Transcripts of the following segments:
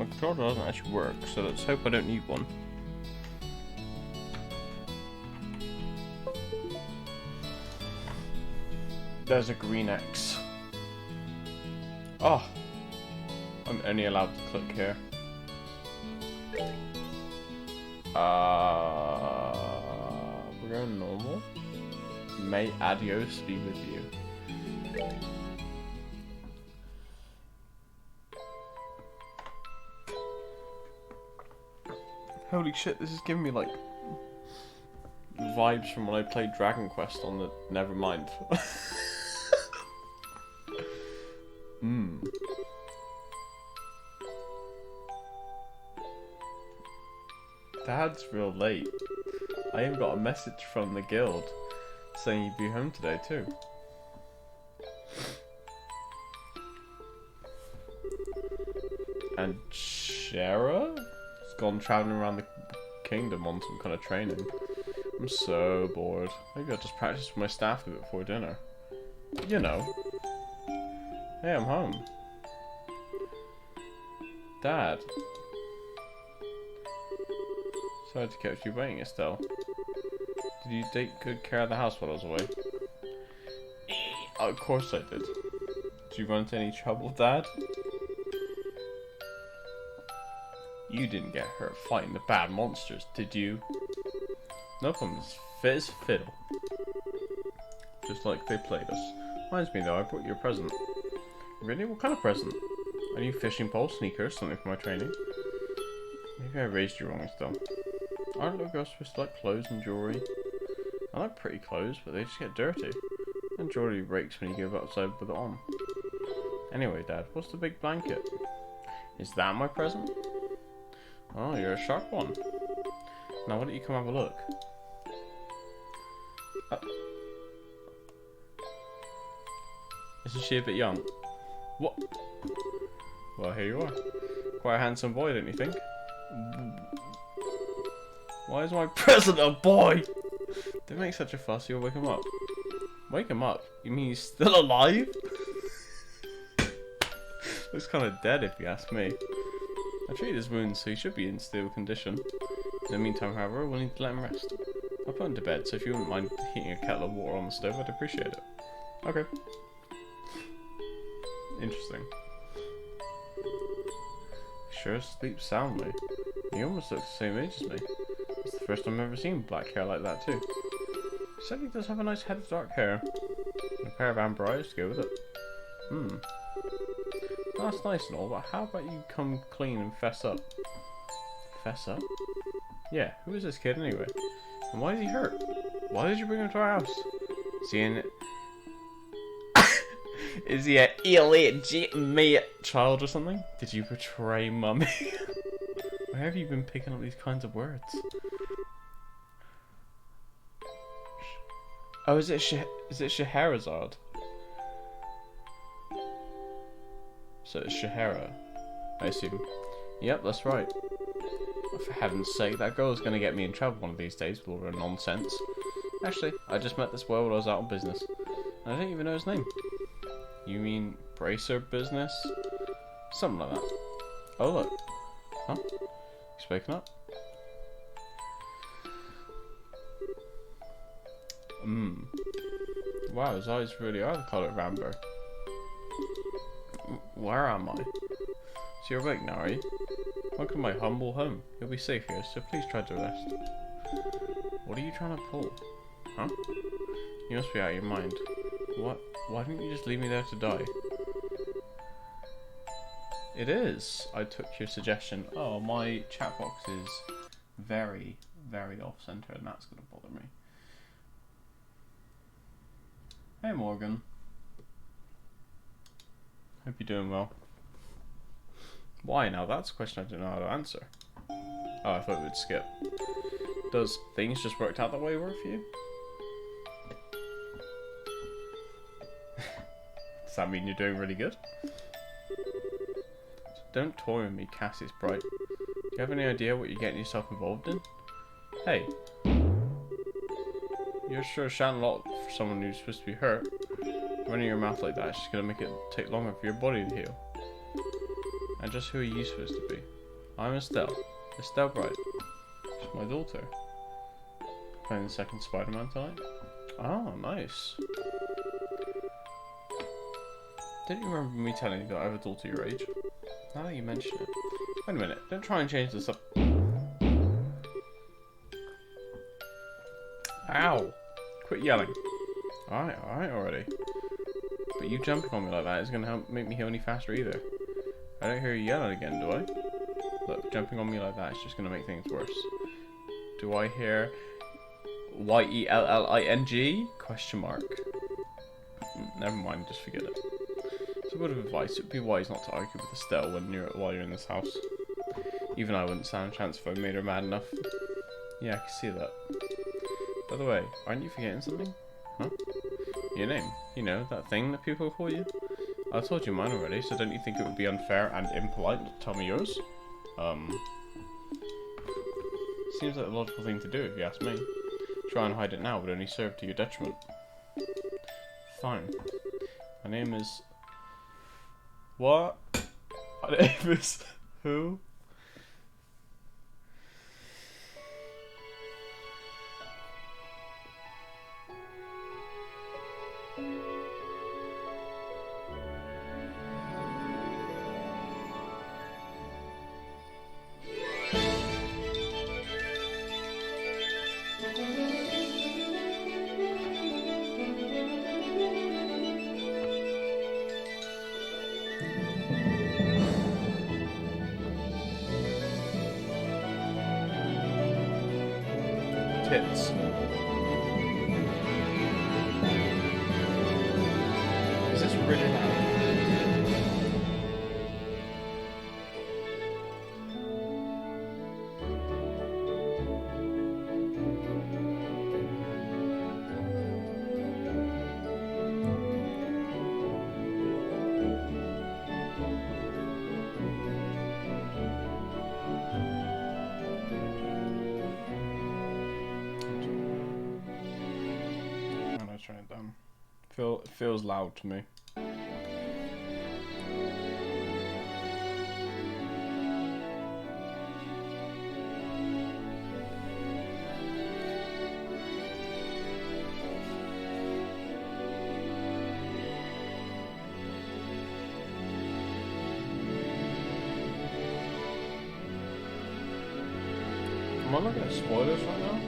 My controller doesn't actually work, so let's hope I don't need one. There's a green X. Oh! I'm only allowed to click here. We're going normal. May adios be with you. Holy shit, this is giving me like vibes from when I played Dragon Quest on the Nevermind. Dad's real late. I even got a message from the guild saying you'd be home today too. And Shara has gone travelling around the kingdom on some kind of training. I'm so bored. Maybe I'll just practice with my staff a bit before dinner. You know. Hey, I'm home. Dad. Sorry to keep you waiting, Estelle. Did you take good care of the house while I was away? Of course I did. Did you run into any trouble, Dad? You didn't get hurt fighting the bad monsters, did you? Nope, I'm as fit as a fiddle. Just like they played us. Reminds me though, I brought you a present. Really? What kind of present? A new fishing pole, sneakers, something for my training. Maybe I raised you wrong, Estelle. Aren't little girls supposed to like clothes and jewellery? I like pretty clothes, but they just get dirty. And jewellery breaks when you go outside with it on. Anyway, Dad, what's the big blanket? Is that my present? Oh, you're a sharp one. Now why don't you come have a look? Isn't she a bit young? What? Well, here you are. Quite a handsome boy, don't you think? Why is my present a boy? Don't make such a fuss, you'll wake him up. Wake him up? You mean he's still alive? Looks kind of dead if you ask me. I treated his wounds, so he should be in stable condition. In the meantime, however, we'll need to let him rest. I'll put him to bed, so if you wouldn't mind heating a kettle of water on the stove, I'd appreciate it. Okay. Interesting. He sure sleeps soundly. He almost looks the same age as me. It's the first time I've ever seen black hair like that too. He certainly does have a nice head of dark hair. And a pair of amber eyes to go with it. That's nice and all, but how about you come clean and fess up? Fess up? Yeah, who is this kid anyway? And why is he hurt? Why did you bring him to our house? Is he an illegitimate child or something? Did you betray Mummy? Where have you been picking up these kinds of words? Oh, is it Scheherazade? So it's Shahara, I assume. Yep, that's right. For heaven's sake, that girl is going to get me in trouble one of these days with all her nonsense. Actually, I just met this boy while I was out on business. And I didn't even know his name. You mean Bracer Business? Something like that. Oh look. Huh? He's waking up? Wow, his eyes really are the colour of amber. Where am I? So you're awake now, are you? Welcome to my humble home. You'll be safe here, so please try to rest. What are you trying to pull? Huh? You must be out of your mind. What? Why didn't you just leave me there to die? It is. I took your suggestion. Oh, my chat box is very, very off-center, and that's going to bother me. Hey, Morgan. Hope you're doing well. Why now? That's a question I don't know how to answer. Oh, I thought we would skip. Does things just worked out that way work for you? Does that mean you're doing really good? Don't toy with me, Cassie's bright. Do you have any idea what you're getting yourself involved in? Hey. You're sure shouting a lot for someone who's supposed to be hurt. Running your mouth like that is just going to make it take longer for your body to heal. And just who are you supposed to be? I'm Estelle. Estelle Bright. She's my daughter. Playing the second Spider-Man tonight. Oh, nice. Didn't you remember me telling you that I have a daughter your age? Now that you mention it. Wait a minute, don't try and change this up. Ow! Quit yelling. Alright already. But you jumping on me like that isn't going to help make me heal any faster either. I don't hear you yelling again, do I? Look, jumping on me like that is just going to make things worse. Do I hear YELLING? Question mark. Never mind, just forget it. It's a word of advice. It would be wise not to argue with Estelle while you're in this house. Even I wouldn't stand a chance if I made her mad enough. Yeah, I can see that. By the way, aren't you forgetting something? Huh? Your name. You know, that thing that people call you? I told you mine already, so don't you think it would be unfair and impolite to tell me yours? Seems like a logical thing to do if you ask me. Try and hide it now would only serve to your detriment. Fine. My name is... What? My name is... Who? Tits. Is this really loud? Turn it down. It feels loud to me. Am I looking at spoilers right now?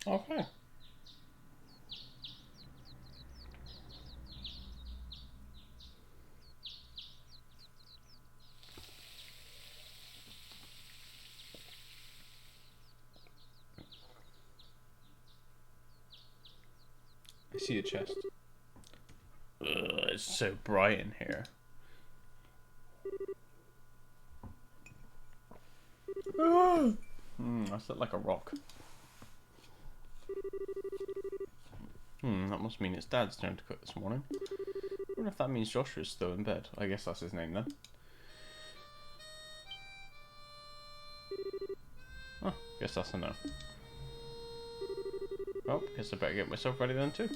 Okay. I see a chest. Ugh, it's so bright in here. I sit like a rock. That must mean it's Dad's turn to cook this morning. I wonder if that means Joshua's still in bed. I guess that's his name then. Oh, guess that's a no. Well, guess I better get myself ready then too.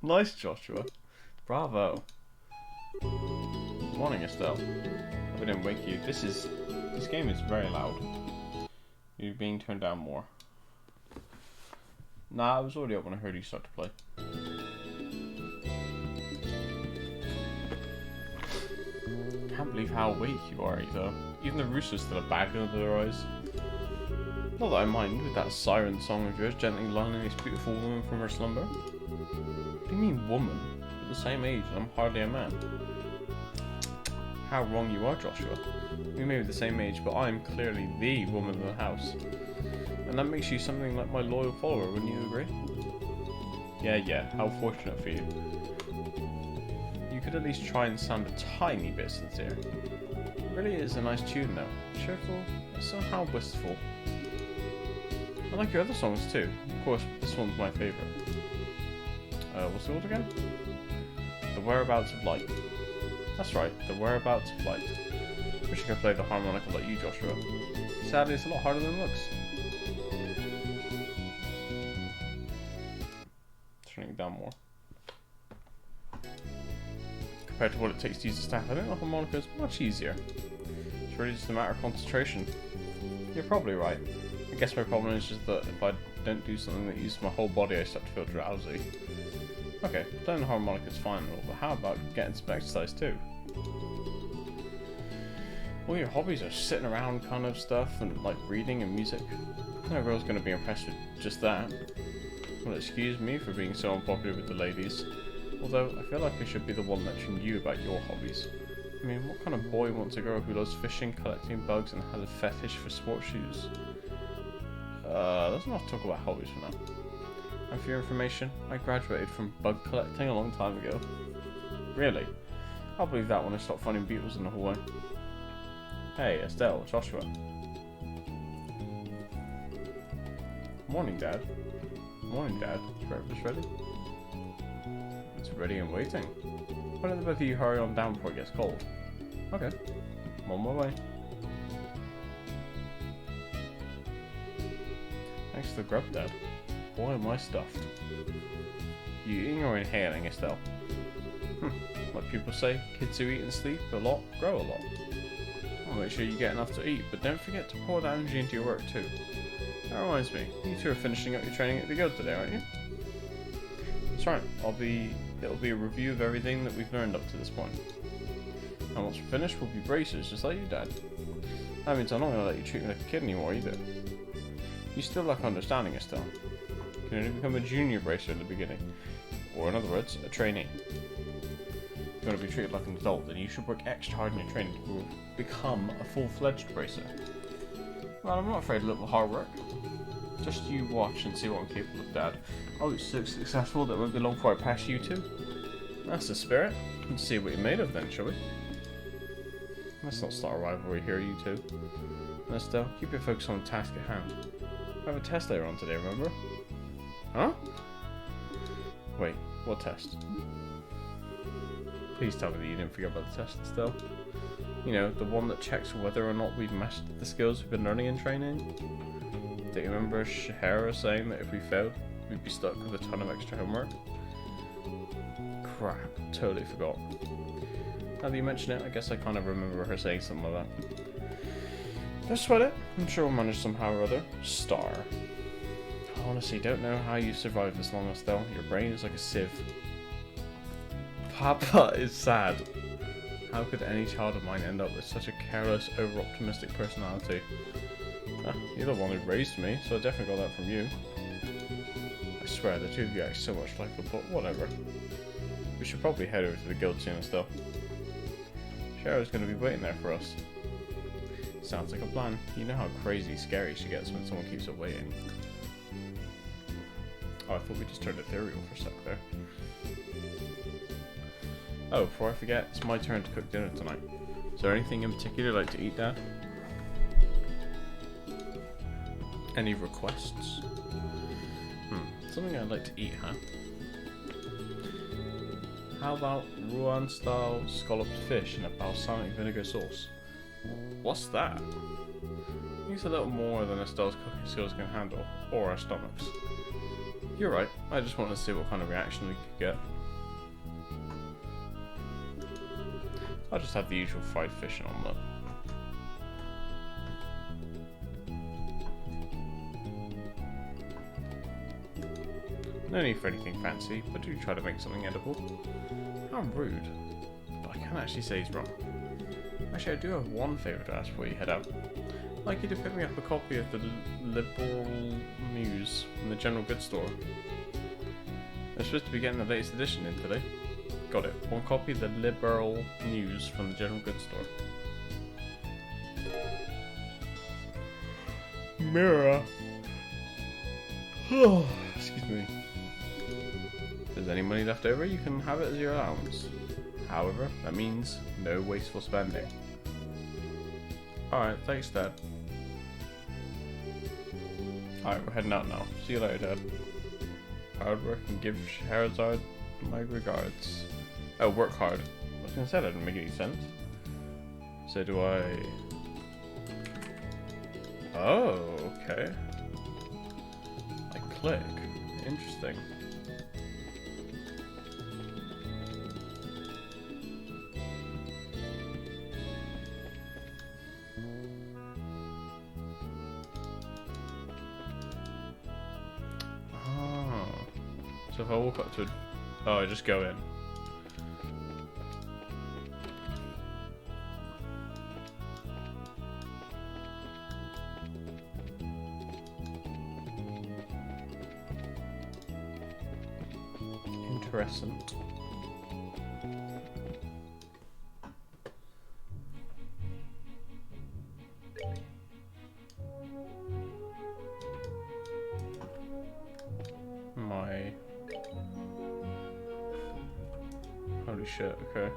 Nice, Joshua. Bravo. Morning, Estelle. Hope I didn't wake you. This game is very loud. You're being turned down more. Nah, I was already up when I heard you start to play. Can't believe how awake you are, though. Even the rooster's still a bag under their eyes. Not that I mind with that siren song of yours gently lulling this beautiful woman from her slumber. What do you mean, woman? We're the same age and I'm hardly a man. How wrong you are, Joshua. We may be the same age, but I'm clearly the woman of the house. And that makes you something like my loyal follower, wouldn't you agree? Yeah, how fortunate for you. You could at least try and sound a tiny bit sincere. It really is a nice tune though. Cheerful, but somehow wistful. I like your other songs too. Of course, this one's my favourite. What's it called again? The Whereabouts of Light. That's right, The Whereabouts of Light. Wish I could play the harmonica like you, Joshua. Sadly, it's a lot harder than it looks. Turning it down more. Compared to what it takes to use the staff, I think the harmonica is much easier. It's really just a matter of concentration. You're probably right. I guess my problem is just that if I don't do something that uses my whole body, I start to feel drowsy. Okay, playing the harmonica is fine and all, but how about getting some exercise too? All your hobbies are sitting around kind of stuff and like reading and music. No girl's going to be impressed with just that. Well, excuse me for being so unpopular with the ladies. Although, I feel like I should be the one lecturing you about your hobbies. I mean, what kind of boy wants a girl who loves fishing, collecting bugs, and has a fetish for sports shoes? Let's not talk about hobbies for now. And for your information, I graduated from bug collecting a long time ago. Really? I'll believe that when I stop finding beetles in the hallway. Hey, Estelle, Joshua. Morning, Dad. Morning, Dad. Is breakfast ready? It's ready and waiting. Why don't the both of you hurry on down before it gets cold? Okay. I'm on my way. Thanks for the grub, Dad. Boy, am I stuffed. You eating or inhaling, Estelle? Like people say, kids who eat and sleep a lot grow a lot. I'll make sure you get enough to eat, but don't forget to pour that energy into your work too. That reminds me, you two are finishing up your training at the guild today, aren't you? That's right, it'll be a review of everything that we've learned up to this point. And once we're finished, we'll be bracers, just like you, Dad. That means I'm not going to let you treat me like a kid anymore either. You still lack understanding, Estelle. You can only become a junior bracer in the beginning. Or in other words, a trainee. If you want to be treated like an adult, then you should work extra hard in your training to become a full-fledged bracer. Well, I'm not afraid of a little hard work. Just you watch and see what I'm capable of, Dad. I'll be so successful that it won't be long before I pass you too. That's the spirit. Let's see what you're made of then, shall we? Let's not start a rivalry here, you two. Estelle, keep your focus on the task at hand. I have a test later on today, remember? Huh? Wait, what test? Please tell me that you didn't forget about the test, Estelle. You know, the one that checks whether or not we've mastered the skills we've been learning in training. Do you remember Shahara saying that if we failed, we'd be stuck with a ton of extra homework? Crap, totally forgot. Now that you mention it, I guess I kind of remember her saying something like that. Don't sweat it, I'm sure we'll manage somehow or other. Star. I honestly don't know how you survived this long, Estelle. Your brain is like a sieve. Papa is sad. How could any child of mine end up with such a careless, over-optimistic personality? You're the one who raised me, so I definitely got that from you. I swear, the two of you act so much like them, but whatever. We should probably head over to the guild soon still. Shara's gonna be waiting there for us. Sounds like a plan. You know how crazy scary she gets when someone keeps her waiting. Oh, I thought we just turned ethereal for a sec there. Oh, before I forget, it's my turn to cook dinner tonight. Is there anything in particular you'd like to eat, Dad? Any requests? Something I'd like to eat, huh? How about Rouen-style scalloped fish in a balsamic vinegar sauce? What's that? Needs a little more than Estelle's cooking skills can handle, or our stomachs. You're right, I just want to see what kind of reaction we could get. I'll just have the usual fried fish and omelette. No need for anything fancy, but do try to make something edible. How rude. But I can't actually say he's wrong. Actually, I do have one favour to ask before you head out. I'd like you to pick me up a copy of the Liberal News from the General Goods Store. I'm supposed to be getting the latest edition in today. Got it. One copy of the Liberal News from the General Goods Store. Mirror. Excuse me. If there's any money left over, you can have it as your allowance. However, that means no wasteful spending. Alright, thanks, Dad. Alright, we're heading out now. See you later, Dad. Hard work and give Scheherazade my regards. Oh, work hard. I was gonna say that didn't make any sense. So do I... Oh, okay. I click. Interesting. So if I walk up to it, oh, I just go in. Interesting. Holy shit, okay.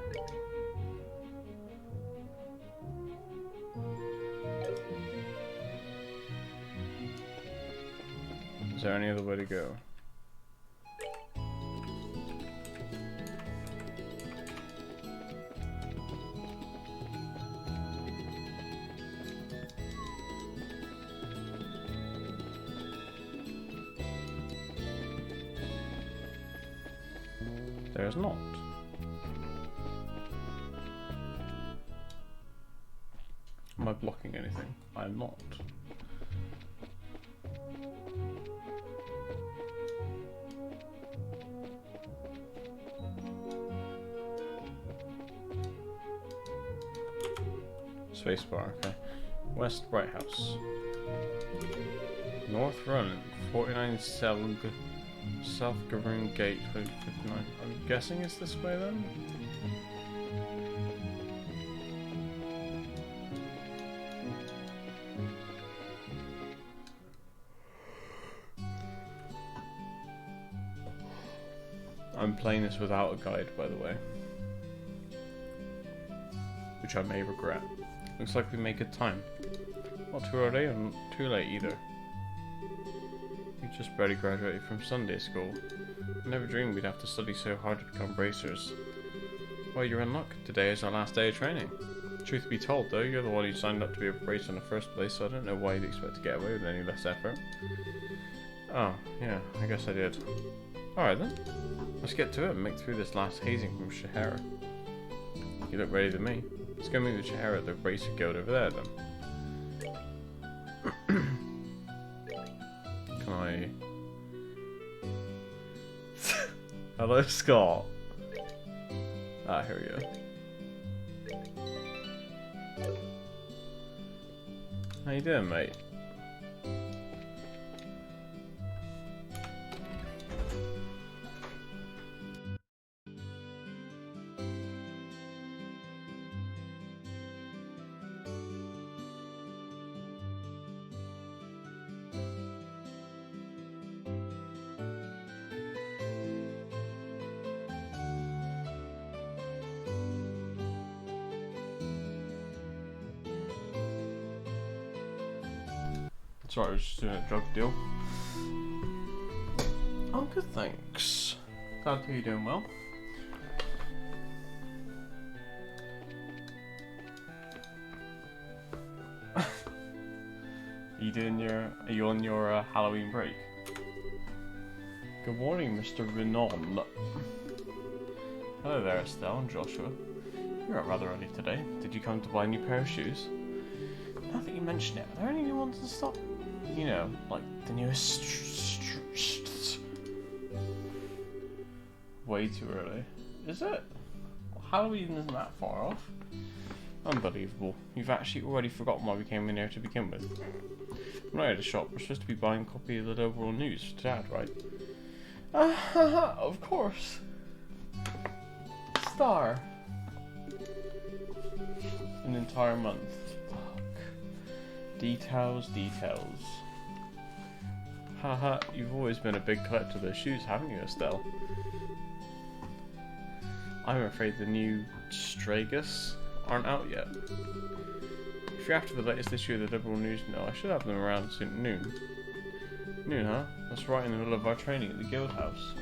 Is there any other way to go? There's not. Am I blocking anything? I'm not. Spacebar, okay. West Right House. North Run, 49 South Garoon Gate, 59. I'm guessing it's this way then? I'm playing this without a guide, by the way. Which I may regret. Looks like we make good time. Not too early and not too late either. We just barely graduated from Sunday school. I never dreamed we'd have to study so hard to become bracers. Well, you're in luck. Today is our last day of training. Truth be told, though, you're the one who signed up to be a bracer in the first place, so I don't know why you'd expect to get away with any less effort. Oh, yeah, I guess I did. Alright then. Let's get to it and make through this last hazing from Shahara. You look ready to me. Let's go meet with Shahara at the Bracer Guild over there then. Can I... Hello, Scott. Ah, here we go. How you doing, mate? Sorry, I was just doing a drug deal. Oh, good, thanks. Glad to hear you're doing well. Are you on your Halloween break? Good morning, Mr. Renan. Hello there, Estelle and Joshua. You're up rather early today. Did you come to buy a new pair of shoes? Now that you mention it, are there any new ones in stock? You know, like the newest. Way too early. Is it? Well, Halloween isn't that far off. Unbelievable. You've actually already forgotten why we came in here to begin with. We're not at a shop. We're supposed to be buying a copy of the overall news for Dad, right? Of course. Star. An entire month. Details. Haha, you've always been a big collector of those shoes, haven't you, Estelle? I'm afraid the new Stragus aren't out yet. If you're after the latest issue of the Liberal News, no, I should have them around soon. Noon. Noon, huh? That's right in the middle of our training at the Guild House.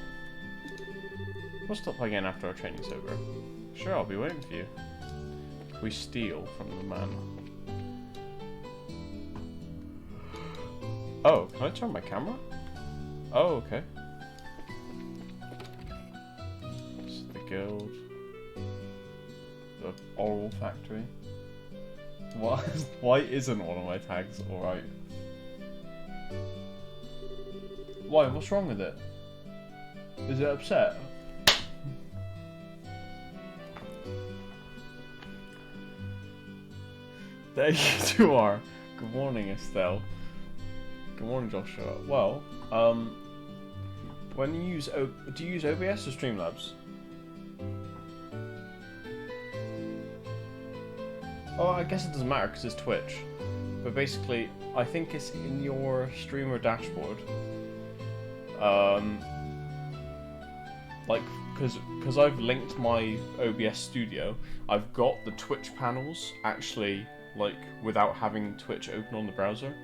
We'll stop by again after our training's over. Sure, I'll be waiting for you. We steal from the man. Oh, can I turn my camera? Oh, okay. This is the guild. The oral factory. What? Why isn't one of my tags alright? Why? What's wrong with it? Is it upset? There you two are. Good morning, Estelle. Good morning, Joshua. Well, when you use do you use OBS or Streamlabs? Oh, I guess it doesn't matter because it's Twitch. But basically, I think it's in your streamer dashboard. Like, because I've linked my OBS studio, I've got the Twitch panels actually, like, without having Twitch open on the browser.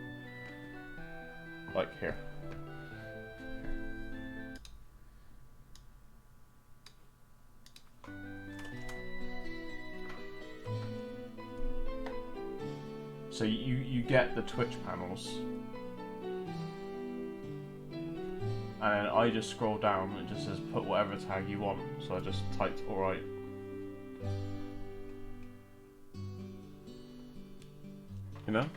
Like here. So you get the Twitch panels. And I just scroll down and it just says put whatever tag you want. So I just typed alright. You know?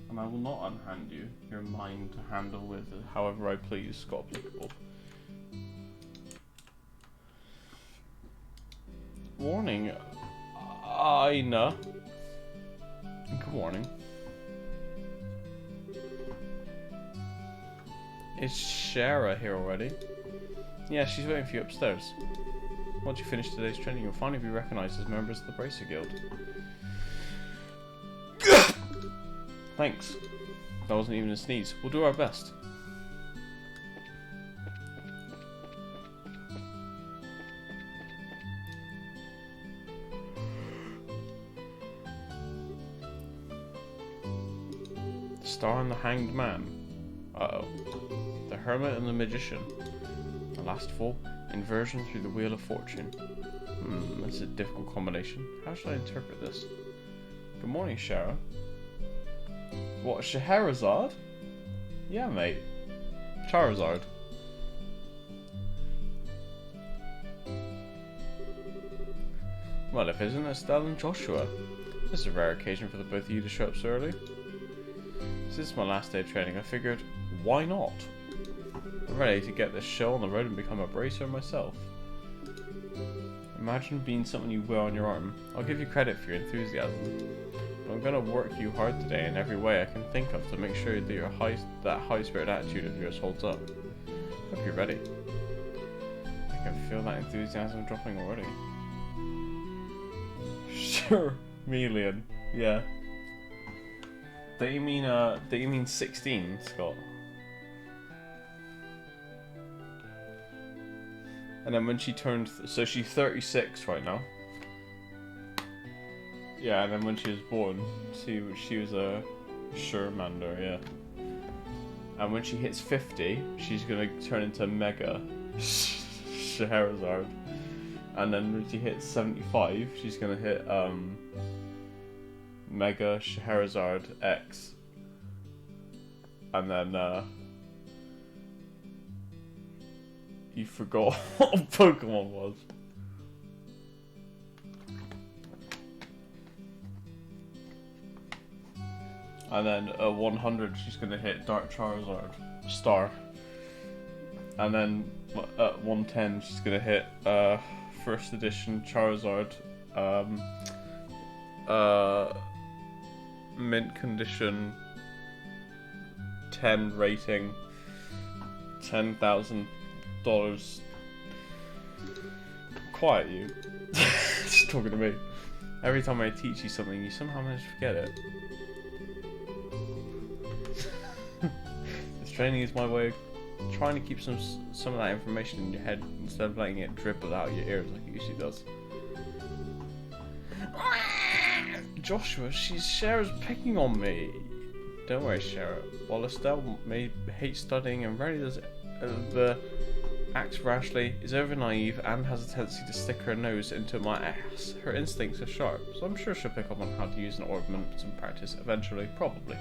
And I will not unhand you. You're mine to handle with however I please, Scott applicable. Warning, Aina. Good morning. Is Shara here already? Yeah, she's waiting for you upstairs. Once you finish today's training, you'll finally be recognized as members of the Bracer Guild. Thanks. That wasn't even a sneeze. We'll do our best. The Star and the Hanged Man. Uh-oh. The Hermit and the Magician. The last four. Inversion through the Wheel of Fortune. That's a difficult combination. How should I interpret this? Good morning, Shara. What, Scheherazade? Yeah, mate. Charizard. Well, if it isn't Estelle and Joshua. This is a rare occasion for the both of you to show up so early. Since this is my last day of training, I figured, why not? I'm ready to get this show on the road and become a bracer myself. Imagine being something you wear on your arm. I'll give you credit for your enthusiasm. But I'm gonna work you hard today in every way I can think of to make sure that that high-spirit attitude of yours holds up. Hope you're ready. I can feel that enthusiasm dropping already. Sure, million. Yeah. Do you mean 16, Scott? And then when she turned, so she's 36 right now. Yeah, and then when she was born, she was a Shermander, yeah. And when she hits 50, she's gonna turn into Mega Scheherazade. And then when she hits 75, she's gonna hit Mega Scheherazade X. And then you forgot what Pokemon was. And then at 100, she's gonna hit Dark Charizard Star. And then at 110, she's gonna hit first edition Charizard, mint condition, 10 rating, $10,000. Quiet, you. Just talking to me. Every time I teach you something, you somehow manage to forget it. This training is my way of trying to keep some of that information in your head instead of letting it dribble out your ears like it usually does. Joshua, Shara's picking on me. Don't worry, Shara. While Estelle may hate studying and rarely does acts rashly, is over naive, and has a tendency to stick her nose into my ass, her instincts are sharp, so I'm sure she'll pick up on how to use an ornament in practice eventually, probably.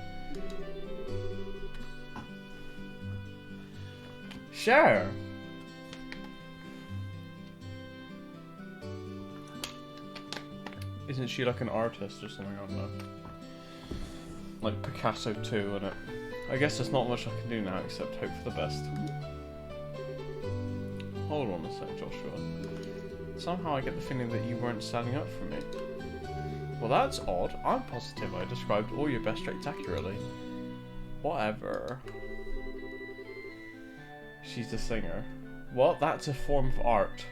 Share! Isn't she like an artist or something? I don't know. Like Picasso 2 and it. I guess there's not much I can do now except hope for the best. Hold on a sec, Joshua. Somehow I get the feeling that you weren't standing up for me. Well, that's odd. I'm positive I described all your best traits accurately. Whatever. She's a singer. Well, that's a form of art.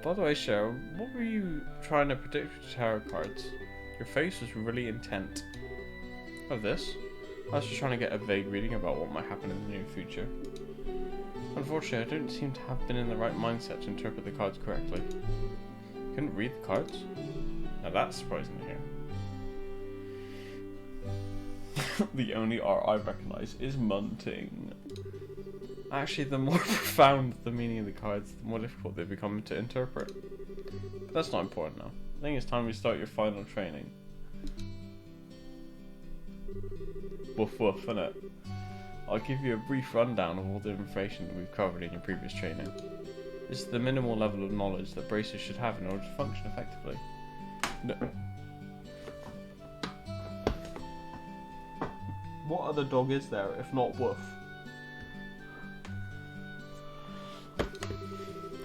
By the way, Cheryl, what were you trying to predict with tarot cards? Your face was really intent. Oh, this? I was just trying to get a vague reading about what might happen in the near future. Unfortunately, I don't seem to have been in the right mindset to interpret the cards correctly. Couldn't read the cards? Now that's surprising to hear. The only art I recognise is munting. Actually, the more profound the meaning of the cards, the more difficult they become to interpret. But that's not important now. I think it's time we start your final training. Woof woof, innit? I'll give you a brief rundown of all the information that we've covered in your previous training. This is the minimal level of knowledge that bracers should have in order to function effectively. No. What other dog is there if not Woof?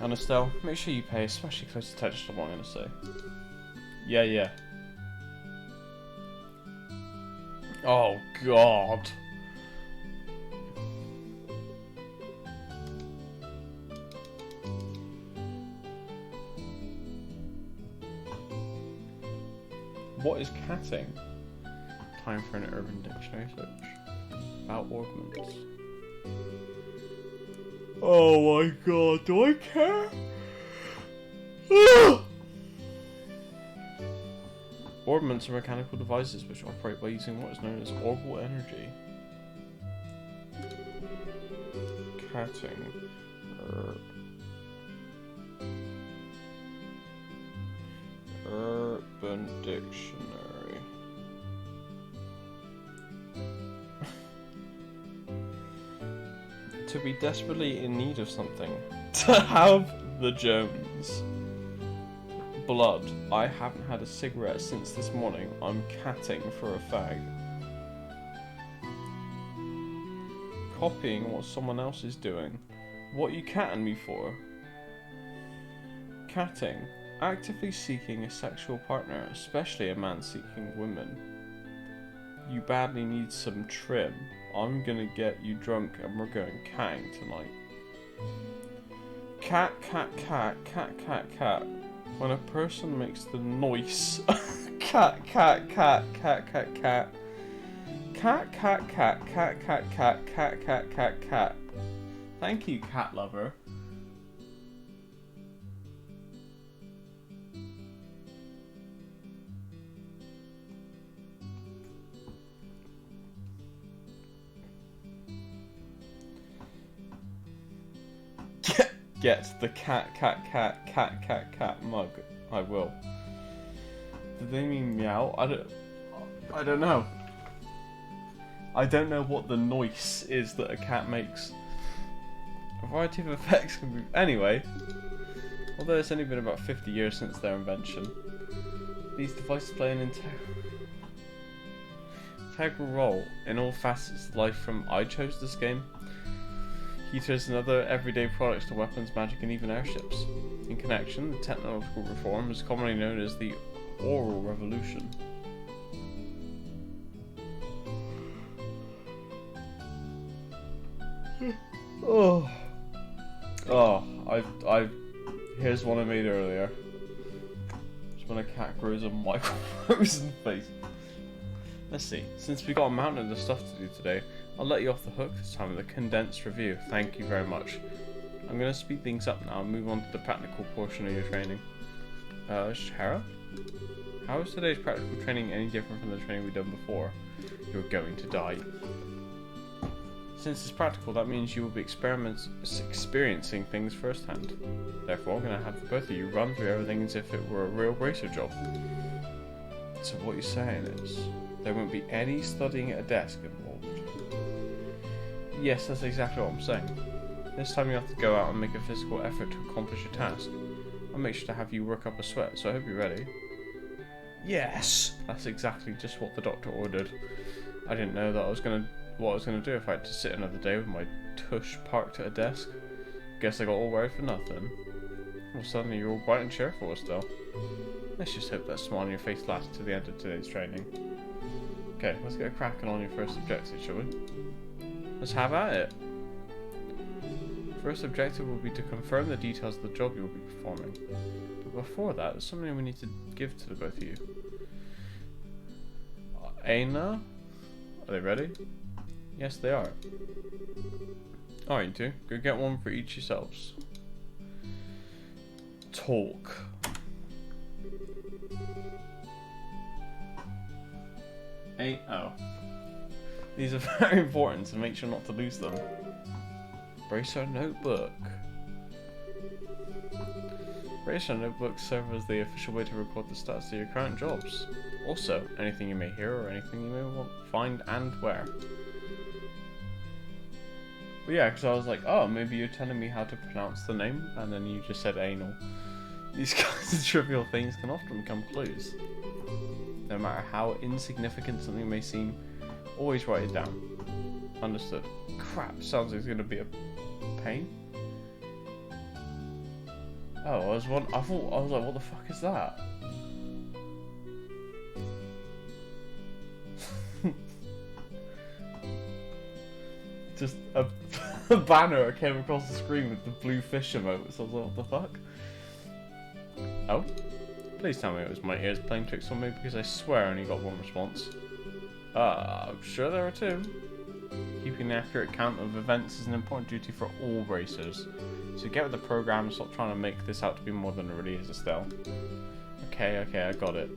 And Estelle, make sure you pay especially close attention to what I'm going to say. Yeah. Oh, God. What is catting? Time for an urban dictionary search. About ornaments. Oh my God, do I care? Ornaments are mechanical devices which operate by using what is known as orbital energy. Catting. Urban Dictionary. To be desperately in need of something. To have the Jones. Blood. I haven't had a cigarette since this morning. I'm catting for a fag. Copying what someone else is doing. What you catting me for? Catting. Actively seeking a sexual partner, especially a man seeking women. You badly need some trim. I'm gonna get you drunk and we're going catting tonight. Cat, cat, cat, cat, cat, cat. When a person makes the noise. Cat, cat, cat, cat, cat, cat. Cat, cat, cat, cat, cat, cat, cat, cat, cat, cat. Thank you, cat lover. Get the cat, cat, cat, cat, cat, cat mug. I will. Did they mean meow? I don't know. I don't know what the noise is that a cat makes. A variety of effects can be... Anyway, although it's only been about 50 years since their invention, these devices play an integral role in all facets of life, from I chose this game, heaters and other everyday products, to weapons, magic and even airships. In connection, the technological reform is commonly known as the Oral Revolution. Here's one I made earlier. It's when a cat grows a micro frozen face. Let's see. Since we got a mountain of stuff to do today, I'll let you off the hook this time with a condensed review. Thank you very much. I'm going to speed things up now and move on to the practical portion of your training. Shara? How is today's practical training any different from the training we've done before? You're going to die. Since it's practical, that means you will be experiencing things firsthand. Therefore, I'm going to have the both of you run through everything as if it were a real bracer job. So what you're saying is, there won't be any studying at a desk involved. Yes, that's exactly what I'm saying. This time you have to go out and make a physical effort to accomplish a task. I'll make sure to have you work up a sweat, so I hope you're ready. Yes! That's exactly just what the doctor ordered. I didn't know that what I was gonna do if I had to sit another day with my tush parked at a desk. Guess I got all worried for nothing. Well, suddenly you're all bright and cheerful still. Let's just hope that smile on your face lasts to the end of today's training. Okay, let's get cracking on your first objective, shall we? Let's have at it. First objective will be to confirm the details of the job you will be performing. But before that, there's something we need to give to the both of you. Aina? Are they ready? Yes, they are. Alright, you two. Go get one for each yourselves. Talk. Oh. These are very important, so make sure not to lose them. Bracer notebook. Bracer notebooks serve as the official way to record the stats of your current jobs. Also, anything you may hear or anything you may want, find and wear. But yeah, because I was like, oh, maybe you're telling me how to pronounce the name, and then you just said anal. These kinds of trivial things can often become clues. No matter how insignificant something may seem, always write it down. Understood. Crap, sounds like it's going to be a pain. Oh, I was like, what the fuck is that? Just a banner came across the screen with the blue fish emote, so I was like, what the fuck? Oh? Please tell me it was my ears playing tricks on me, because I swear I only got one response. I'm sure there are two. Keeping an accurate count of events is an important duty for all racers. So get with the program and stop trying to make this out to be more than it really is, Estelle. Okay, I got it.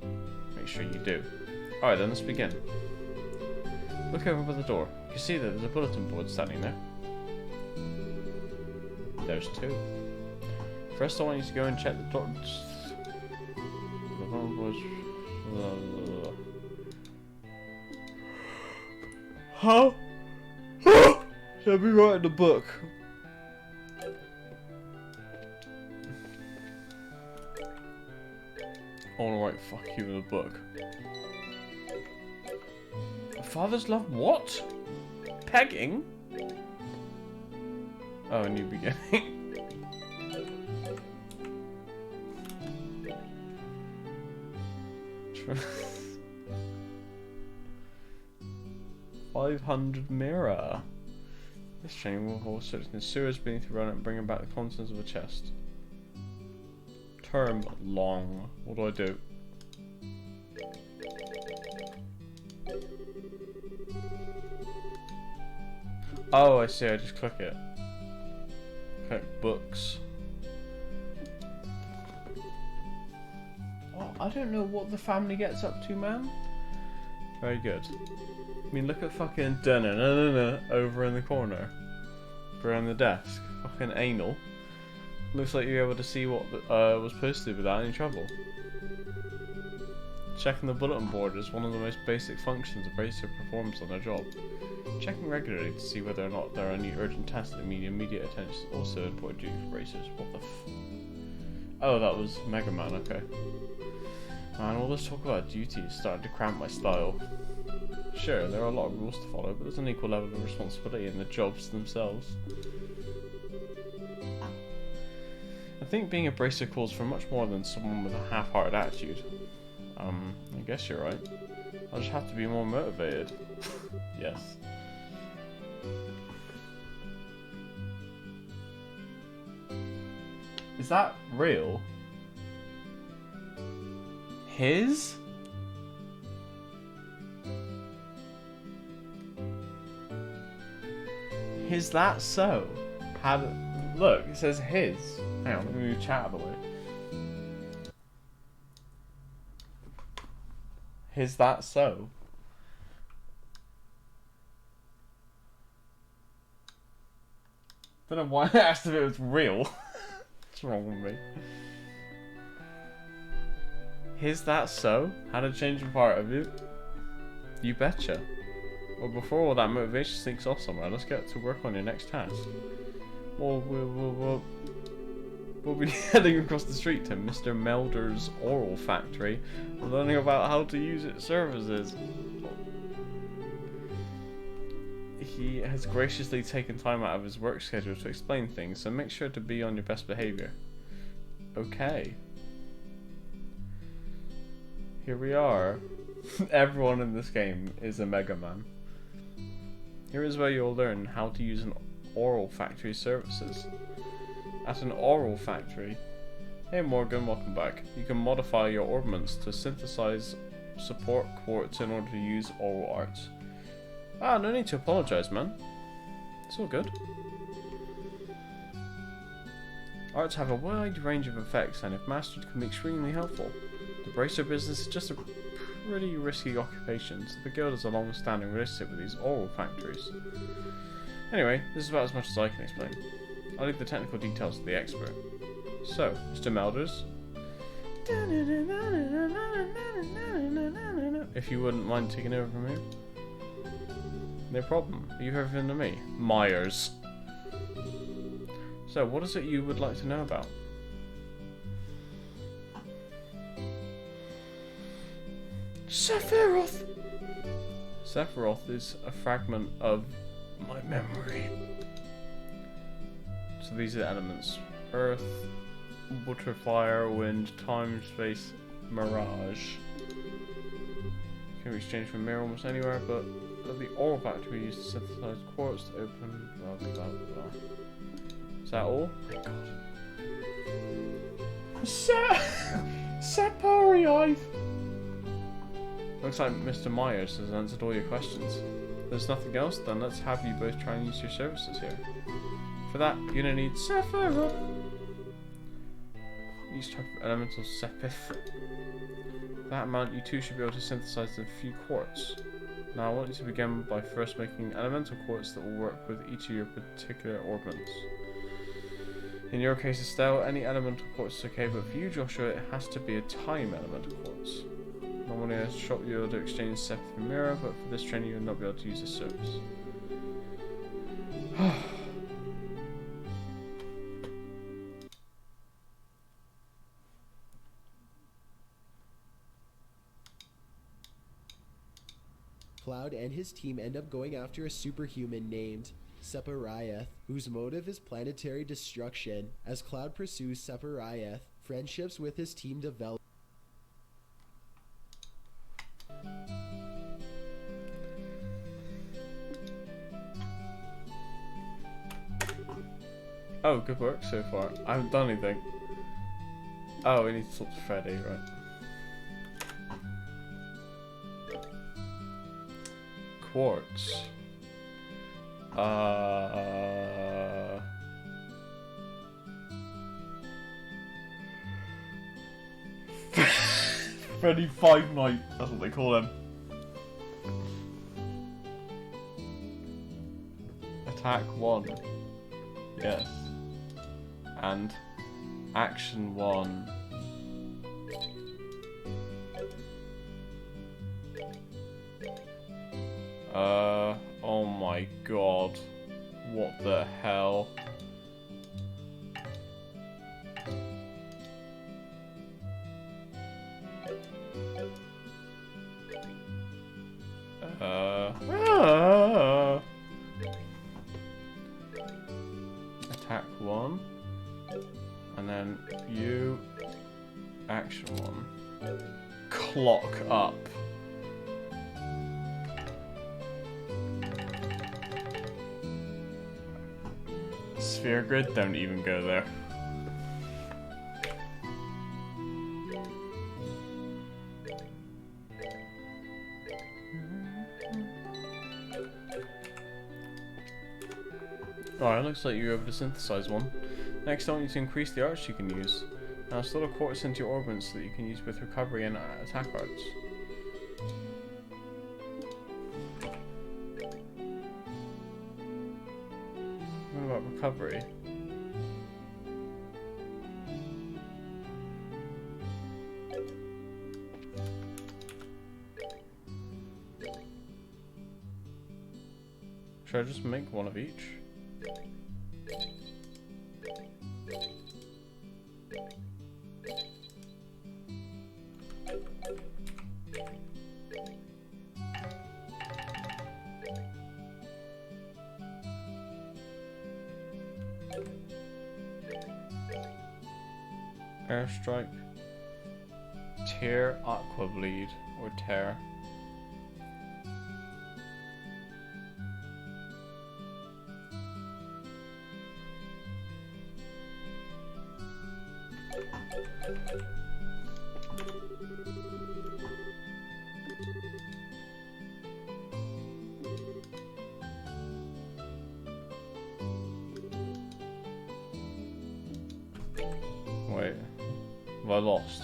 Make sure you do. Alright then, let's begin. Look over by the door. You can see that there's a bulletin board standing there. There's two. First I want you to go and check the door. How? Let me write in the book. I want to write fuck you in the book. A father's love what? Pegging? Oh, a new beginning. 500 mirror. This training will involve searching the sewers beneath the run and bringing back the contents of a chest. Term long. What do I do? Oh, I see. I just click it. Click books. Oh, I don't know what the family gets up to, man. Very good. I mean, look at fucking da-na-na-na-na over in the corner. Behind the desk. Fucking anal. Looks like you're able to see what was posted without any trouble. Checking the bulletin board is one of the most basic functions a bracer performs on their job. Checking regularly to see whether or not there are any urgent tasks that need immediate attention is also an important duty for bracers. What the f... Oh, that was Mega Man, okay. Man, all this talk about duty is starting to cramp my style. Sure, there are a lot of rules to follow, but there's an equal level of responsibility in the jobs themselves. I think being a bracer calls for much more than someone with a half-hearted attitude. I guess you're right. I'll just have to be more motivated. Yes. Is that real? His? Is that so? Look, it says his. Hang on, let me move chat out of the way. Is that so? Don't know why I asked if it was real. What's wrong with me? Is that so? Had a change of heart, have you? You betcha. Well, before all that motivation sinks off somewhere, let's get to work on your next task. Well, we'll be heading across the street to Mr. Melder's oral factory and learning about how to use its services. He has graciously taken time out of his work schedule to explain things, so make sure to be on your best behavior. Okay. Here we are. Everyone in this game is a Mega Man. Here is where you'll learn how to use an oral factory services. At an oral factory. Hey Morgan, welcome back. You can modify your orbments to synthesize support quartz in order to use oral arts. Ah, no need to apologize, man. It's all good. Arts have a wide range of effects and if mastered can be extremely helpful. The bracer business is just a pretty risky occupation, so the guild has a long-standing relationship with these oral factories. Anyway, this is about as much as I can explain. I'll leave the technical details to the expert. So, Mr. Melders, if you wouldn't mind taking over from here. No problem. Are you everything to me? Myers. So, what is it you would like to know about? Sephiroth! Sephiroth is a fragment of my memory. So these are the elements. Earth, water, fire, wind, time, space, mirage. Can be exchanged from mirror almost anywhere, but the oral factory we use to synthesize quartz to open blah blah blah blah. Is that all? Oh my god. Sephiroth! Looks like Mr. Myers has answered all your questions. If there's nothing else, then let's have you both try and use your services here. For that, you're gonna need Sephiroth. Each type of elemental Sepith. For that amount, you two should be able to synthesize a few quartz. Now, I want you to begin by first making elemental quartz that will work with each of your particular orbments. In your case, Estelle, any elemental quartz is okay, but for you, Joshua, it has to be a time elemental quartz. Normally, at a shop you'll be able to exchange Sepith and Mirror, but for this training, you'll not be able to use this service. Cloud and his team end up going after a superhuman named Sephiroth, whose motive is planetary destruction. As Cloud pursues Sephiroth, friendships with his team develop. Oh, good work so far. I haven't done anything. Oh, we need to talk to Freddy, right? Quartz. Freddy Five Night, that's what they call him. Attack 1. Yes. And Action 1. Oh my god. What the hell? Attack 1. And then you. Action 1. Clock up. Sphere grid, don't even go there. Alright, looks like you're able to synthesize one. Next, I want you to increase the arts you can use. Now slot a quartz into your orbits so that you can use with recovery and attack arts. What about recovery? Should I just make one of each? Airstrike, Tear, Aqua Bleed, or Tear. Wait, have I lost?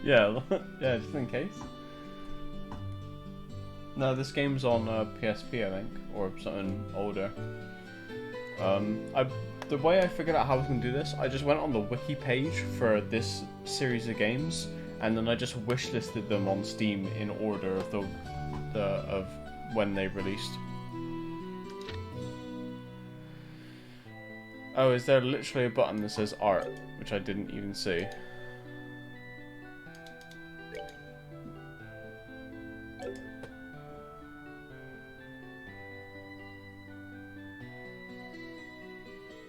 Yeah, yeah, just in case. No, this game's on PSP, I think, or something older. The way I figured out how we can do this, I just went on the wiki page for this series of games, and then I just wishlisted them on Steam in order of of when they released. Oh, is there literally a button that says art, which I didn't even see?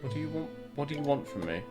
What do you want? What do you want from me?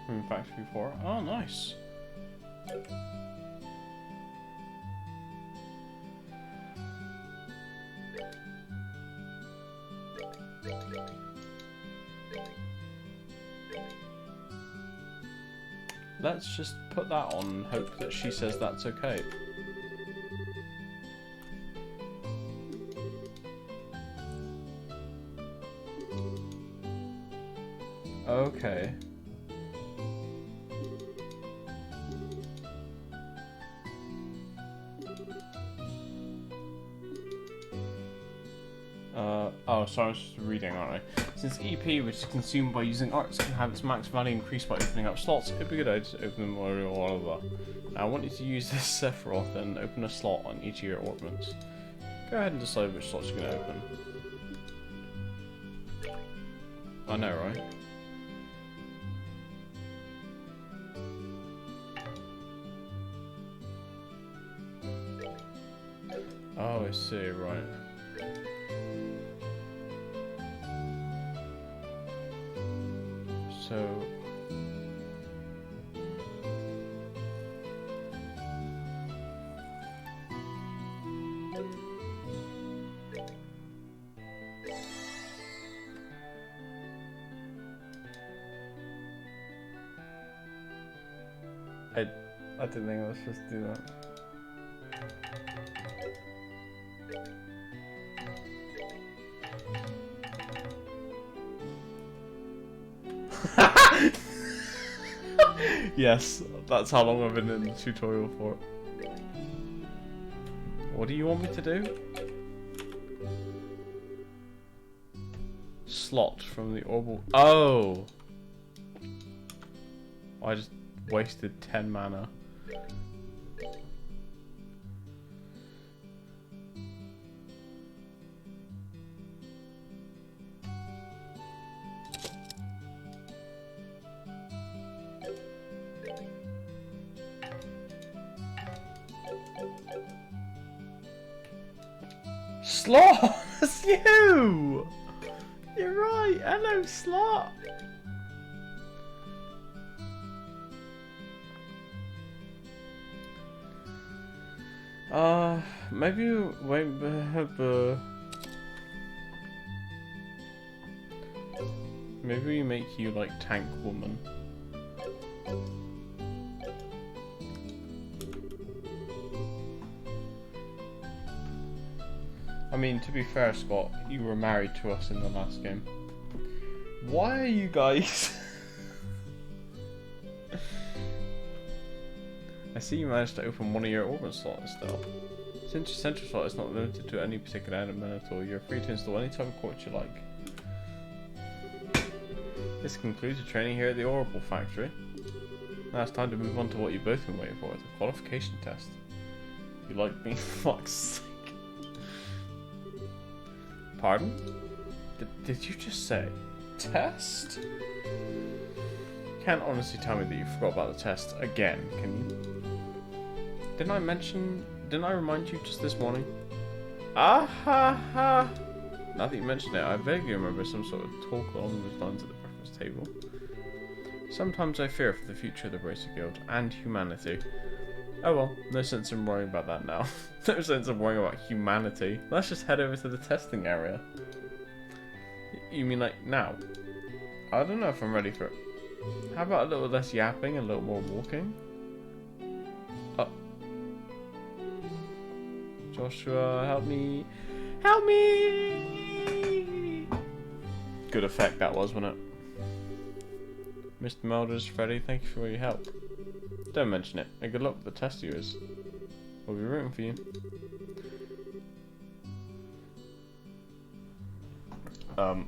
From Factory 4. Oh, nice. Let's just put that on and hope that she says that's okay. Okay. Oh, sorry, I was just reading, aren't I? Since EP, which is consumed by using arts, can have its max value increased by opening up slots, it'd be a good idea to open them all over. Now, I want you to use this Sephiroth and open a slot on each of your ornaments. Go ahead and decide which slots you're going to open. I know, right? Oh, I see, right. So... I didn't think I was supposed to do that. Yes, that's how long I've been in the tutorial for. What do you want me to do? Slot from the orbital. Oh! I just wasted 10 mana. Slot! That's you! You're right! Hello, Slot! Maybe wait, maybe we make you like Tank Woman. I mean, to be fair, Scott, you were married to us in the last game. Why are you guys... I see you managed to open one of your organ slots still. Since your central slot is not limited to any particular element at all, you're free to install any type of quartz you like. This concludes your training here at the Oracle Factory. Now it's time to move on to what you've both been waiting for, the qualification test. You like me? Fuck's sake. Pardon? Did you just say test? You can't honestly tell me that you forgot about the test again, can you? Didn't I remind you just this morning? Ah ha ha! Now that you mention it, I vaguely remember some sort of talk along those lines at the breakfast table. Sometimes I fear for the future of the Bracer Guild and humanity. Oh well, no sense in worrying about that now. No sense in worrying about humanity. Let's just head over to the testing area. You mean like now? I don't know if I'm ready for it. How about a little less yapping and a little more walking? Joshua, help me! Help me! Good effect that was, wasn't it? Mr. Melders, Freddy, thank you for your help. Don't mention it, and good luck with the test of yours. We'll be rooting for you. I'm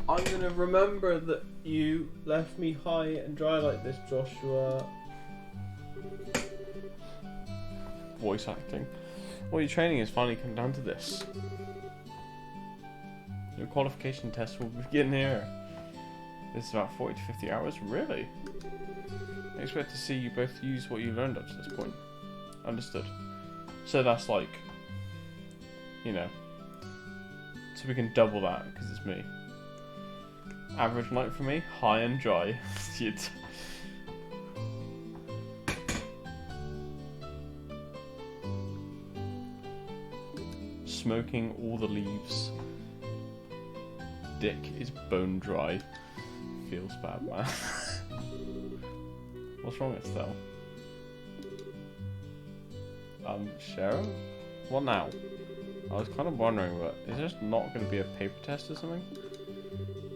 gonna remember that you left me high and dry like this, Joshua. Voice acting. All your training has finally come down to this. Your qualification test will begin here. This is about 40 to 50 hours, really? I expect to see you both use what you learned up to this point. Understood. So that's like, you know, so we can double that because it's me. Average night for me, high and dry. Smoking all the leaves. Dick is bone dry. Feels bad, man. What's wrong, Estelle? Cheryl? What now? I was kind of wondering, but is there not going to be a paper test or something?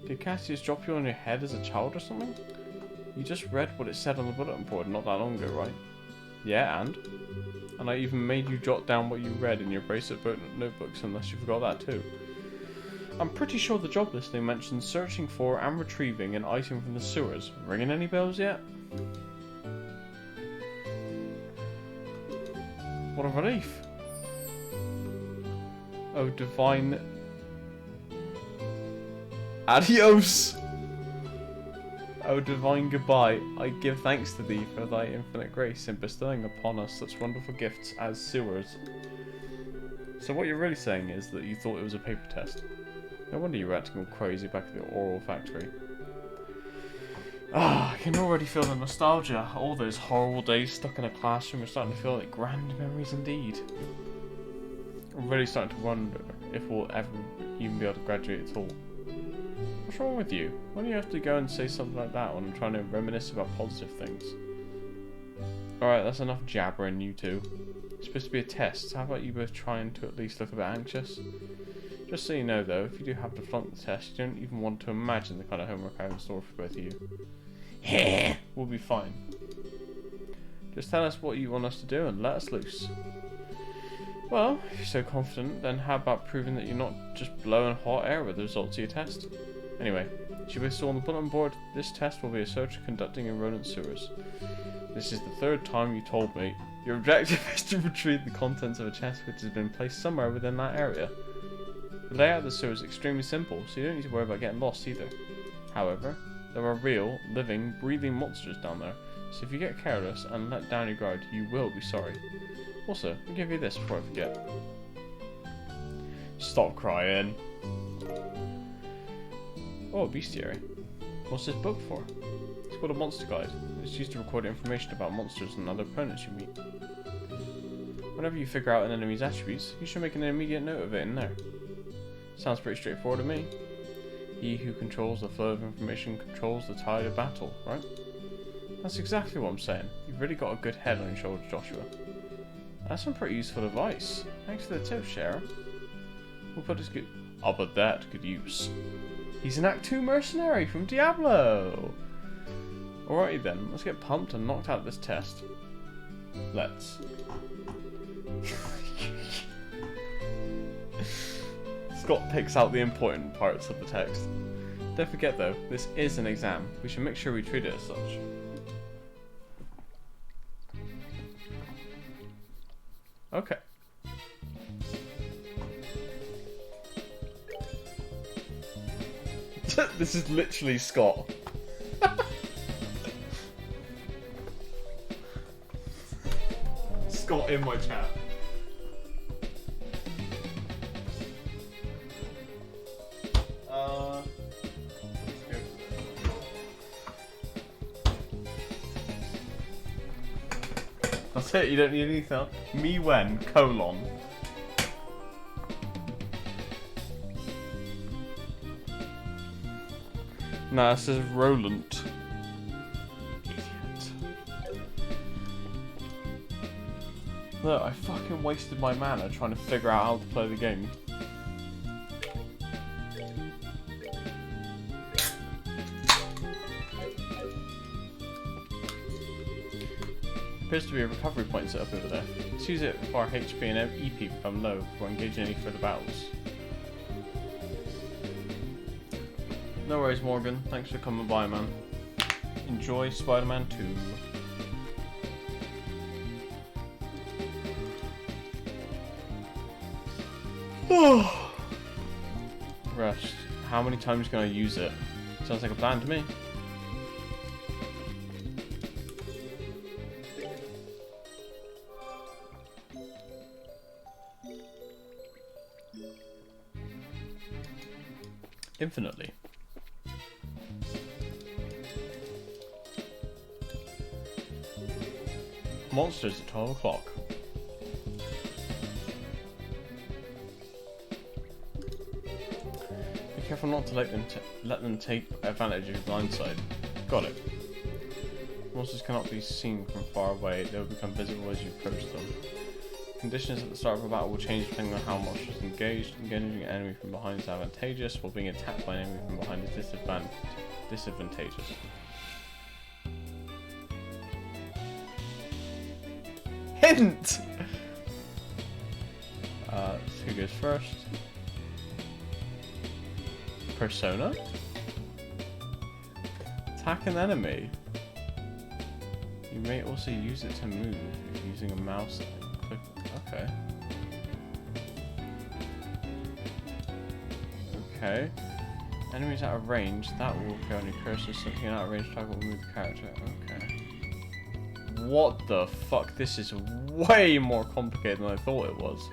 Did Cassius drop you on your head as a child or something? You just read what it said on the bulletin board not that long ago, right? Yeah, and? And I even made you jot down what you read in your bracelet notebooks, unless you forgot that too. I'm pretty sure the job listing mentions searching for and retrieving an item from the sewers. Ringing any bells yet? What a relief. Oh, divine... Adios! O divine goodbye, I give thanks to thee for thy infinite grace in bestowing upon us such wonderful gifts as sewers. So what you're really saying is that you thought it was a paper test. No wonder you were acting all crazy back at the oral factory. Ah, I can already feel the nostalgia. All those horrible days stuck in a classroom are starting to feel like grand memories indeed. I'm really starting to wonder if we'll ever even be able to graduate at all. What's wrong with you? Why do you have to go and say something like that when I'm trying to reminisce about positive things? Alright, that's enough jabbering, you two. It's supposed to be a test, so how about you both trying to at least look a bit anxious? Just so you know though, if you do have to flunk the test, you don't even want to imagine the kind of homework I have in store for both of you. We'll be fine. Just tell us what you want us to do and let us loose. Well, if you're so confident, then how about proving that you're not just blowing hot air with the results of your test? Anyway, as you both saw on the bulletin board, this test will be a search conducting in rodent sewers. This is the third time you told me. Your objective is to retrieve the contents of a chest which has been placed somewhere within that area. The layout of the sewer is extremely simple, so you don't need to worry about getting lost either. However, there are real, living, breathing monsters down there, so if you get careless and let down your guard, you will be sorry. Also, I'll give you this before I forget. Stop crying. Oh, a bestiary. What's this book for? It's called a monster guide. It's used to record information about monsters and other opponents you meet. Whenever you figure out an enemy's attributes, you should make an immediate note of it in there. Sounds pretty straightforward to me. He who controls the flow of information controls the tide of battle, right? That's exactly what I'm saying. You've really got a good head on your shoulders, Joshua. That's some pretty useful advice. Thanks for the tip, Sheriff. We'll put this good... I'll put that to good use. He's an Act 2 mercenary from Diablo! Alrighty then, let's get pumped and knocked out this test. Let's. Scott picks out the important parts of the text. Don't forget though, this is an exam. We should make sure we treat it as such. Okay. This is literally Scott. Scott in my chat. That's it, you don't need anything else. Me when, colon. Nah, it says Roland. Idiot. Look, I fucking wasted my mana trying to figure out how to play the game. Appears to be a recovery point set up over there. Let's use it if our HP and EP become low before engaging any further battles. No worries, Morgan. Thanks for coming by, man. Enjoy Spider-Man 2. Rest. How many times can I use it? Sounds like a plan to me. Infinitely. Monsters at 12 o'clock. Be careful not to let them take advantage of your blind side. Got it. Monsters cannot be seen from far away. They will become visible as you approach them. conditions at the start of a battle will change depending on how much is engaged. Engaging an enemy from behind is advantageous, while being attacked by an enemy from behind is disadvantageous. Hint! Who goes first? Persona? Attack an enemy. You may also use it to move if using a mouse and click. Okay. Okay. Enemies out of range, that will appear on your cursor. Something out of range target will move the character. Okay. What the fuck? This is way more complicated than I thought it was.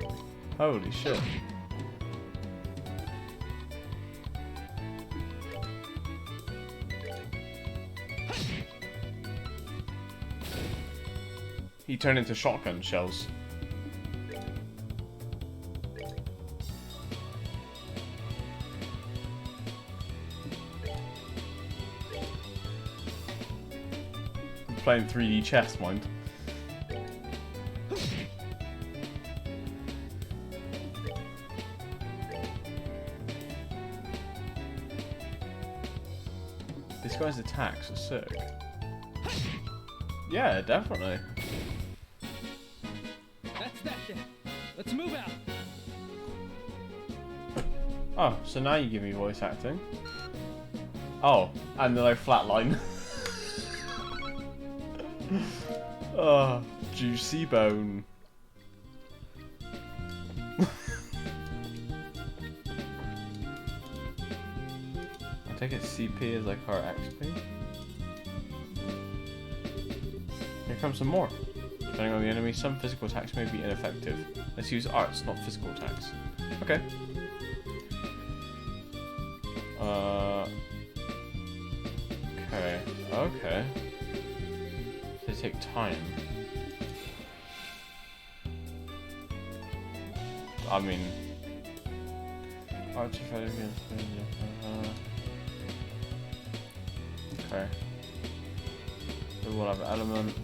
Holy shit. He turned into shotgun shells. I'm playing 3D chess, mind. This guy's attacks are sick. Yeah, definitely. Let's move out. Oh, so now you give me voice acting. Oh, and then I flatline. Oh, juicy bone. I take it CP is like our XP. Here comes some more. Depending on the enemy, some physical attacks may be ineffective. Let's use arts, not physical attacks. Okay. Okay. They take time. I mean... Arts are fighting against... Okay. We will have an element.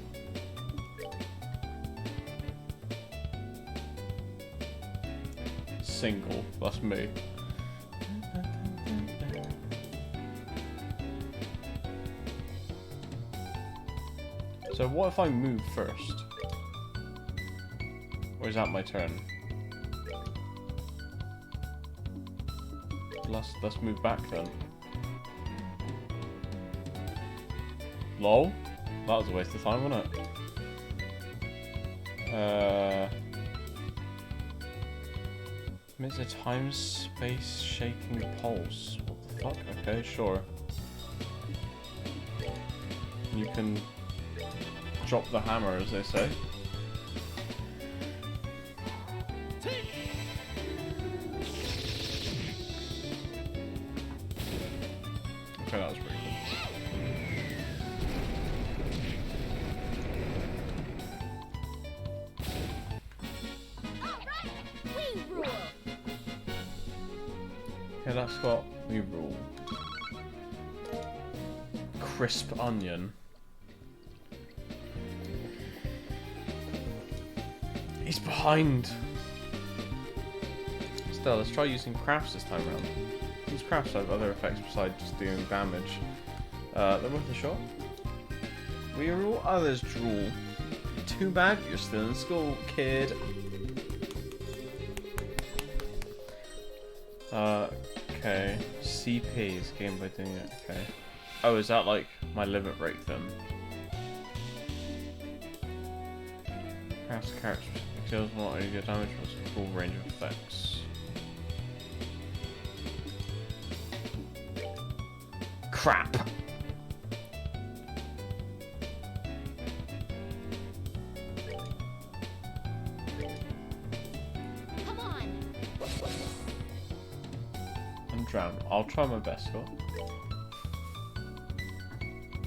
Single, that's me. So what if I move first? Or is that my turn? Let's move back then. Lol. That was a waste of time, wasn't it? Emits a time-space shaking pulse. What the fuck? Okay, sure. You can drop the hammer, as they say. Okay, that was pretty cool. Okay, that's got we rule. Crisp onion. He's behind. Still, let's try using crafts this time around. These crafts have other effects besides just dealing damage. They're worth a shot. We rule, others drool. Too bad you're still in school, kid. Okay. CP is gained by doing it. Okay. Oh, is that like my limit rate then? Crafts character kills not only deal damage but a full range of effects. Crap! Come on. I'm drowned. I'll try my best, Scott.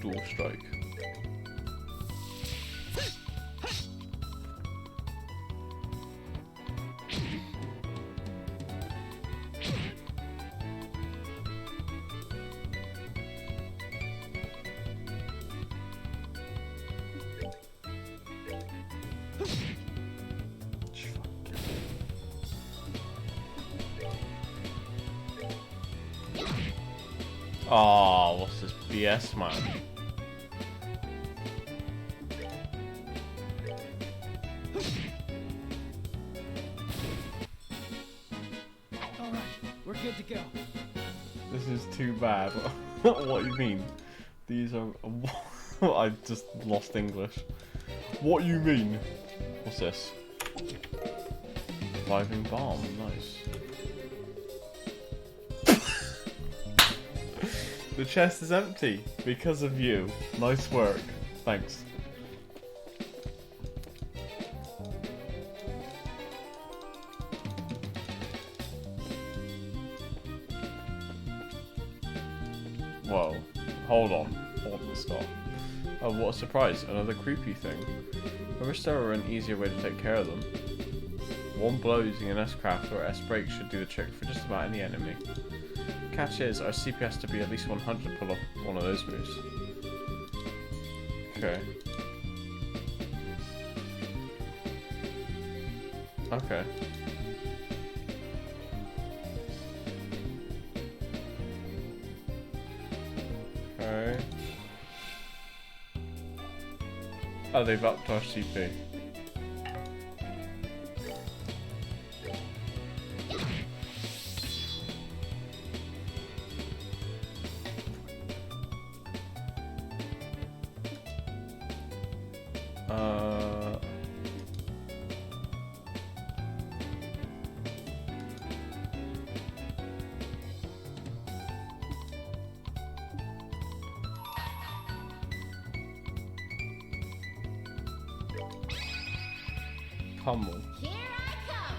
Dual strike. Oh, what's this BS, man? All right, we're good to go. This is too bad. What do you mean? These are... I just lost English. What you mean? What's this? Reviving bomb, nice. The chest is empty because of you. Nice work. Thanks. Whoa. Hold on. Stop. Oh, what a surprise. Another creepy thing. I wish there were an easier way to take care of them. One blow using an S-craft or S-brake should do the trick for just about any enemy. Catch is, our CP has to be at least 100 to pull off one of those moves. Okay. Okay. Okay. Oh, they've upped our CP. Pummel. Here I come!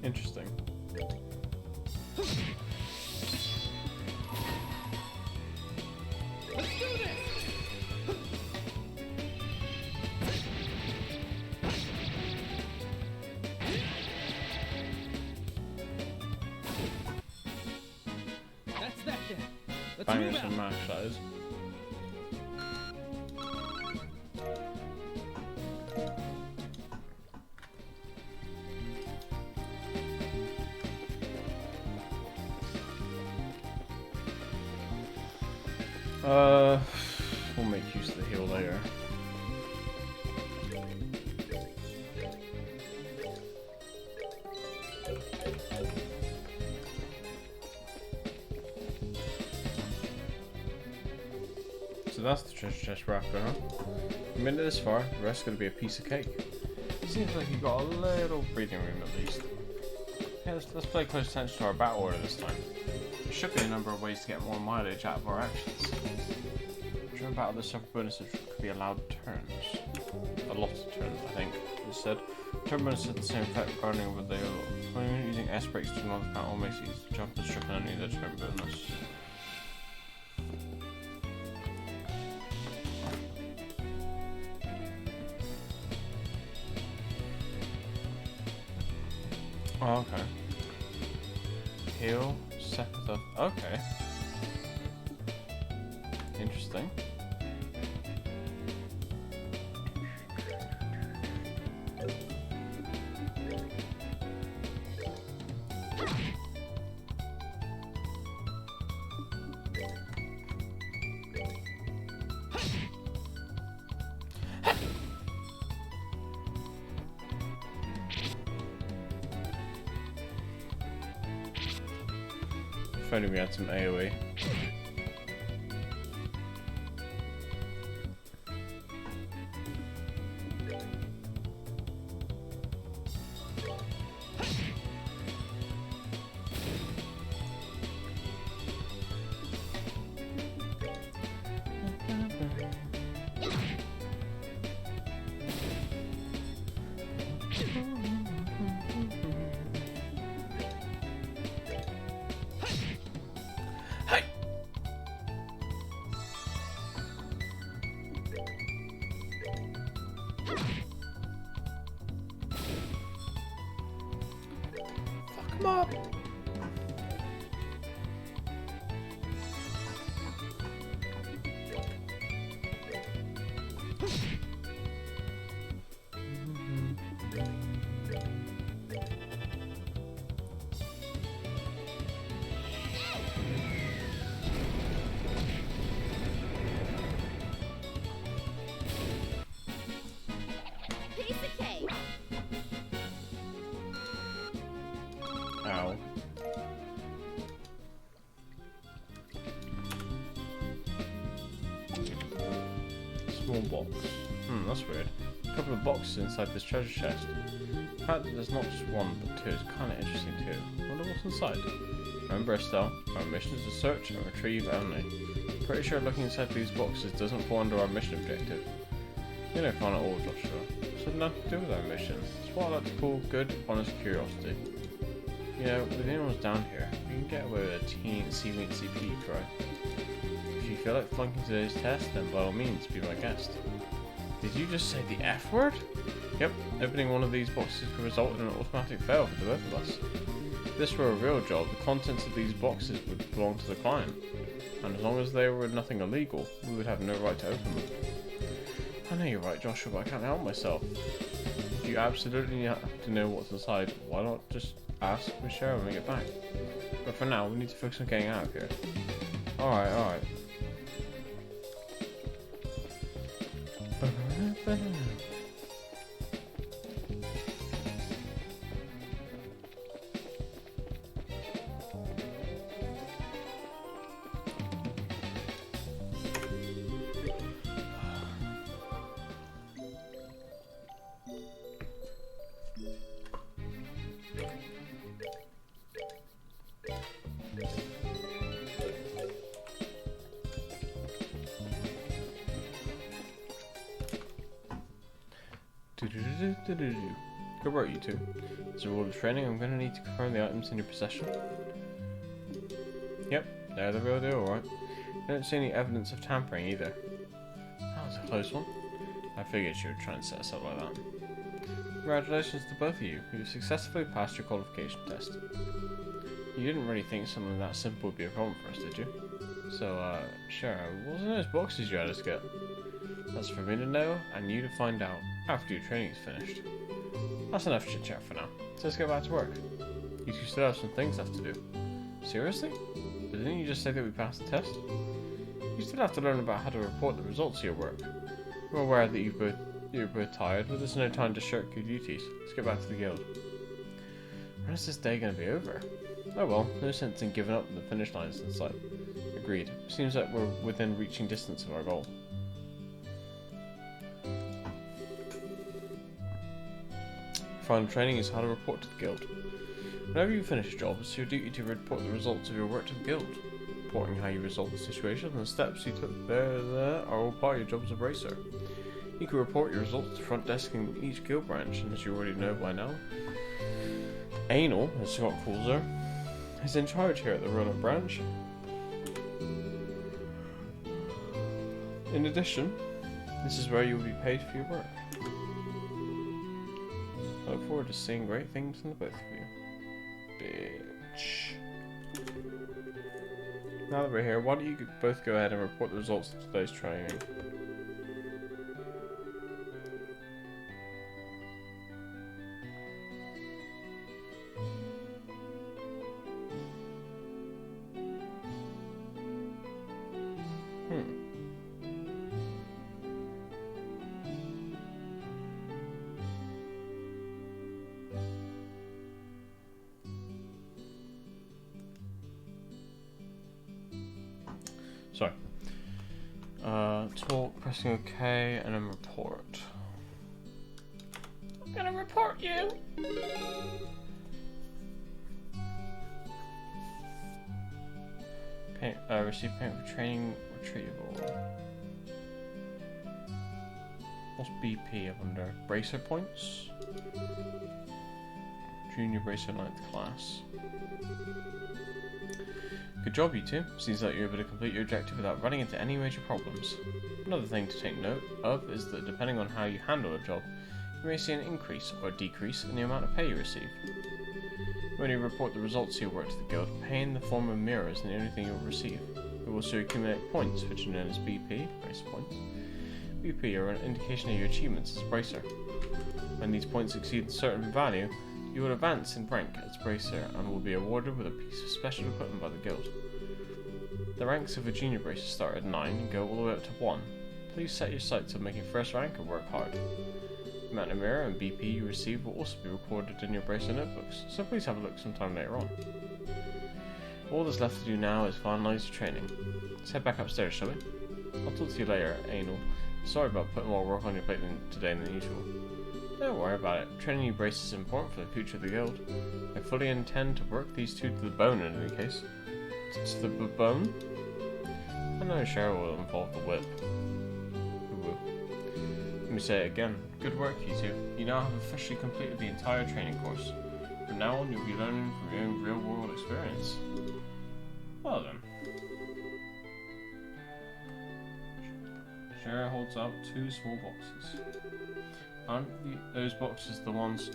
Interesting. Let's do this! That's that then. Let's Bangers move out. and mash, that is. We'll make use of the heal later. So that's the treasure chest wrapper, huh? We made it this far, the rest's gonna be a piece of cake. Seems like you got a little breathing room at least. Yeah, let's pay close attention to our battle order this time. There should be a number of ways to get more mileage out of our actions. During battle, there's several bonuses which could be allowed turns. A lot of turns, I think. Instead, turn bonuses have the same effect regarding what they are. When using S brakes to another battle makes it easy to jump and strip only the turn bonus. Oh, okay. Heal, set up. Okay. Interesting. If only we had some AoE. Fuck him up! Small box. That's weird. A couple of boxes inside this treasure chest. The fact that there's not just one, but two is kind of interesting too. I wonder what's inside. Remember, Estelle, our mission is to search and retrieve only. Pretty sure looking inside these boxes doesn't fall under our mission objective. You don't find it all, Joshua. It's had nothing to do with our mission. It's what I like to call good, honest curiosity. You know, with anyone's down here, you can get away with a teen CP try. If you feel like flunking today's test, then by all means, be my guest. Did you just say the F word? Yep, opening one of these boxes could result in an automatic fail for the both of us. If this were a real job, the contents of these boxes would belong to the client. And as long as they were nothing illegal, we would have no right to open them. I know you're right, Joshua, but I can't help myself. If you absolutely have to know what's inside, why not just ask for Cheryl when we get back? But for now, we need to focus on getting out of here. Alright. Good work, you two. As a rule of training, I'm going to need to confirm the items in your possession. Yep, they're the real deal, alright. I don't see any evidence of tampering either. That was a close one. I figured you would try and set us up like that. Congratulations to both of you. You successfully passed your qualification test. You didn't really think something that simple would be a problem for us, did you? So, Cheryl, what was in those boxes you had us get? That's for me to know, and you to find out after your training is finished. That's enough chit chat for now, so let's get back to work. You two still have some things left to do. Seriously? But didn't you just say that we passed the test? You still have to learn about how to report the results of your work. I'm aware that you're both tired, but there's no time to shirk your duties. Let's get back to the guild. When is this day going to be over? Oh well, no sense in giving up when the finish line is in sight. Agreed. Seems like we're within reaching distance of our goal. Final training is how to report to the guild. Whenever you finish a job, it's your duty to report the results of your work to the guild. Reporting how you resolved the situation and the steps you took there are all part of your job as a bracer. You can report your results to the front desk in each guild branch, and as you already know by now, Anal, as Scott calls her, is in charge here at the Roanoke branch. In addition, this is where you will be paid for your work. I look forward to seeing great things from the both of you. Bitch. Now that we're here, why don't you both go ahead and report the results of today's training? Sorry. Talk, pressing OK, and then report. I'm gonna report you! Receive payment for training retrieval. What's BP, I wonder? Bracer points? Junior Bracer 9th class. Good job, you two. Seems like you're able to complete your objective without running into any major problems. Another thing to take note of is that depending on how you handle a job, you may see an increase or decrease in the amount of pay you receive. When you report the results of your work to the guild, pay in the form of mirrors and the only thing you'll receive. You will also accumulate points, which are known as BP, Bracer points. BP are an indication of your achievements as a Bracer. When these points exceed a certain value, you will advance in rank as Bracer and will be awarded with a piece of special equipment by the guild. The ranks of a junior Bracer start at 9 and go all the way up to 1. Please set your sights on making first rank and work hard. The amount of mirror and BP you receive will also be recorded in your Bracer notebooks, so please have a look sometime later on. All that's left to do now is finalise your training. Let's head back upstairs, shall we? I'll talk to you later, Anal, Sorry about putting more work on your plate today than usual. Don't worry about it. Training you braces is important for the future of the guild. I fully intend to work these two to the bone in any case. To the bone? I know Cheryl will involve the whip. Who will? Let me say it again. Good work, you two. You now have officially completed the entire training course. From now on, you'll be learning from your own real-world experience. Well then. Cheryl holds out 2 small boxes. Aren't those boxes the ones...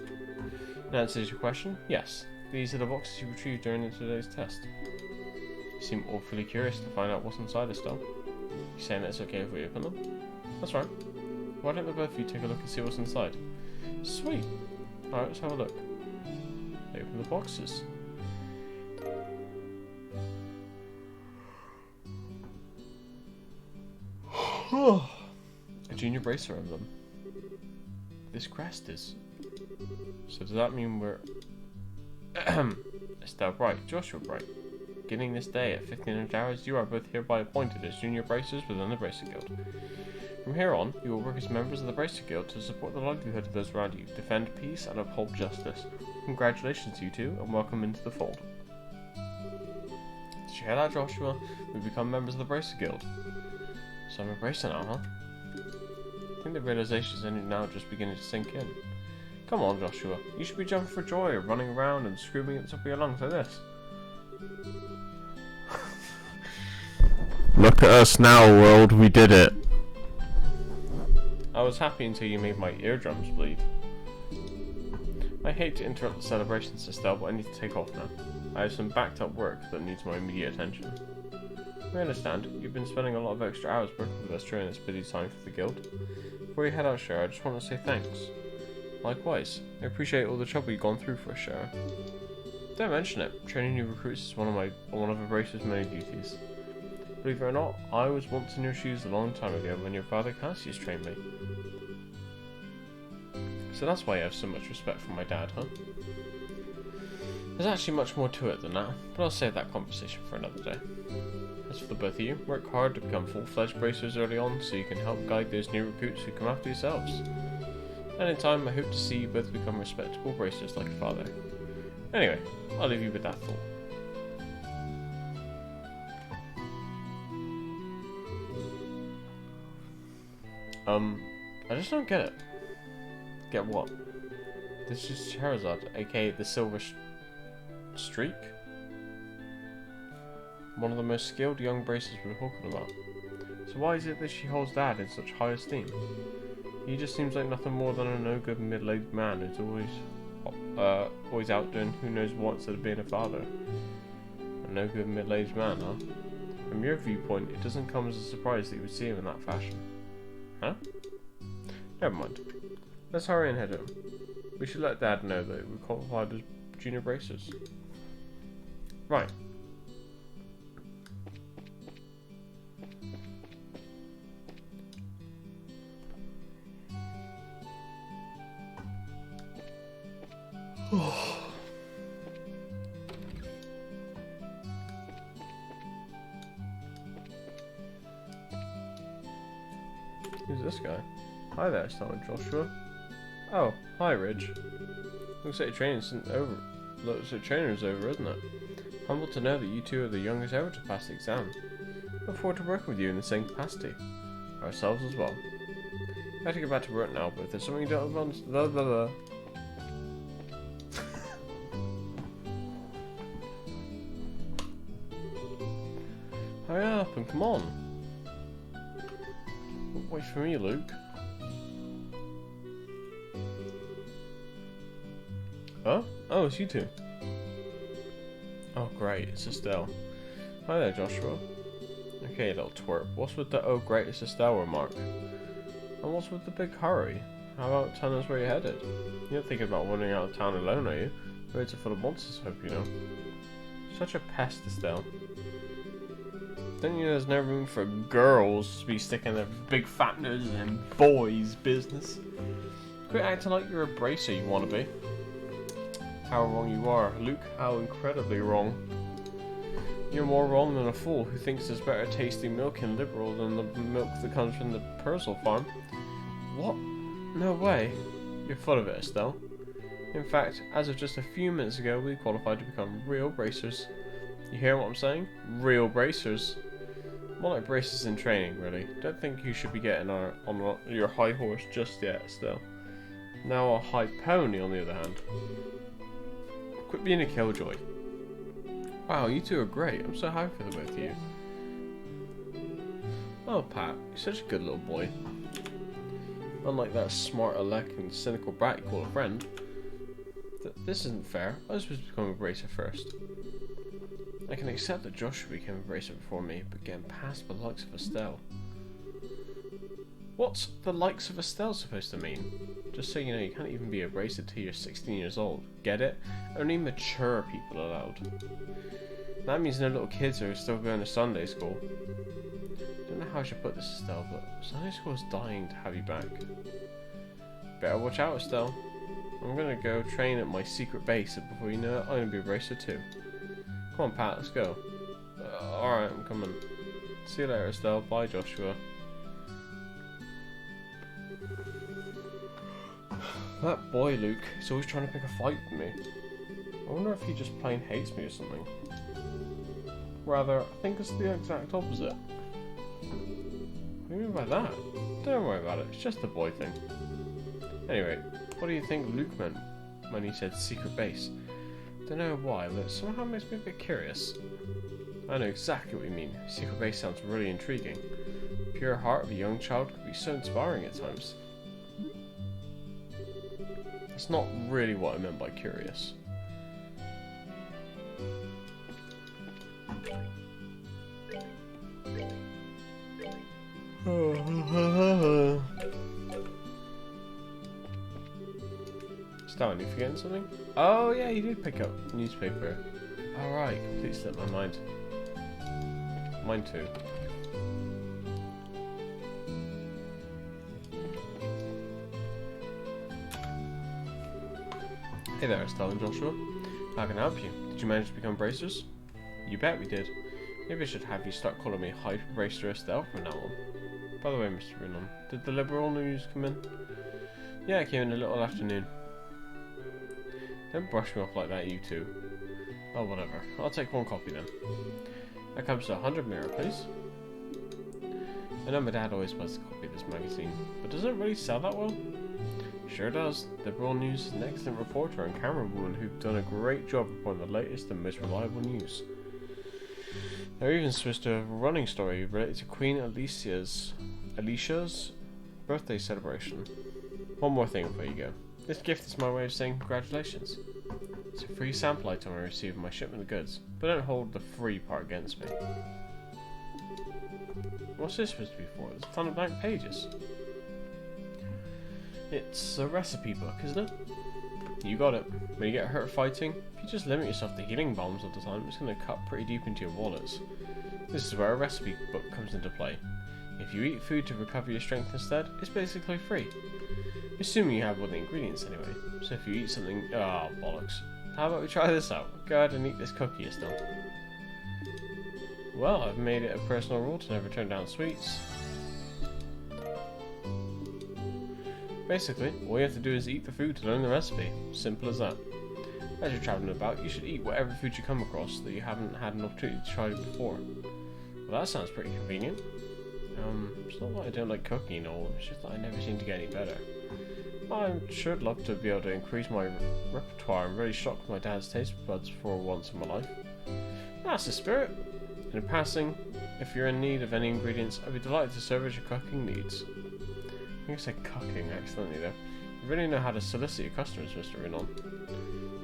In answer to your question, yes. These are the boxes you retrieved during today's test. You seem awfully curious to find out what's inside, Estelle. You saying that it's okay if we open them? That's right. Why don't the both of you take a look and see what's inside? Sweet! Alright, let's have a look. Open the boxes. A junior bracer emblem. This crest is... So does that mean we're... Estelle Bright, Joshua Bright. Beginning this day at 1500 hours, you are both hereby appointed as junior bracers within the Bracer Guild. From here on, you will work as members of the Bracer Guild to support the livelihood of those around you, defend peace, and uphold justice. Congratulations, you two, and welcome into the fold. Did you hear that, Joshua? We've become members of the Bracer Guild. So I'm a bracer now, huh? I think the realization is only now just beginning to sink in. Come on, Joshua. You should be jumping for joy, running around and screaming at the top of your lungs like this. Look at us now, world. We did it. I was happy until you made my eardrums bleed. I hate to interrupt the celebrations, Estelle, but I need to take off now. I have some backed up work that needs my immediate attention. I understand. You've been spending a lot of extra hours working with us during this busy time for the guild. Before you head out, Cher, I just want to say thanks. Likewise. I appreciate all the trouble you've gone through for us, Cher. Don't mention it. Training new recruits is one of a bracer's many duties. Believe it or not, I was once in your shoes a long time ago when your father Cassius trained me. So that's why you have so much respect for my dad, huh? There's actually much more to it than that, but I'll save that conversation for another day. As for the both of you, work hard to become full-fledged bracers early on so you can help guide those new recruits who come after yourselves. And in time, I hope to see you both become respectable bracers like your father. Anyway, I'll leave you with that thought. I just don't get it. Get what? This is Charizard, aka the Silver Streak? One of the most skilled young bracers we're talking about. So why is it that she holds Dad in such high esteem? He just seems like nothing more than a no-good middle-aged man who's always out doing who knows what instead of being a father. A no-good middle-aged man, huh? From your viewpoint, it doesn't come as a surprise that you would see him in that fashion. Huh? Never mind. Let's hurry and head home. We should let Dad know that we're qualified as junior bracers. Right. Who's this guy? Hi there, Star Joshua. Oh, hi, Ridge. Looks like training's over. Looks like training's over, isn't it? Humbled to know that you two are the youngest ever to pass the exam. Look forward to working with you in the same capacity. Ourselves as well. I have to get back to work now, but if there's something you don't want, blah blah blah. Hurry up and come on. Wait for me, Luke. Oh? Oh, it's you two. Oh, great, it's Estelle. Hi there, Joshua. Okay, little twerp. What's with the "oh, great, it's Estelle" remark? And what's with the big hurry? How about telling us where you're headed? You're not thinking about wandering out of town alone, are you? Roads are full of monsters, I hope you know. Such a pest, Estelle. Don't you know there's no room for girls to be sticking their big fat noses in boys' business? Quit acting like you're a bracer, you wanna be. How wrong you are, Luke. How incredibly wrong. You're more wrong than a fool who thinks there's better tasting milk in Liberal than the milk that comes from the Purcell farm. What? No way. You're full of it, Estelle. In fact, as of just a few minutes ago, we qualified to become real bracers. You hear what I'm saying? Real bracers. More like braces in training, really. Don't think you should be getting on your high horse just yet, Estelle. Now a high pony, on the other hand. Quit being a killjoy. Wow, you two are great. I'm so happy for the both of you. Oh, Pat, you're such a good little boy. Unlike that smart aleck and cynical brat you call a friend. This isn't fair. I was supposed to become a bracer first. I can accept that Joshua became a bracer before me, but getting past the likes of Estelle. What's the likes of Estelle supposed to mean? Just so you know, you can't even be a bracer till you're 16 years old. Get it? Only mature people allowed. That means no little kids are still going to Sunday school. I don't know how I should put this, Estelle, but Sunday school is dying to have you back. Better watch out, Estelle. I'm gonna go train at my secret base, and before you know it, I'm gonna be a bracer too. Come on, Pat, let's go. Alright, I'm coming. See you later, Estelle. Bye, Joshua. That boy, Luke, is always trying to pick a fight with me. I wonder if he just plain hates me or something. Rather, I think it's the exact opposite. What do you mean by that? Don't worry about it, it's just a boy thing. Anyway, what do you think Luke meant when he said secret base? Don't know why, but it somehow makes me a bit curious. I know exactly what you mean. Secret base sounds really intriguing. The pure heart of a young child could be so inspiring at times. That's not really what I meant by curious. Stan, you forgetting something? Oh yeah, you did pick up newspaper. Alright, completely slipped my mind. Mine too. Hey there, Estelle and Joshua. How can I help you? Did you manage to become bracers? You bet we did. Maybe I should have you start calling me Hyper Bracer Estelle from now on. By the way, Mr. Renan, did the Liberal news come in? Yeah, it came in a little afternoon. Don't brush me off like that, you two. Oh, whatever. I'll take one copy then. That comes to 100 mirror, please. I know my dad always buys a copy of this magazine, but does it really sell that well? Sure does. The Liberal News is an excellent reporter and camerawoman who've done a great job reporting the latest and most reliable news. They're even switched to a running story related to Queen Alicia's birthday celebration. One more thing before you go. This gift is my way of saying congratulations. It's a free sample item I received in my shipment of goods, but don't hold the free part against me. What's this supposed to be for? There's a ton of blank pages. It's a recipe book, isn't it? You got it. When you get hurt fighting, if you just limit yourself to healing bombs all the time, it's going to cut pretty deep into your wallets. This is where a recipe book comes into play. If you eat food to recover your strength instead, it's basically free. Assuming you have all the ingredients anyway. So if you eat something... Ah, oh, bollocks. How about we try this out? Go ahead and eat this cookie, Estelle. Well, I've made it a personal rule to never turn down sweets. Basically, all you have to do is eat the food to learn the recipe. Simple as that. As you're travelling about, you should eat whatever food you come across that you haven't had an opportunity to try before. Well, that sounds pretty convenient. It's not that I don't like cooking or it's just that I never seem to get any better. I sure would love to be able to increase my repertoire and really shock my dad's taste buds for once in my life. That's the spirit. In passing, if you're in need of any ingredients, I'd be delighted to service your cooking needs. I think I said cooking accidentally there. You really know how to solicit your customers, Mr. Renan.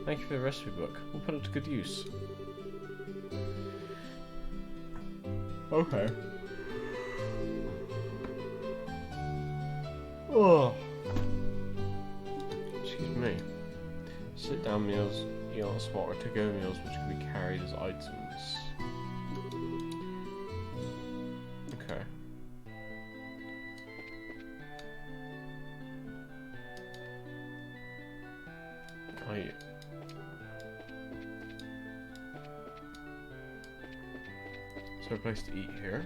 Thank you for the recipe book. We'll put it to good use. Okay. Oh. Excuse me. Sit-down meals, eat on the spot, or to-go meals which can be carried as items. Okay. Is there a place to eat here?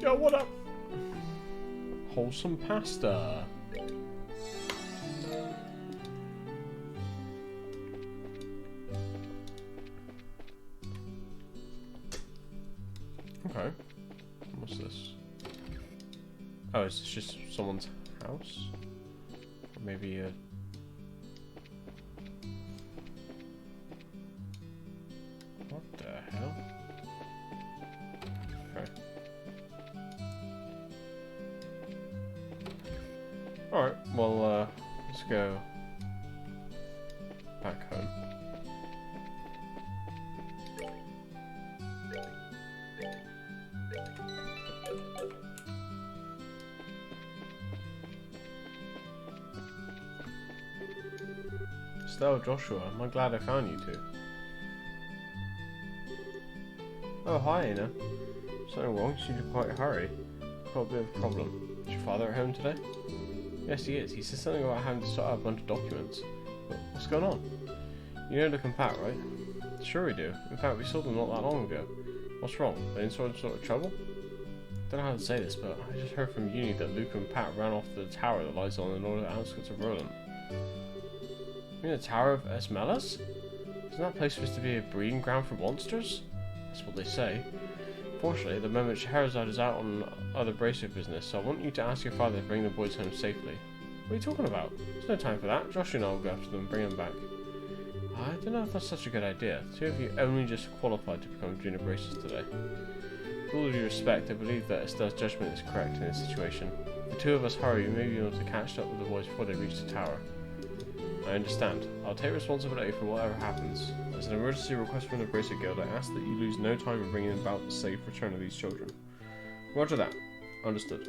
Yo, what up? Wholesome pasta. Okay. What's this? Oh, is this just someone's house? Or maybe a... What the hell? Okay. Alright, well, let's go back home. Still, Joshua, I'm glad I found you two. Oh, hi, Anna. Something wrong? You seem to quite hurry. Got a bit of a problem. Is your father at home today? Yes, he is. He said something about having to sort out a bunch of documents. But what's going on? You know Luke and Pat, right? Sure we do. In fact, we saw them not that long ago. What's wrong? Are they in sort of trouble? Don't know how to say this, but I just heard from Uni that Luke and Pat ran off the tower that lies on the northern outskirts of Roland. You mean the Tower of Esmelas? Isn't that place supposed to be a breeding ground for monsters? That's what they say. Fortunately, at the moment Scheherazade is out on other bracer business, so I want you to ask your father to bring the boys home safely. What are you talking about? There's no time for that. Josh and I will go after them and bring them back. I don't know if that's such a good idea. The two of you only just qualified to become junior bracers today. With all due respect, I believe that Estelle's judgment is correct in this situation. If the two of us hurry, we may be able to catch up with the boys before they reach the tower. I understand. I'll take responsibility for whatever happens. As an emergency request from the Bracer Guild, I ask that you lose no time in bringing about the safe return of these children. Roger that. Understood.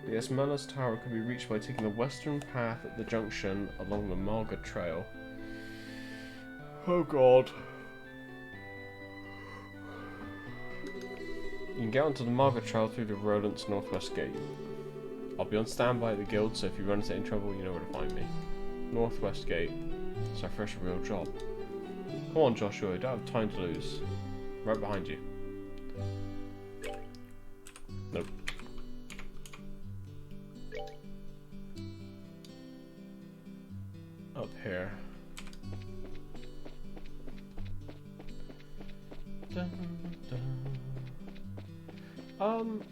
The Esmelas Tower can be reached by taking the western path at the junction along the Malga Trail. Oh god. You can get onto the Malga Trail through the Rodent's northwest gate. I'll be on standby at the guild, so if you run into any trouble, you know where to find me. Northwest gate. It's our first real job. Come on, Joshua, I don't have time to lose. Right behind you. Nope. Up here. Dun, dun.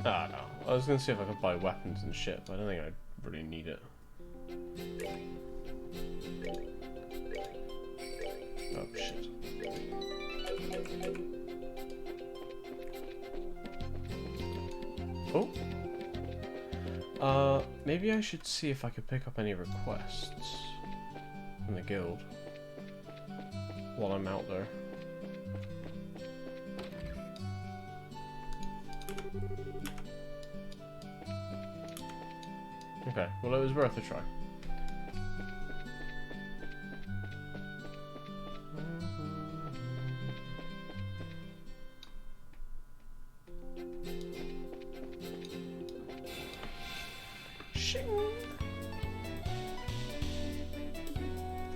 Ah, no. I was gonna see if I could buy weapons and shit, but I don't think I really need it. Oh shit. Oh. Maybe I should see if I could pick up any requests from the guild while I'm out there. Okay, well it was worth a try.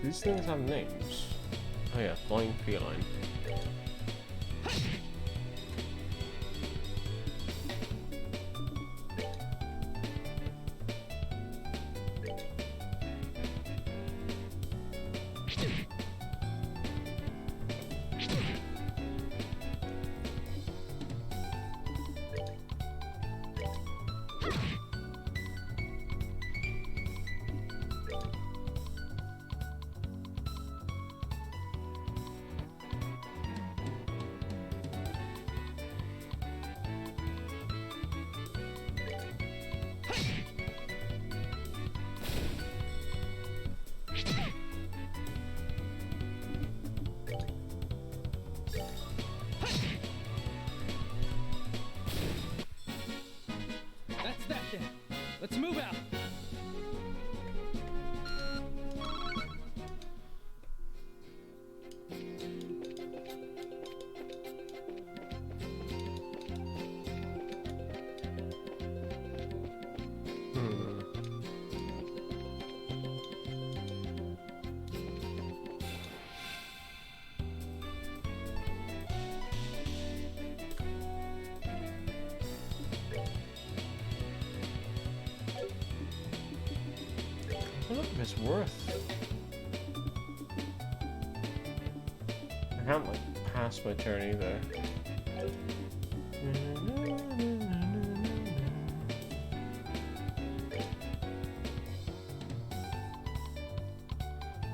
These things have names. Oh yeah, flying feline. That's that then. Let's move out. don't know if it's worth. I can't like pass my turn either.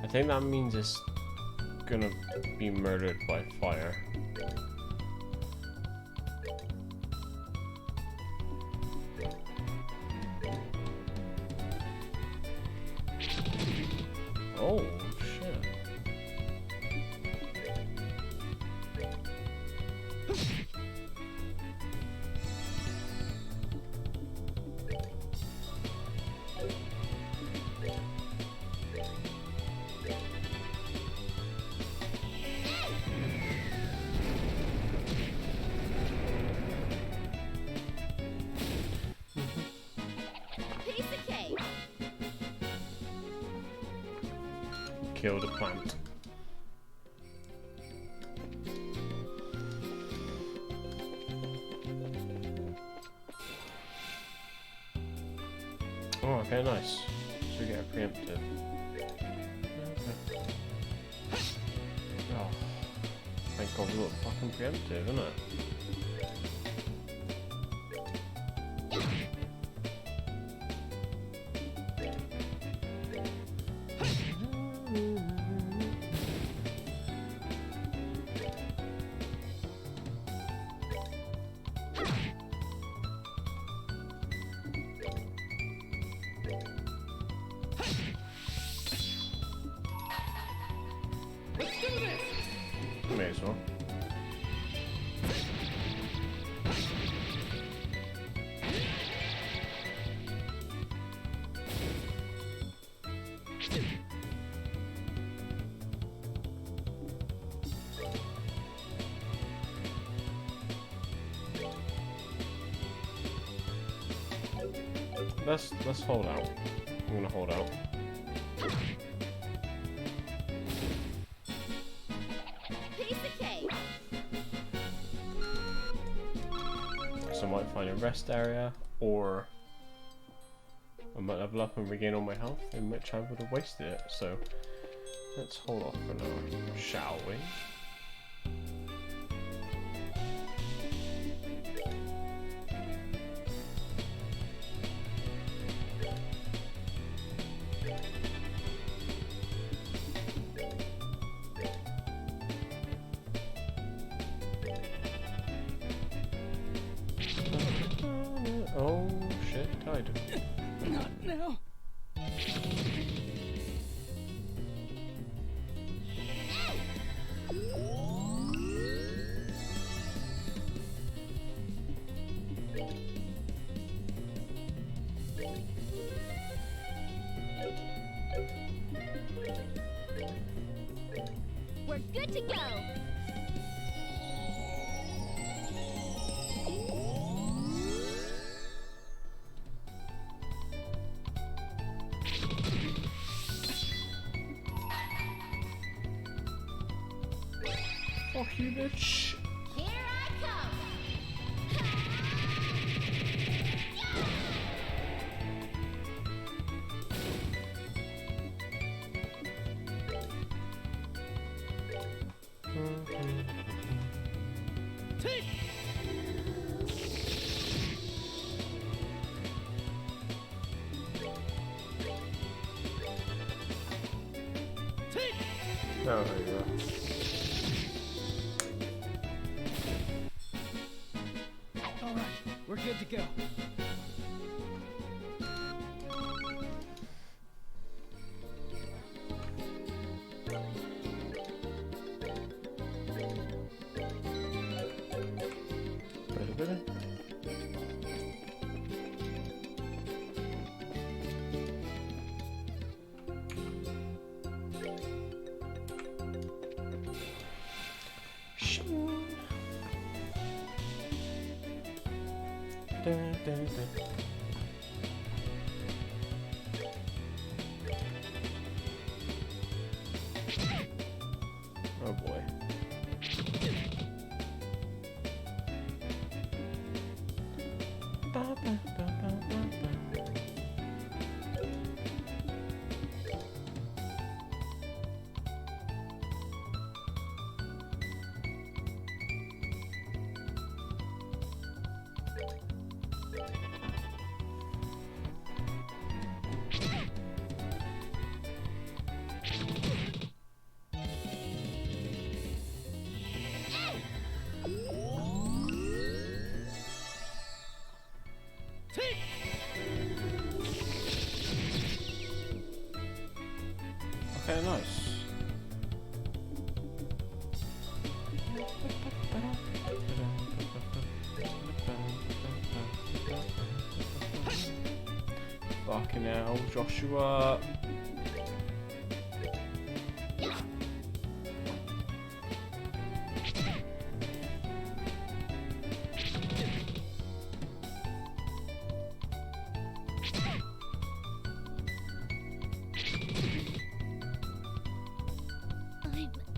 I think that means it's gonna be murdered by fire. Oh, shit. Piece of cake. Kill the plant. Oh, okay, nice. So we get a preemptive. Okay. Oh, thank God we got fucking preemptive, isn't it? Let's do this! May as well. Let's hold out. I'm gonna hold out. Piece of cake. So I might find a rest area, or I might level up and regain all my health, in which I would have wasted it. So let's hold off for now, shall we? Oh shit, died. Not now. We're good to go. Fuck you, bitch. Here I come. Take! Take! Oh, there you go. All right, we're good to go. Oh boy. Fucking hell, Joshua.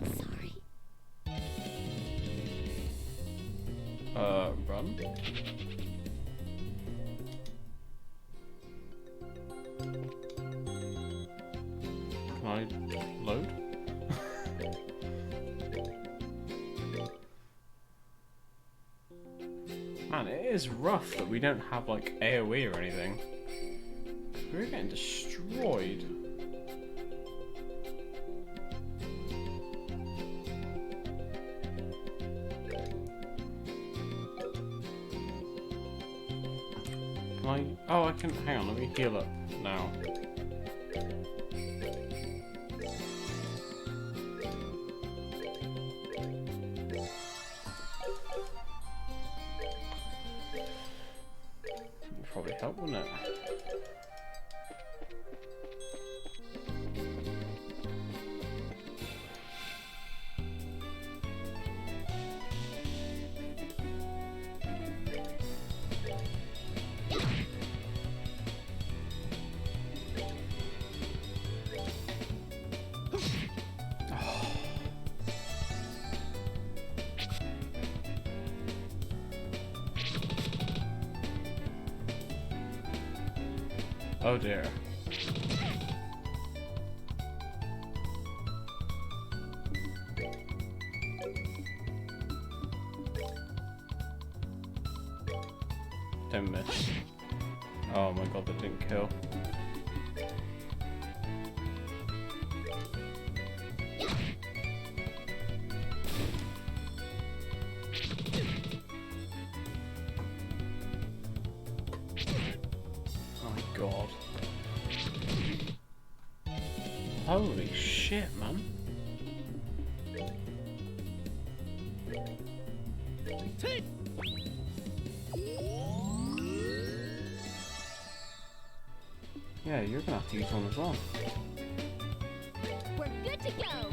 I'm sorry. Run. Can I load? Man, it is rough that we don't have like AoE or anything. We're getting destroyed. Can I? Oh, I can. Hang on, let me heal up now. Would probably help, wouldn't it? Oh dear. Don't miss. Oh my god, that didn't kill. God. Holy shit, man. Yeah, you're gonna have to use one as well. We're good to go.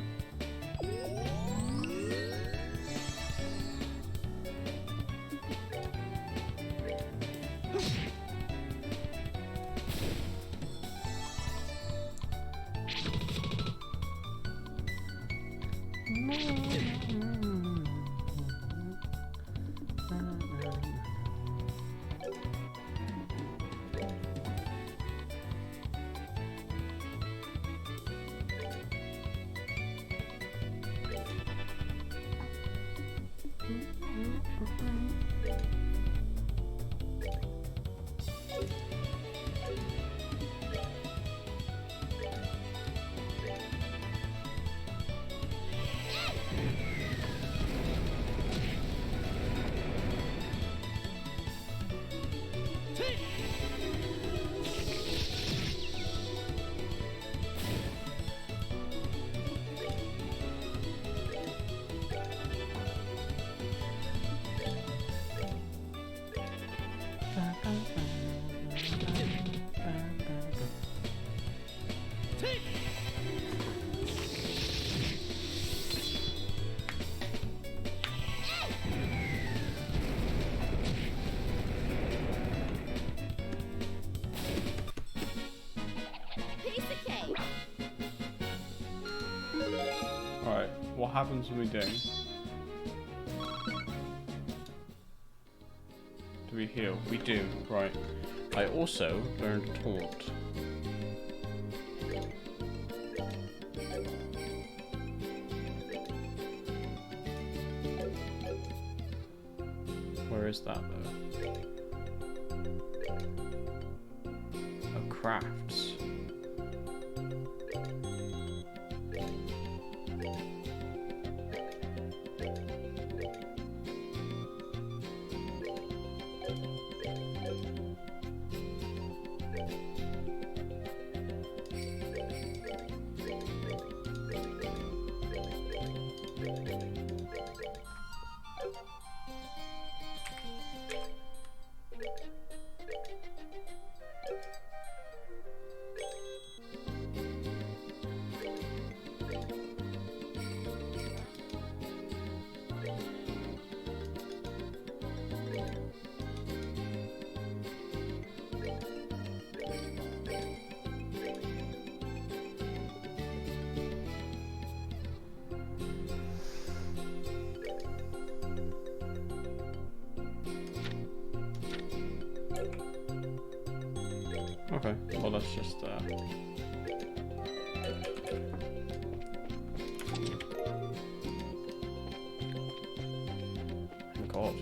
Alright, what happens when we ding? Do we heal? We do, right. I also learned Taunt. Where is that though? Oh, crafts. Okay, well let's just thank God.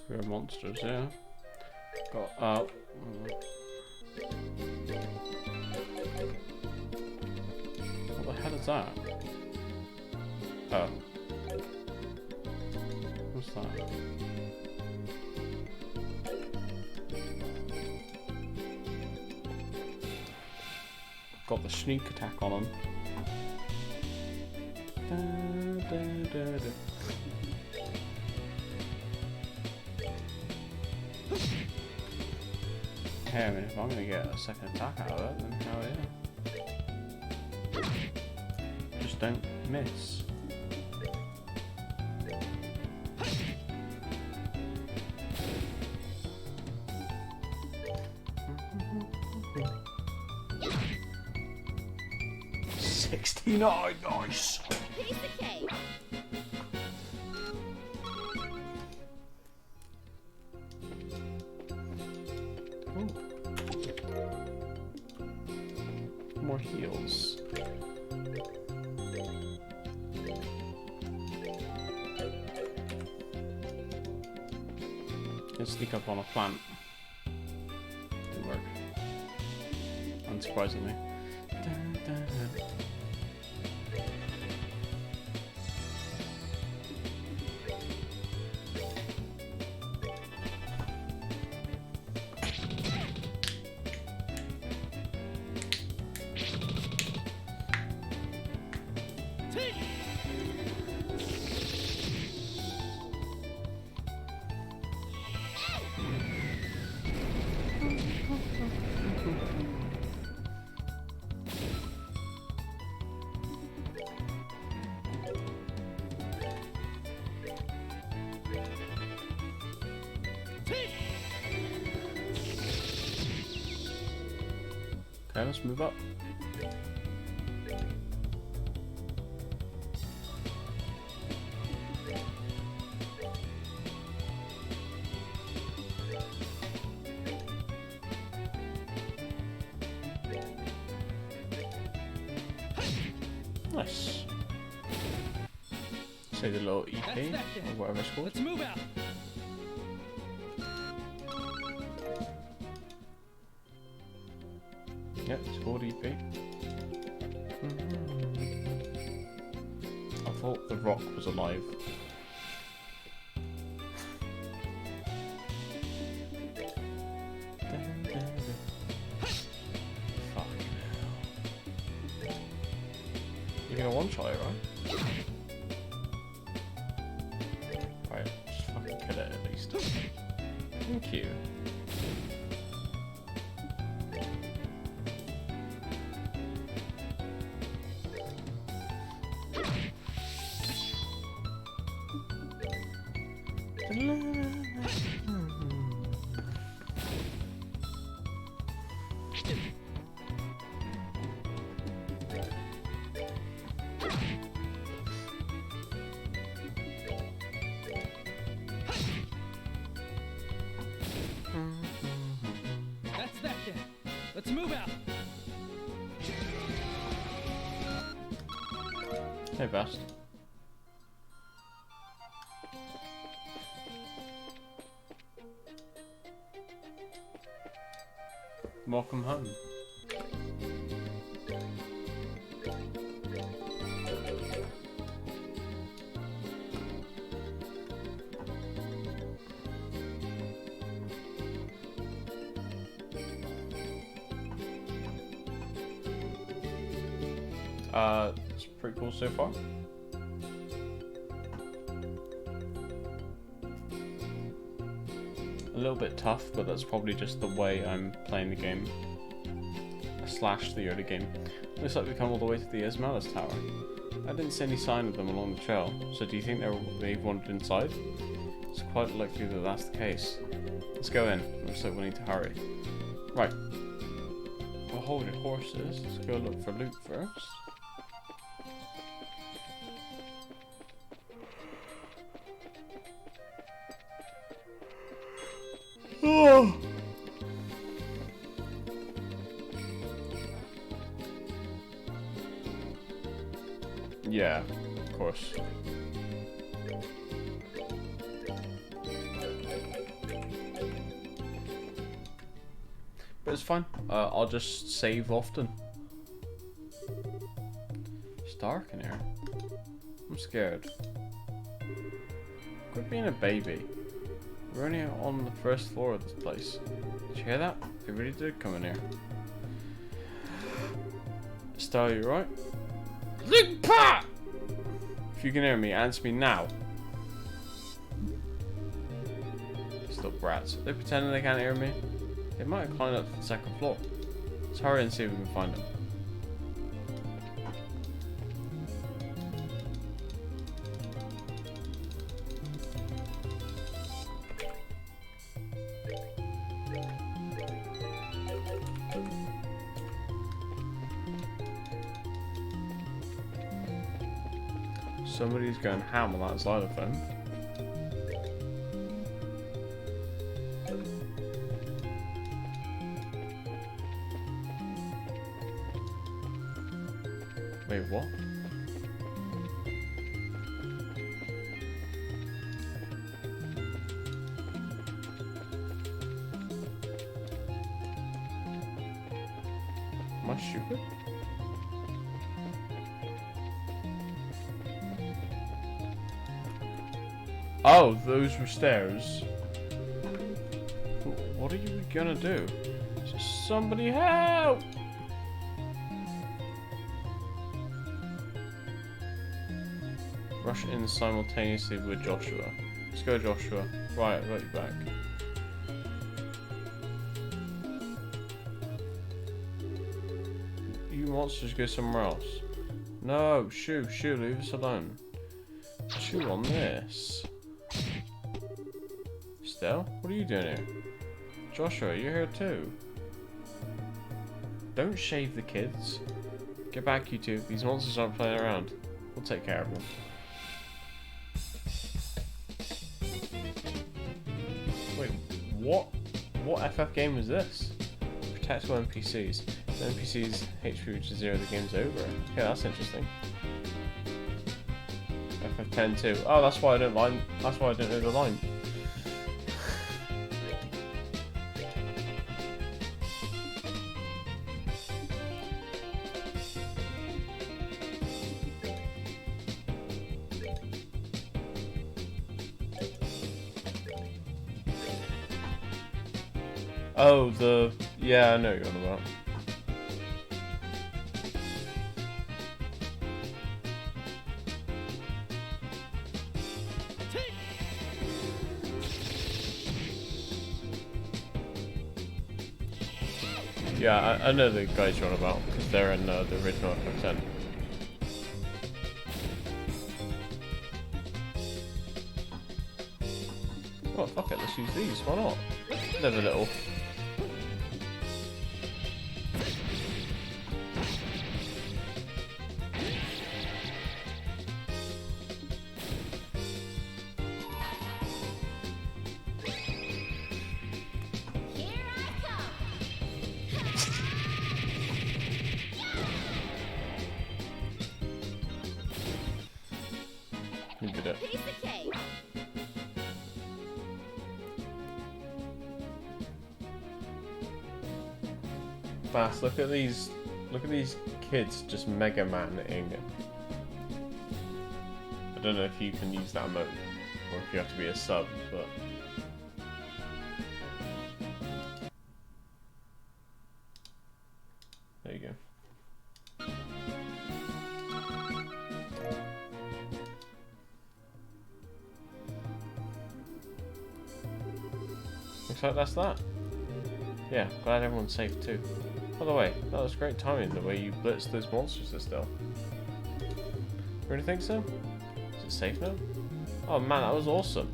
We're monsters, yeah. Got what the hell is that? Oh. What's that? Got the sneak attack on him. Da, da, da, da. Hey, I mean, if I'm gonna get a second attack out of it, then hell yeah. Just don't miss. $69, nice. Piece of cake. More heals. Let's sneak up on a plant. Didn't work. Unsurprisingly. Okay, let's move up. Nice. Say the little EP That's that or then. whatever it's called. Let's move out. Yep, it's called EP. I thought the rock was alive. Fucking hell. You're gonna one-shot it, right? Right, just fucking kill it at least. Thank you. That's that then. Let's move out. Hey, Bast. Welcome home. It's pretty cool so far. A little bit tough, but that's probably just the way I'm playing the game. Slash the early game. Looks like we come all the way to the Esmeralda Tower. I didn't see any sign of them along the trail, so do you think they've wandered inside? It's quite likely that that's the case. Let's go in. Looks like we need to hurry. Right. Oh, hold your horses. Let's go look for loot first. Oh! Yeah, of course. But it's fine. I'll just save often. It's dark in here. I'm scared. Quit being a baby. We're only on the first floor of this place. Did you hear that? They really did come in here. Estelle, you right? Pat! If you can hear me, answer me now. Still brats. Are they pretending they can't hear me? They might have climbed up to the second floor. Let's hurry and see if we can find them. Somebody's going ham on that xylophone. Wait, what? Am I stupid? Oh, those were stairs. What are you gonna do? Somebody help! Rush in simultaneously with Joshua. Let's go, Joshua. Right, I've got you back. You monsters go somewhere else. No, shoo, leave us alone. Chew on this. Estelle, what are you doing here? Joshua, you're here too. Don't shave the kids. Get back, you two. These monsters aren't playing around. We'll take care of them. Wait, what? What FF game was this? Protectable NPCs. If the NPCs HP reaches 0, the game's over. Okay, that's interesting. FF10 too. Oh, that's why I don't line. That's why I don't know the line. Oh, yeah, I know what you're on about. Yeah, I know the guys you're on about, because they're in the original FF10. Oh, fuck it, let's use these, why not? Live a little. You did it. Piece of cake. Fast, look at these kids just Mega Man-ing. I don't know if you can use that mode, or if you have to be a sub, but... There you go. Looks like that's that. Yeah, glad everyone's safe too. By the way, that was great timing, the way you blitzed those monsters still. Really think so? Is it safe now? Oh man, that was awesome.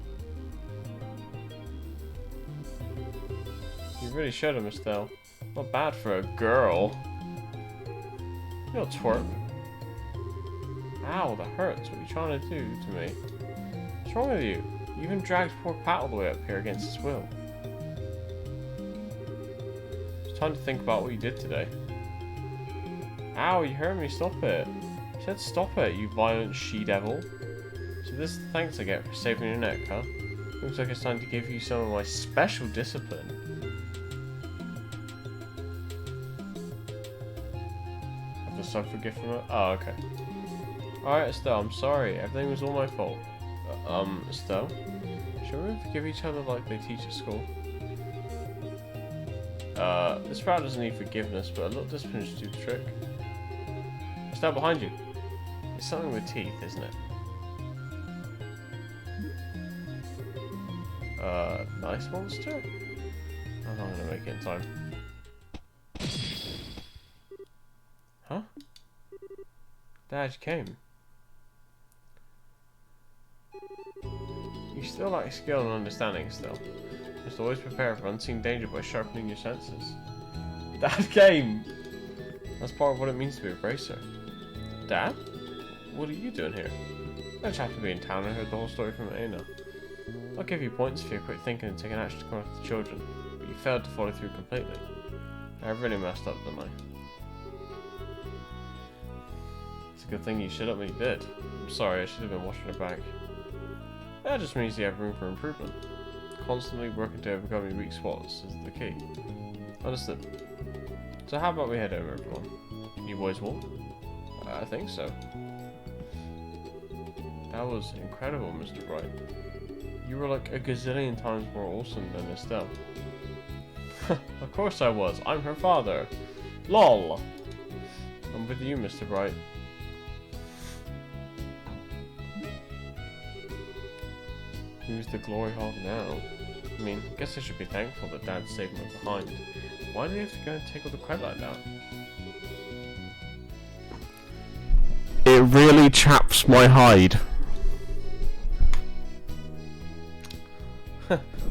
You really showed him, Estelle. Not bad for a girl. You'll twerp. Ow, that hurts. What are you trying to do to me? What's wrong with you? You even dragged poor Pat all the way up here against his will. It's time to think about what you did today. Ow, you hurt me. Stop it. I said stop it, you violent she-devil. So this is the thanks I get for saving your neck, huh? Looks like it's time to give you some of my special discipline. Have to suffer a gift from it? Oh, okay. Alright, Estelle, I'm sorry. Everything was all my fault. Estelle? Should we forgive each other like they teach at school? This route doesn't need forgiveness, but a little discipline should do the trick. Estelle, behind you. It's something with teeth, isn't it? Nice monster? I'm not gonna make it in time. Huh? Dad, you came. You still lack skill and understanding still. You must always prepare for unseen danger by sharpening your senses. Dad came! That's part of what it means to be a bracer. Dad? What are you doing here? I just happened to be in town and heard the whole story from Aina. I'll give you points for your quick thinking and taking action to come after the children, but you failed to follow through completely. I really messed up, didn't I? It's a good thing you shut up when you did. I'm sorry, I should have been watching her back. That just means you have room for improvement. Constantly working to overcome your weak spots is the key. Understood. So how about we head over, everyone? You boys walk? I think so. That was incredible, Mr. Bright. You were like a gazillion times more awesome than Estelle. Of course I was. I'm her father. LOL. I'm with you, Mr. Bright. Who's the glory hog now? I mean, I guess I should be thankful that Dad saved me behind. Why do you have to go and take all the credit like that? It really chaps my hide.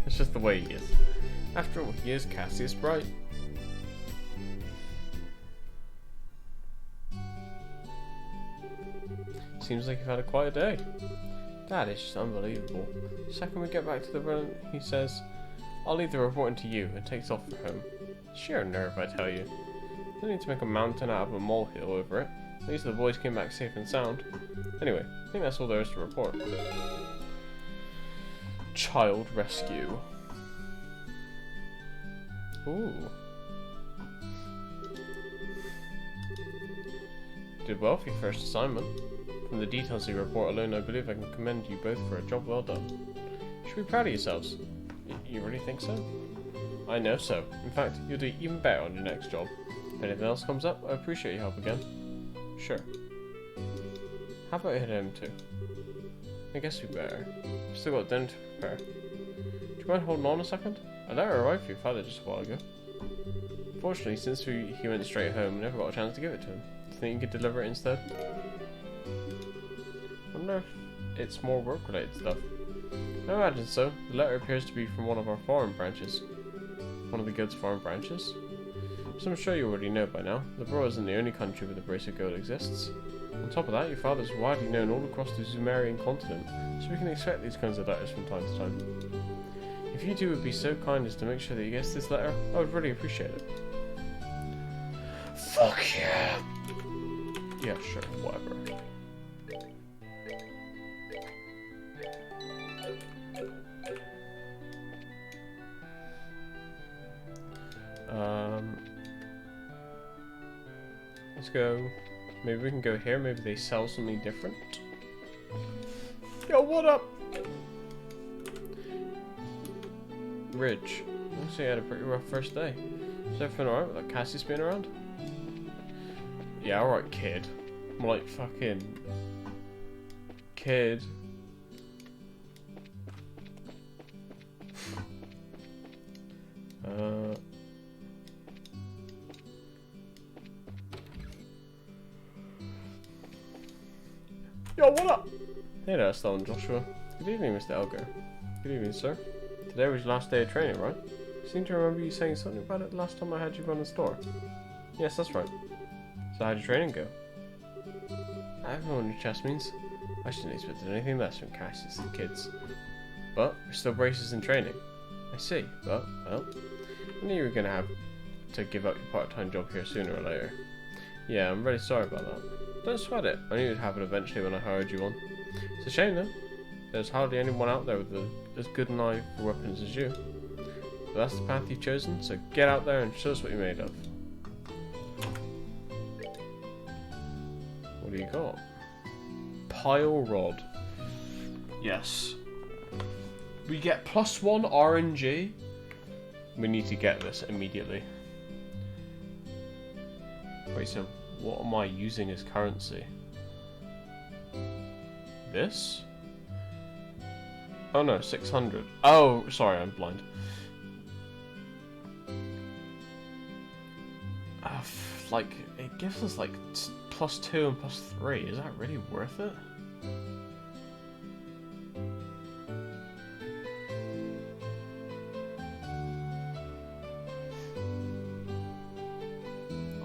It's just the way he is. After all, he is Cassius Bright. Seems like you've had a quiet day. Dad, it's just unbelievable. The second we get back to the run, he says, I'll leave the reporting to you, and takes off for home. Sheer nerve, I tell you. No need to make a mountain out of a molehill over it. At least the boys came back safe and sound. Anyway, I think that's all there is to report. Child rescue. Ooh. Did well for your first assignment. From the details of your report alone, I believe I can commend you both for a job well done. You should be proud of yourselves. You really think so? I know so. In fact, you'll do even better on your next job. If anything else comes up, I appreciate your help again. Sure. How about you head home too? I guess we better. We've still got dinner to prepare. Do you mind holding on a second? I let her arrive for your father just a while ago. Fortunately, since he went straight home, we never got a chance to give it to him. Do you think you could deliver it instead? I wonder if it's more work-related stuff. I imagine so. The letter appears to be from one of our foreign branches. One of the Guild's foreign branches? As I'm sure you already know by now, the Borough isn't the only country where the Bracer Guild exists. On top of that, your father is widely known all across the Zumerian continent, so we can expect these kinds of letters from time to time. If you two would be so kind as to make sure that he gets this letter, I would really appreciate it. Fuck yeah! Yeah, sure, whatever. Let's go. Maybe we can go here. Maybe they sell something different. Yo, what up? Ridge. Looks like you had a pretty rough first day. Is everything alright with like Cassius being around? Yeah, alright, kid. More like fucking kid. Yo, what up? Hey there, Estelle and Joshua. Good evening, Mr. Elgar. Good evening, sir. Today was your last day of training, right? I seem to remember you saying something about it last time I had you run the store. Yes, that's right. So how'd your training go? I have no new chest means. I shouldn't expect anything less from Cassius and kids. But we're still bracers in training. I see, but, well, I knew you were going to have to give up your part-time job here sooner or later. Yeah, I'm really sorry about that. Don't sweat it. I knew it'd happen eventually when I hired you on. It's a shame though. There's hardly anyone out there with as good an eye for weapons as you. But that's the path you've chosen, so get out there and show us what you're made of. What do you got? Pile rod. Yes. We get +1 RNG. We need to get this immediately. Wait, so what am I using as currency? This? Oh no, 600. Oh, sorry, I'm blind. Like, it gives us like +2 and +3. Is that really worth it?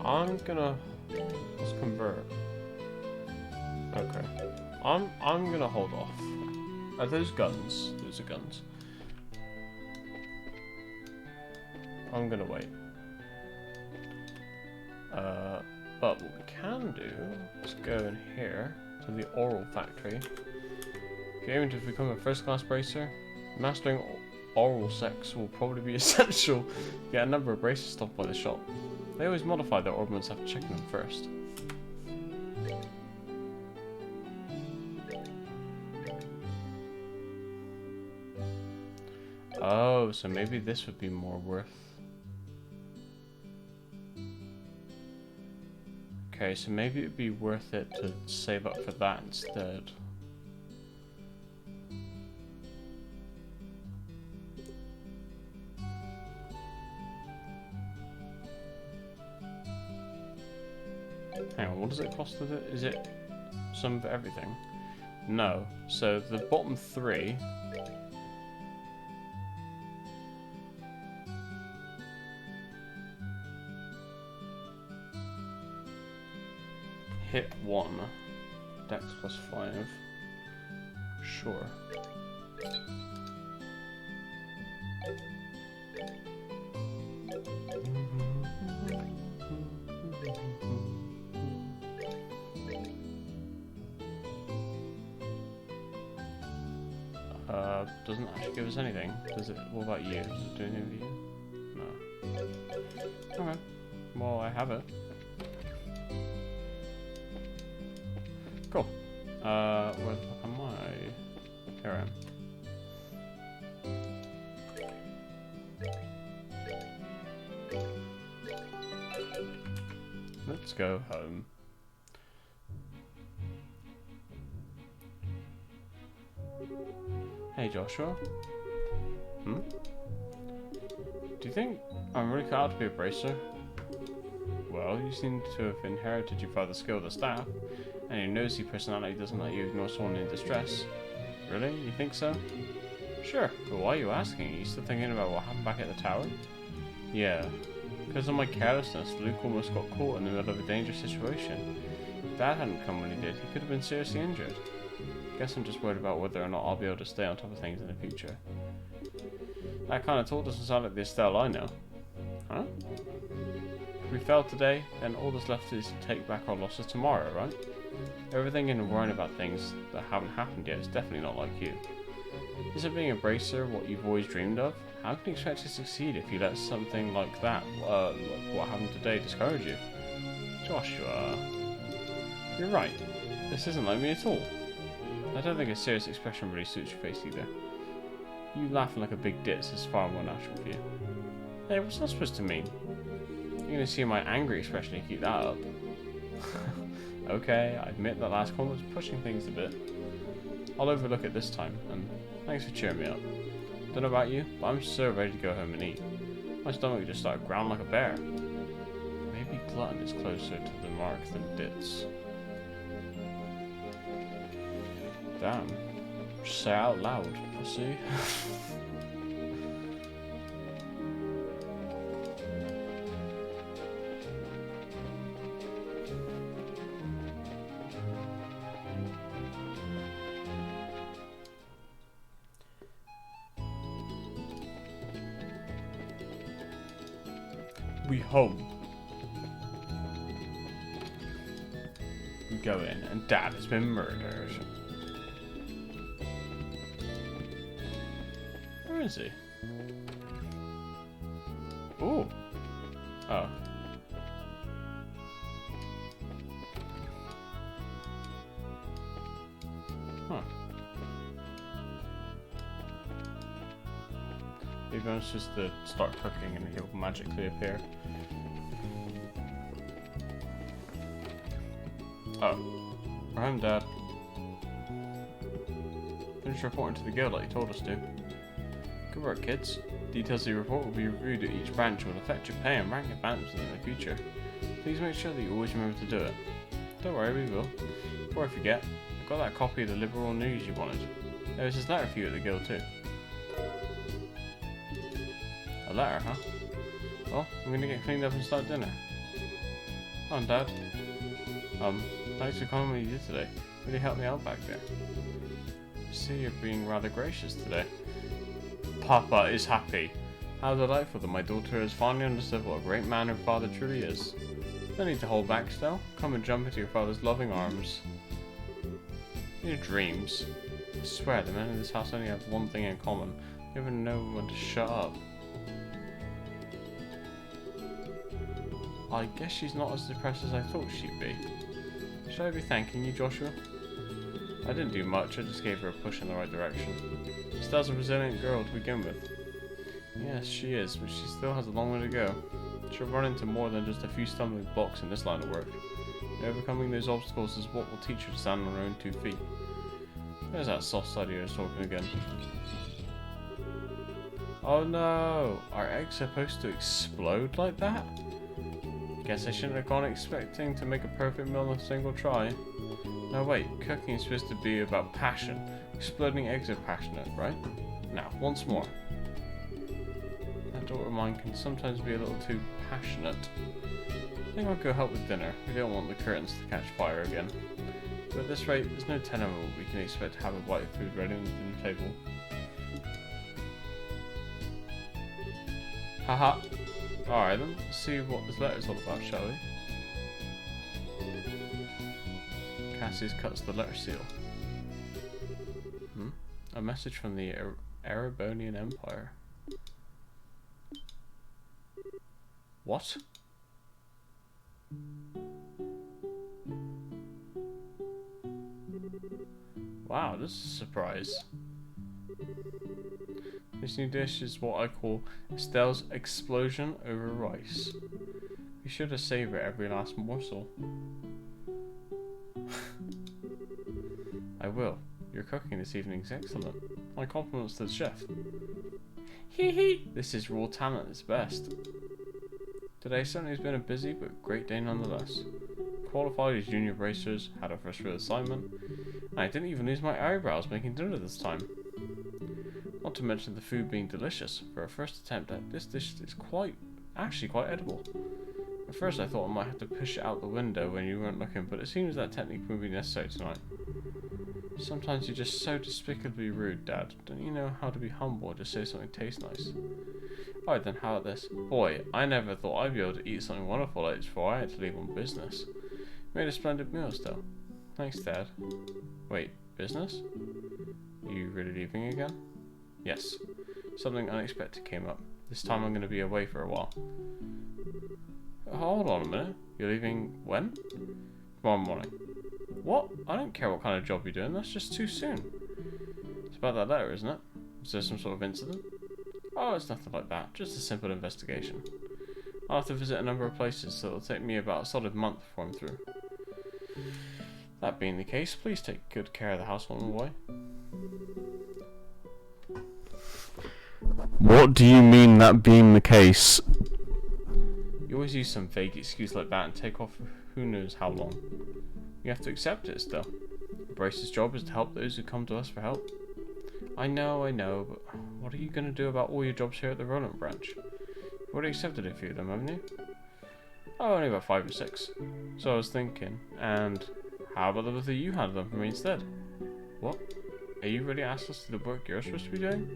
I'm gonna, let's convert. Okay, I'm gonna hold off. Are those guns? Those are guns. I'm gonna wait. But what we can do is go in here to the oral factory. If you're aiming to become a first-class bracer, mastering oral sex will probably be essential. Get a number of bracers stocked by the shop. They always modify their ordnance after checking them first. Oh, so maybe this would be more worth. Okay, so maybe it would be worth it to save up for that instead. Hang on, what does it cost? Is it some of everything? No. So the bottom 3. Hit 1. Dex +5. Sure. Doesn't actually give us anything. Does it? What about you? Does it do anything with you? No. Okay. Well, I have it. Cool. Where the fuck am I? Here I am. Let's go home. Hey Joshua. Hmm? Do you think I'm really cut out to be a bracer? Well, you seem to have inherited your father's skill with the staff, and your nosy personality doesn't let you ignore someone in distress. Really? You think so? Sure, but why are you asking? Are you still thinking about what happened back at the tower? Yeah. Because of my carelessness, Luke almost got caught in the middle of a dangerous situation. If Dad hadn't come when he did, he could have been seriously injured. Guess I'm just worried about whether or not I'll be able to stay on top of things in the future. That kind of talk doesn't sound like the Estelle I know. Huh? If we fail today, then all that's left is to take back our losses tomorrow, right? Everything and worrying about things that haven't happened yet is definitely not like you. Isn't being a bracer what you've always dreamed of? How can you expect to succeed if you let something like that, like what happened today, discourage you? Joshua, you're right. This isn't like me at all. I don't think a serious expression really suits your face either. You laughing like a big ditz is far more natural for you. Hey, what's that supposed to mean? You're gonna see my angry expression if you keep that up. Okay, I admit that last comment was pushing things a bit. I'll overlook it this time, and thanks for cheering me up. Don't know about you, but I'm so ready to go home and eat. My stomach just started growling like a bear. Maybe glutton is closer to the mark than ditz. Damn. Say out loud, pussy. We home. We go in, and Dad has been murdered. Where is he? Ooh. Oh. Huh. Maybe it's just to start cooking and he'll magically appear. Oh. I'm Dad. Finish reporting to the guild like you told us to. Good work, kids. Details of your report will be reviewed at each branch and will affect your pay and rank advancement in the future. Please make sure that you always remember to do it. Don't worry, we will. Before I forget, I got that copy of the Liberal News you wanted. There's this letter for you at the guild too. A letter, huh? Well, I'm gonna get cleaned up and start dinner. Come on, Dad. Thanks for coming when you did today. Really helped me out back there. I see you're being rather gracious today. Papa is happy. How delightful that my daughter has finally understood what a great man her father truly is. No need to hold back, Stell. Come and jump into your father's loving arms. In your dreams. I swear, the men in this house only have one thing in common. They never know when to shut up. I guess she's not as depressed as I thought she'd be. Should I be thanking you, Joshua? I didn't do much, I just gave her a push in the right direction. Stell's a resilient girl to begin with. Yes, she is, but she still has a long way to go. She'll run into more than just a few stumbling blocks in this line of work. Overcoming those obstacles is what will teach her to stand on her own 2 feet. There's that soft side of yours talking again. Oh no! Are eggs supposed to explode like that? Guess I shouldn't have gone expecting to make a perfect meal in a single try. No wait, cooking is supposed to be about passion. Exploding eggs are passionate, right? Now, once more. That daughter of mine can sometimes be a little too passionate. I think I'll go help with dinner. We don't want the curtains to catch fire again. But at this rate, there's no telling what we can expect to have a bite of food ready on the dinner table. Haha. Alright then, let's see what this letter's all about, shall we? Cassius cuts the letter seal. A message from the Erebonian Empire. What? Wow, this is a surprise. This new dish is what I call Estelle's explosion over rice. Be sure to savor every last morsel. I will. Your cooking this evening is excellent. My compliments to the chef. Hee hee! This is raw talent at its best. Today certainly has been a busy but great day nonetheless. Qualified as junior bracers, had our first real assignment, and I didn't even lose my eyebrows making dinner this time. Not to mention the food being delicious. For a first attempt at this dish is actually quite edible. At first I thought I might have to push it out the window when you weren't looking, but it seems that technique won't be necessary tonight. Sometimes you're just so despicably rude, Dad. Don't you know how to be humble or just say something tastes nice? Alright then, how about this? Boy, I never thought I'd be able to eat something wonderful like this before I had to leave on business. Made a splendid meal still. Thanks, Dad. Wait, business? You really leaving again? Yes. Something unexpected came up. This time I'm going to be away for a while. Hold on a minute. You're leaving when? Tomorrow morning. What? I don't care what kind of job you're doing. That's just too soon. It's about that letter, isn't it? Is there some sort of incident? Oh, it's nothing like that. Just a simple investigation. I'll have to visit a number of places, so it'll take me about a solid month before I'm through. That being the case, please take good care of the household and boy. What do you mean, that being the case? You always use some vague excuse like that and take off for who knows how long. You have to accept it still. Brace's job is to help those who come to us for help. I know, but what are you going to do about all your jobs here at the Roland branch? You've already accepted a few of them, haven't you? Oh, only about 5 or 6. So I was thinking, and how about the other you handle them for me instead? What? Are you really asked us to do the work you're supposed to be doing?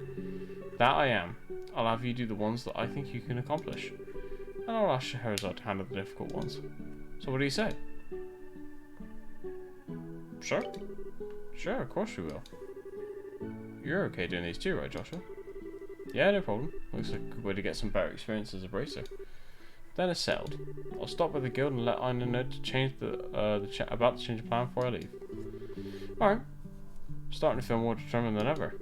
That I am. I'll have you do the ones that I think you can accomplish. and I'll ask Scheherazade to handle the difficult ones. So what do you say? Sure? Sure, of course we will. You're okay doing these too, right, Joshua? Yeah, no problem. Looks like a good way to get some better experience as a bracer. Then it's settled. I'll stop by the guild and let Ina know to change about to change the plan before I leave. Alright. Starting to feel more determined than ever.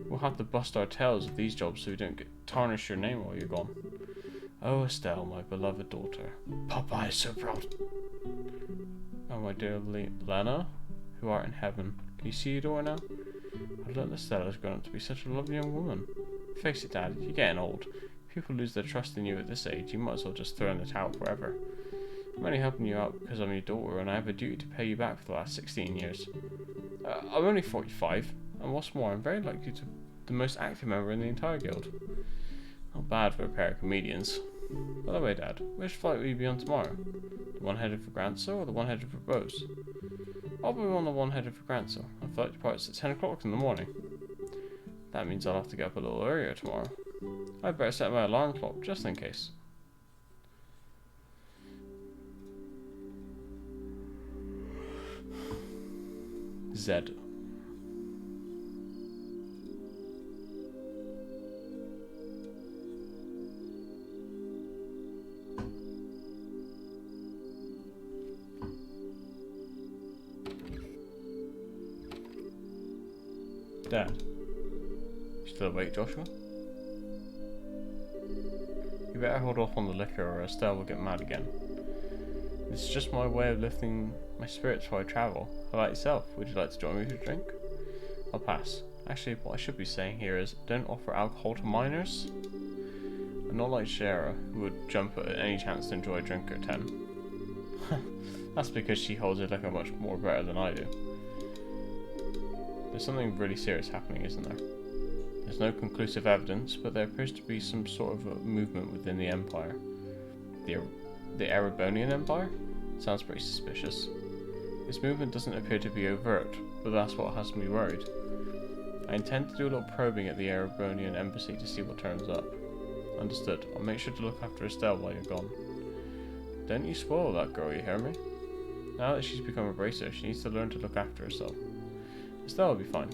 We'll have to bust our tails with these jobs so we don't tarnish your name while you're gone. Oh, Estelle, my beloved daughter. Papa is so proud. Oh, my dear Lena, who art in heaven. Can you see your daughter now? Our little Estelle has grown up to be such a lovely young woman. Face it, Dad, you're getting old. If people lose their trust in you at this age, you might as well just throw in the towel forever. I'm only helping you out because I'm your daughter and I have a duty to pay you back for the last 16 years. I'm only 45, and what's more, I'm very likely to be the most active member in the entire guild. Not bad for a pair of comedians. By the way, Dad, which flight will you be on tomorrow? The one headed for Granso or the one headed for Bose? I'll be on the one headed for Granso. My flight departs at 10 o'clock in the morning. That means I'll have to get up a little earlier tomorrow. I'd better set my alarm clock, just in case. Z. Dad. You still awake, Joshua? You better hold off on the liquor or Estelle will get mad again. This is just my way of lifting my spirits while I travel. How about yourself? Would you like to join me for a drink? I'll pass. Actually, what I should be saying here is, don't offer alcohol to minors. I'm not like Shara, who would jump at any chance to enjoy a drink or 10. That's because she holds her liquor much more better than I do. There's something really serious happening, isn't there? There's no conclusive evidence, but there appears to be some sort of a movement within the Empire. The Erebonian Empire? Sounds pretty suspicious. This movement doesn't appear to be overt, but that's what has me worried. I intend to do a little probing at the Erebonian embassy to see what turns up. Understood. I'll make sure to look after Estelle while you're gone. Don't you spoil that girl, you hear me? Now that she's become a bracer, she needs to learn to look after herself. Estelle will be fine.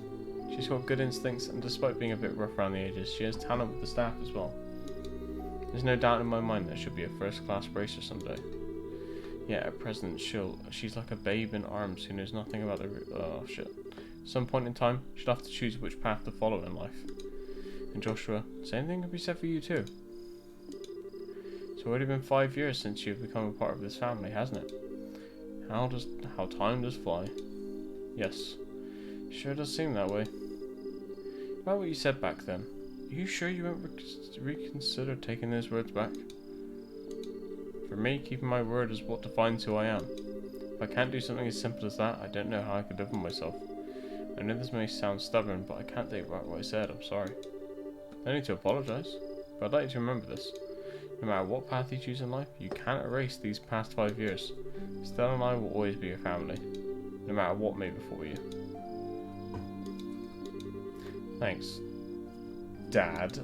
She's got good instincts, and despite being a bit rough around the edges, she has talent with the staff as well. There's no doubt in my mind that she'll be a first-class bracer someday. Yet at present, she's like a babe in arms who knows nothing about the oh shit. At some point in time, she'll have to choose which path to follow in life. And Joshua, same thing could be said for you too. It's already been 5 years since you've become a part of this family, hasn't it? How time does fly. Yes, sure does seem that way. About what you said back then, are you sure you won't reconsider taking those words back? For me, keeping my word is what defines who I am. If I can't do something as simple as that, I don't know how I could live with myself. I know this may sound stubborn, but I can't take back what I said, I'm sorry. No need to apologise, but I'd like you to remember this. No matter what path you choose in life, you can't erase these past 5 years. Stella and I will always be your family, no matter what may befall you. Thanks, Dad.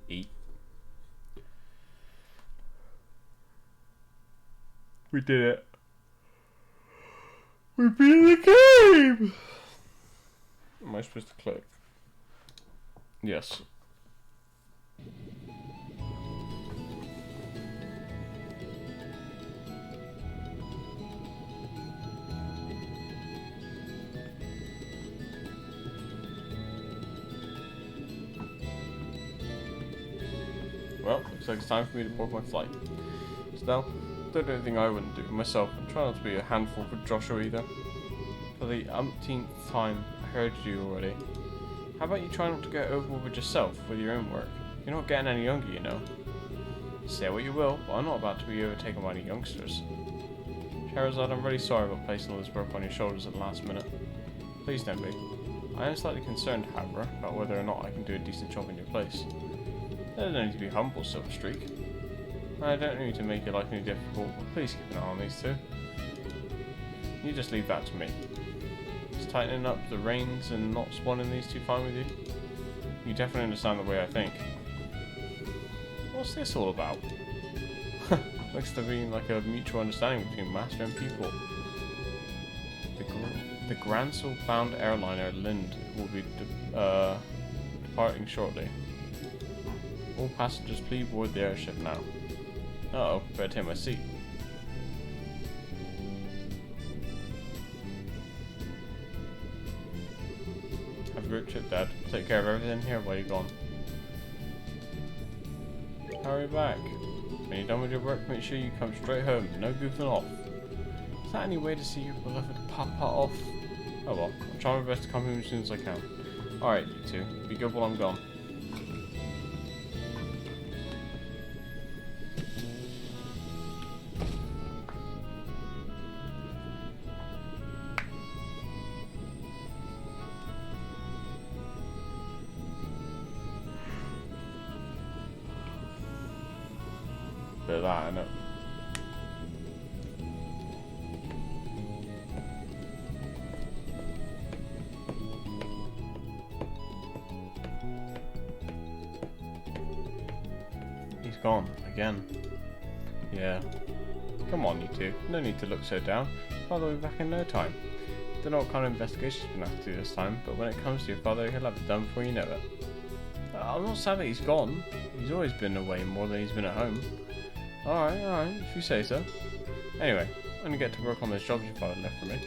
Eat. We did it. We beat the game! Am I supposed to click? Yes. Well, looks like it's time for me to board my flight. Still, don't do anything I wouldn't do myself, and try not to be a handful for Joshua either. For the umpteenth time, I heard you already. How about you try not to get overboard yourself with your own work? You're not getting any younger, you know. Say what you will, but I'm not about to be overtaken by any youngsters. Scheherazade, I'm really sorry about placing all this work on your shoulders at the last minute. Please don't be. I am slightly concerned, however, about whether or not I can do a decent job in your place. There's no need to be humble, Silver Streak. I don't need to make your life any difficult, but please keep an eye on these two. You just leave that to me. Is tightening up the reins and not spawning these two fine with you? You definitely understand the way I think. What's this all about? Looks to be like a mutual understanding between master and people. The Gransel-bound airliner Lind will be departing shortly. All passengers please board the airship now. Uh-oh, better take my seat. Have a great trip, Dad. Take care of everything here while you're gone. Hurry back. When you're done with your work, make sure you come straight home. No goofing off. Is that any way to see your beloved Papa off? Oh well, I'll try my best to come home as soon as I can. Alright, you two. Be good while I'm gone. Bit of that, innit? He's gone again. Yeah. Come on, you two. No need to look so down. Father will be back in no time. Don't know what kind of investigation he's been have to do this time, but when it comes to your father, he'll have it done before you know it. I'm not sad that he's gone. He's always been away more than he's been at home. Alright, if you say so. Anyway, I'm gonna get to work on those jobs your father left for me.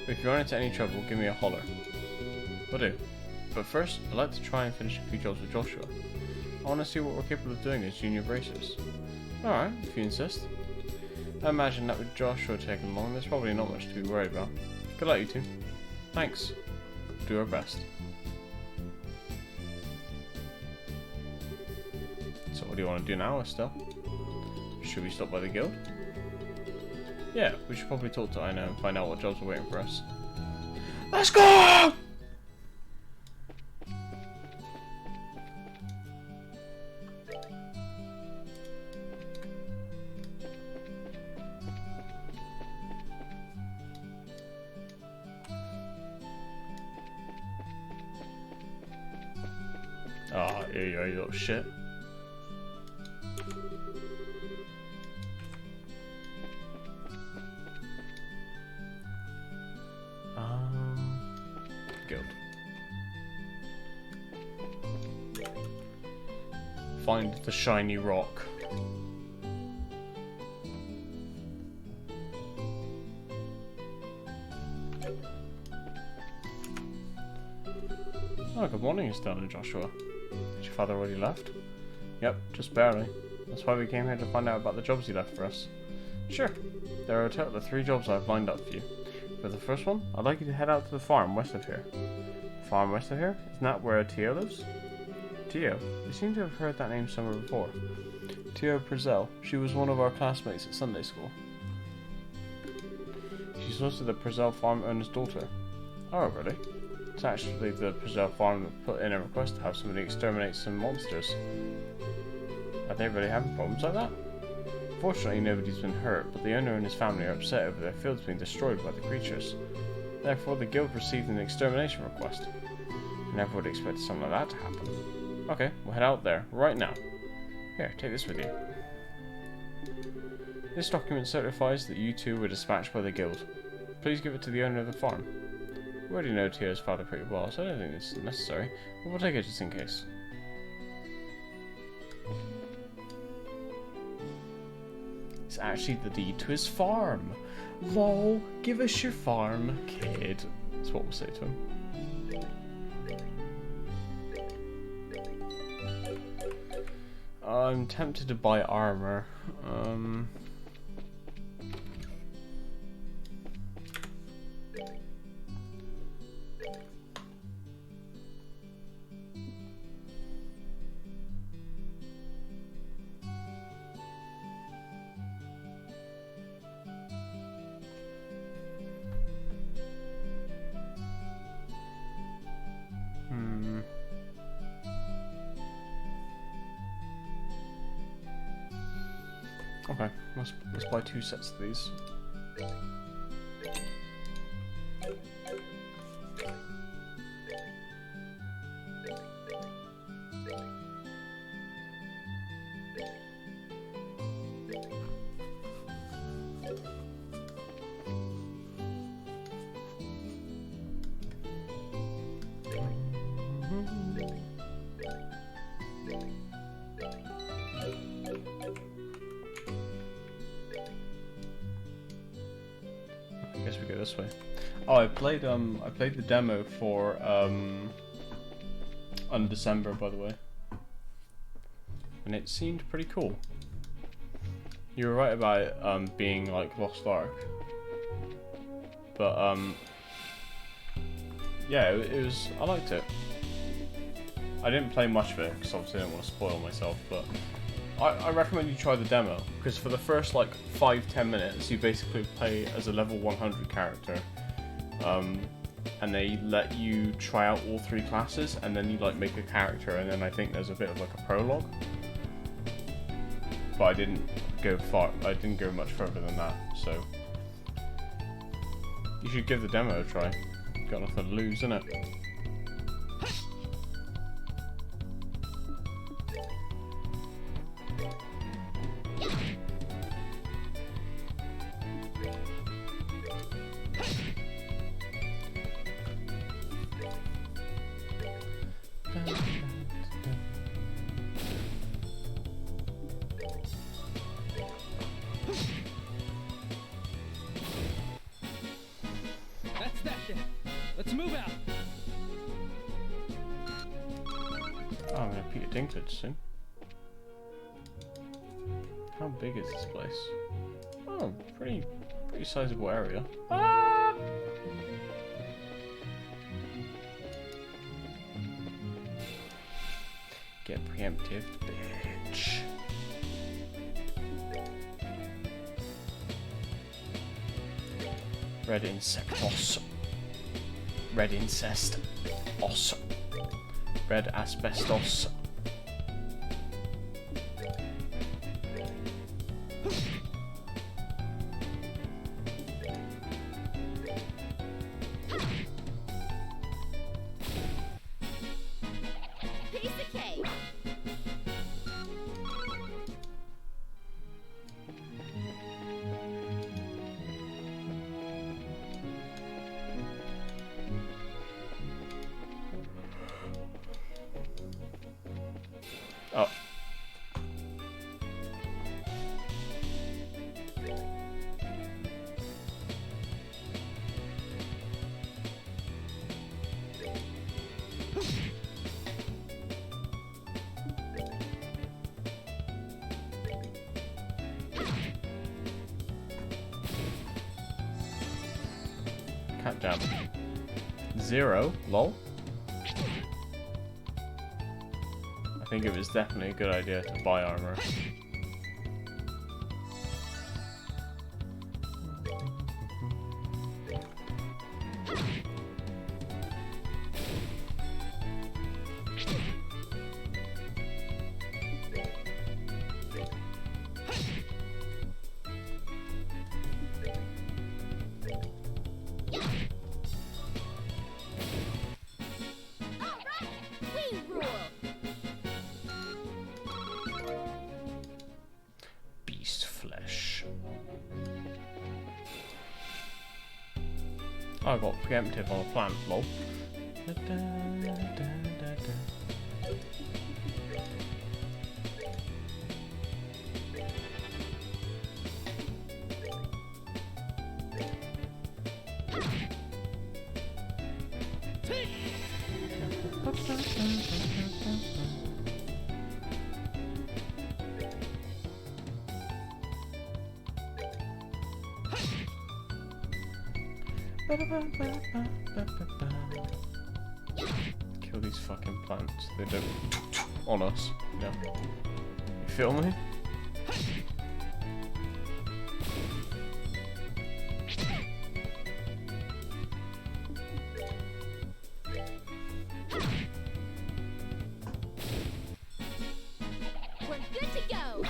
But if you run into any trouble, give me a holler. Will do. But first, I'd like to try and finish a few jobs with Joshua. I want to see what we're capable of doing as junior bracers. Alright, if you insist. I imagine that with Joshua taking along, there's probably not much to be worried about. Good luck, you two. Thanks. Do our best. So what do you want to do now, Estelle? Should we stop by the guild? Yeah, we should probably talk to Ina and find out what jobs are waiting for us. Let's go! Ah, here you are, you little shit. Guild. Find the shiny rock. Oh, good morning, Estelle and Joshua. Has your father already left? Yep, just barely. That's why we came here to find out about the jobs he left for us. Sure. There are a total of 3 jobs I've lined up for you. For the first one, I'd like you to head out to the farm west of here. The farm west of here? Isn't that where Tio lives? Tio? You seem to have heard that name somewhere before. Tio Purcell. She was one of our classmates at Sunday school. She's also the Purcell farm owner's daughter. Oh, really? It's actually the Purcell farm that put in a request to have somebody exterminate some monsters. Are they really having problems like that? Fortunately, nobody's been hurt, but the owner and his family are upset over their fields being destroyed by the creatures. Therefore, the guild received an extermination request. I never would expect something like that to happen. Okay, we'll head out there, right now. Here, take this with you. This document certifies that you two were dispatched by the guild. Please give it to the owner of the farm. We already know Tio's father pretty well, so I don't think this is necessary, but we'll take it just in case. It's actually the deed to his farm. Lol, give us your farm, kid. That's what we'll say to him. I'm tempted to buy armor. Okay, let's buy 2 sets of these. this way. Oh, I played the demo for on December, by the way, and it seemed pretty cool. You were right about it being like Lost Ark, but yeah, it was. I liked it. I didn't play much of it because obviously I didn't want to spoil myself, but I recommend you try the demo, because for the first like 5-10 minutes you basically play as a level 100 character, and they let you try out all 3 classes, and then you like make a character, and then I think there's a bit of like a prologue. But I didn't go much further than that, so you should give the demo a try. Got nothing to lose, innit? That's that then. Let's move out. Oh, I'm gonna Peter Dinklage soon. How big is this place? Oh, pretty sizable area. Ah! Get preemptive, bitch. Red insectos. Red incest. Os. Red asbestos. Piece of cake. Oh. Can't jump. 0, lol. I think it was definitely a good idea to buy armor. Alright, we rule. Beast flesh. Oh, I got preemptive on a plant, lol. Kill these fucking plants. They don't on us. Yeah. You feel me? We're good to go.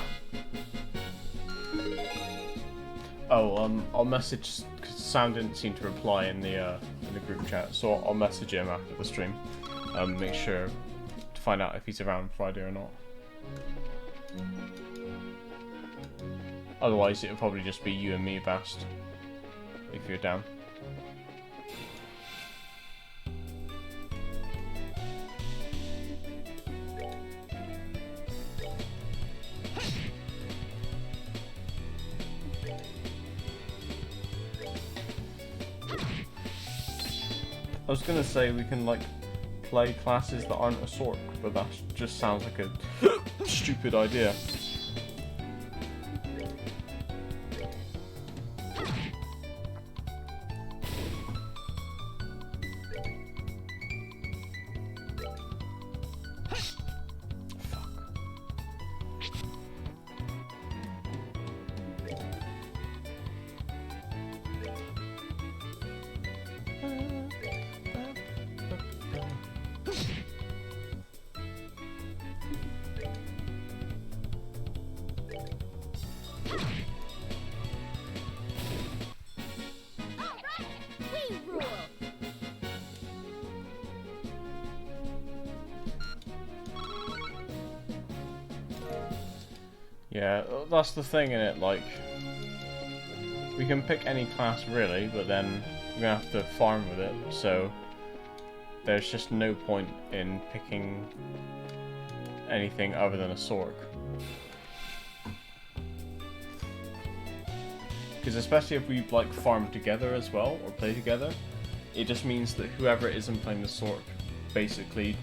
Oh, I'll message, because Sam didn't seem to reply in the group chat, so I'll message him after the stream. Make sure to find out if he's around Friday or not. Otherwise, it'll probably just be you and me, Bast, if you're down. was gonna say we can like play classes that aren't a sork, but that just sounds like a stupid idea. Alright, we rule. Yeah, that's the thing in it, like, we can pick any class really, but then we're gonna have to farm with it, so there's just no point in picking anything other than a sork. Because especially if we like farm together as well, or play together, it just means that whoever isn't playing the sork basically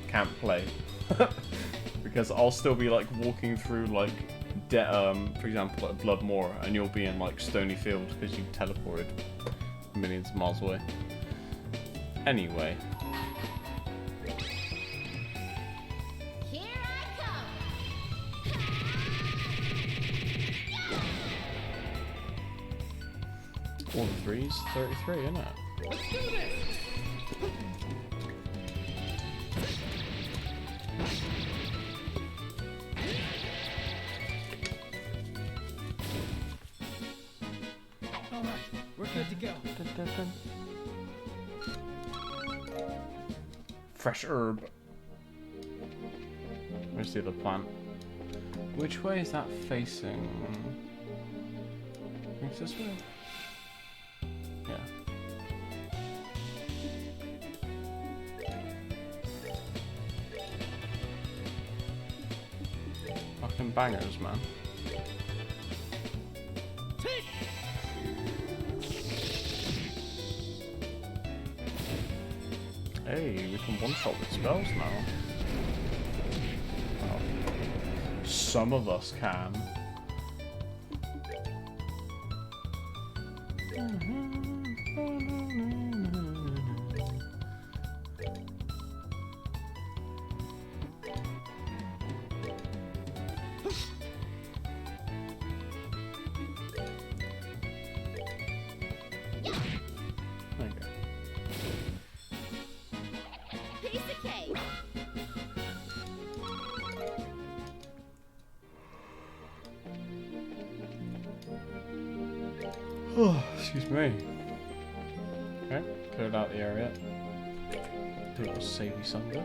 can't play. Because I'll still be like walking through like, for example, at Bloodmoor, and you'll be in like Stony Field because you teleported millions of miles away. Anyway. Here I come. All the threes, 33, isn't it? Let's do this! Alright, we're good to go. Fresh herb. Where's the other plant? Which way is that facing? I think it's this way? Yeah. Fucking bangers, man. Hey, we can one-shot with spells now. Well, some of us can. There you go. Piece of cake. Oh, excuse me. Okay, cleared out the area. Do a little savey sunder.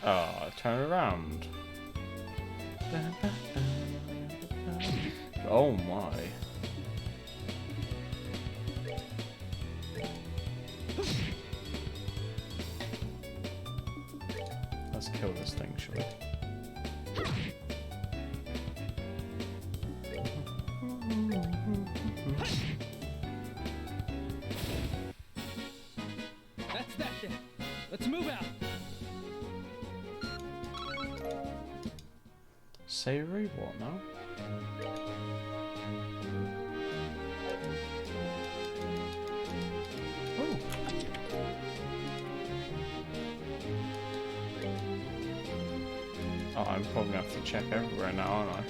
Ah, turn around. Oh my. Let's kill this thing, shall we? That's that then. Let's move out. Savory? What now? Oh. Oh, I'm probably gonna have to check everywhere now, aren't I?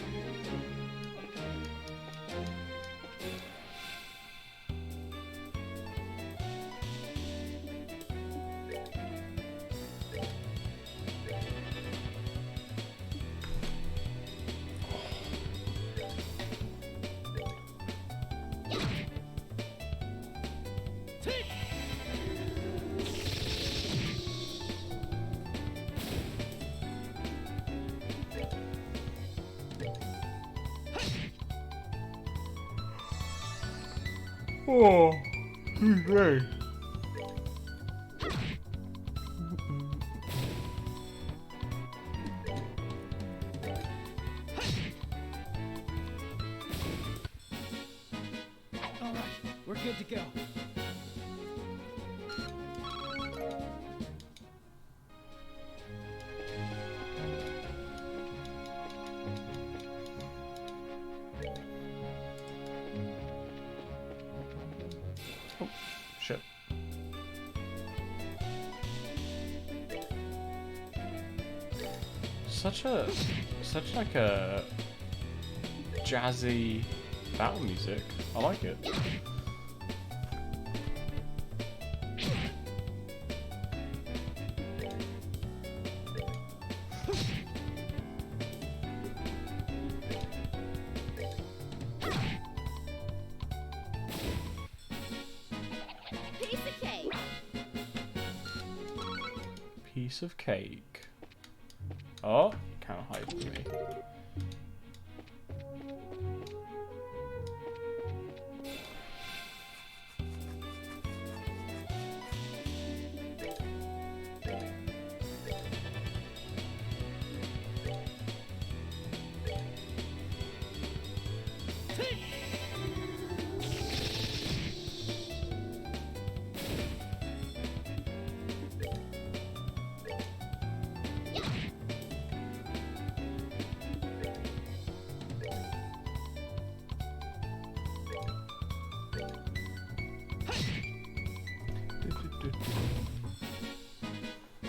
Oh. Hey. All right, we're good to go. Oh, shit. Such like a jazzy battle music. I like it. Piece of cake. Piece of cake. Oh, can't hide from me.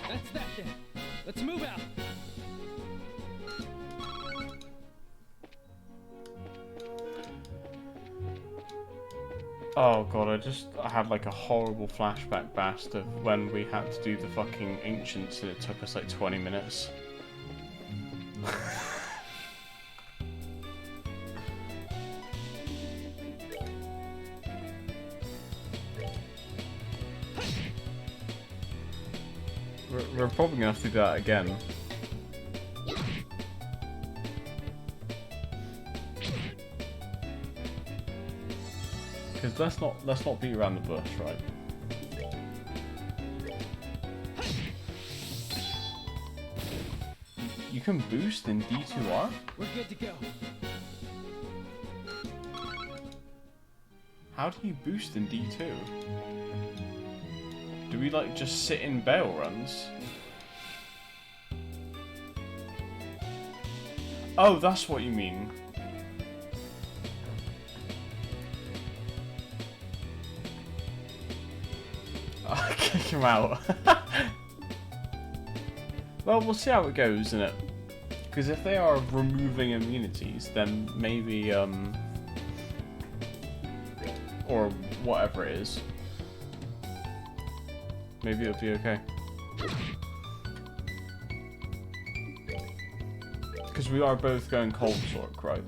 That's that then. Let's move out. Oh god, I had like a horrible flashback bast of when we had to do the fucking ancients and it took us like 20 minutes. We're probably gonna have to do that again. Because let's not beat around the bush, right? You can boost in D2R? We're good to go. How do you boost in D2? Do we like just sit in bail runs? Oh, that's what you mean. I'll kick him out. Well, we'll see how it goes, innit? Because if they are removing immunities, then maybe, or whatever it is, maybe it'll be okay. Because we are both going cold sork, right?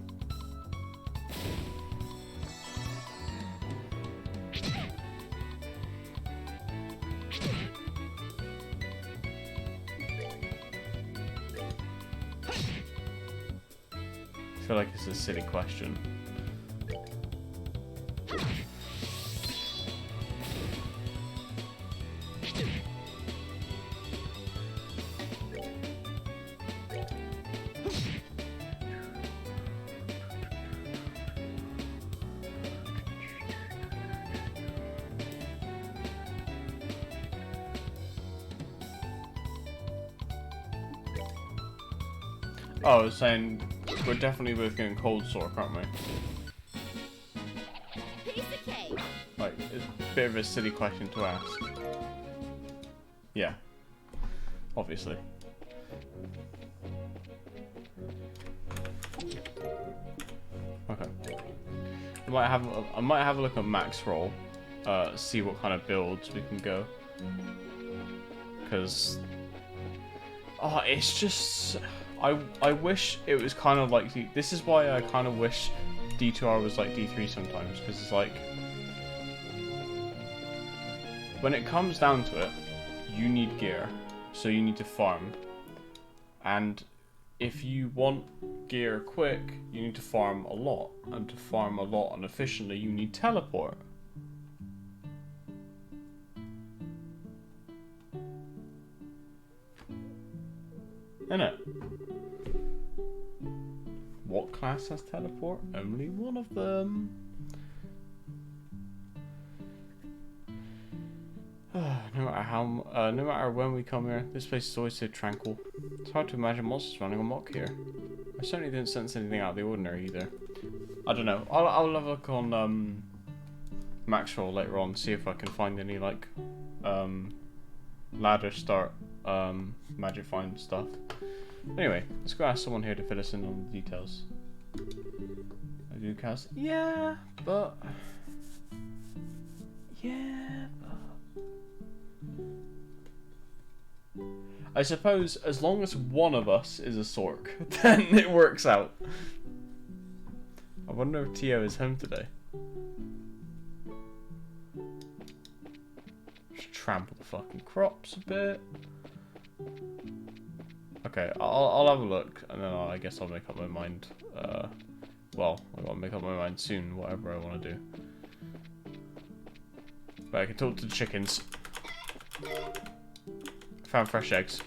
I feel like it's a silly question. Oh, I was saying we're definitely both getting cold sore, aren't we? Piece of cake. Like, it's a bit of a silly question to ask. Yeah. Obviously. Okay. I might have a look at max roll, see what kind of builds we can go. Because oh, it's just I wish it was kind of like this is why I kind of wish D2R was like D3 sometimes, because it's like when it comes down to it, you need gear, so you need to farm, and if you want gear quick, you need to farm a lot, and to farm a lot and efficiently, you need teleport. Innit? What class has teleport? Only one of them. No matter when we come here, this place is always so tranquil. It's hard to imagine monsters running amok here. I certainly didn't sense anything out of the ordinary either. I don't know. I'll have a look on Maxwell later on, see if I can find any like ladder start magic find stuff. Anyway, let's go ask someone here to fill us in on the details. I do cast. Yeah, but. I suppose as long as one of us is a Sork, then it works out. I wonder if Tio is home today. Just trample the fucking crops a bit. Okay, I'll have a look, and then I guess I'll make up my mind. Well, I gotta make up my mind soon, whatever I want to do. But I can talk to the chickens. Found fresh eggs.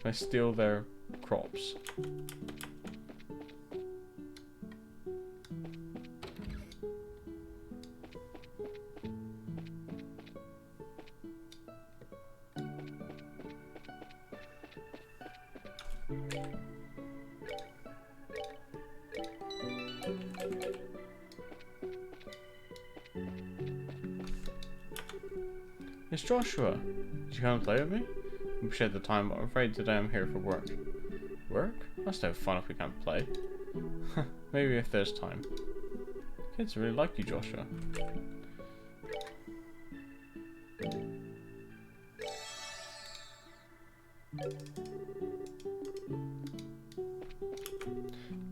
Can I steal their crops? It's Joshua. Did you come and play with me? We shared the time, but I'm afraid today I'm here for work. Work? That's no fun if we can't play. Maybe if there's time. Kids really like you, Joshua.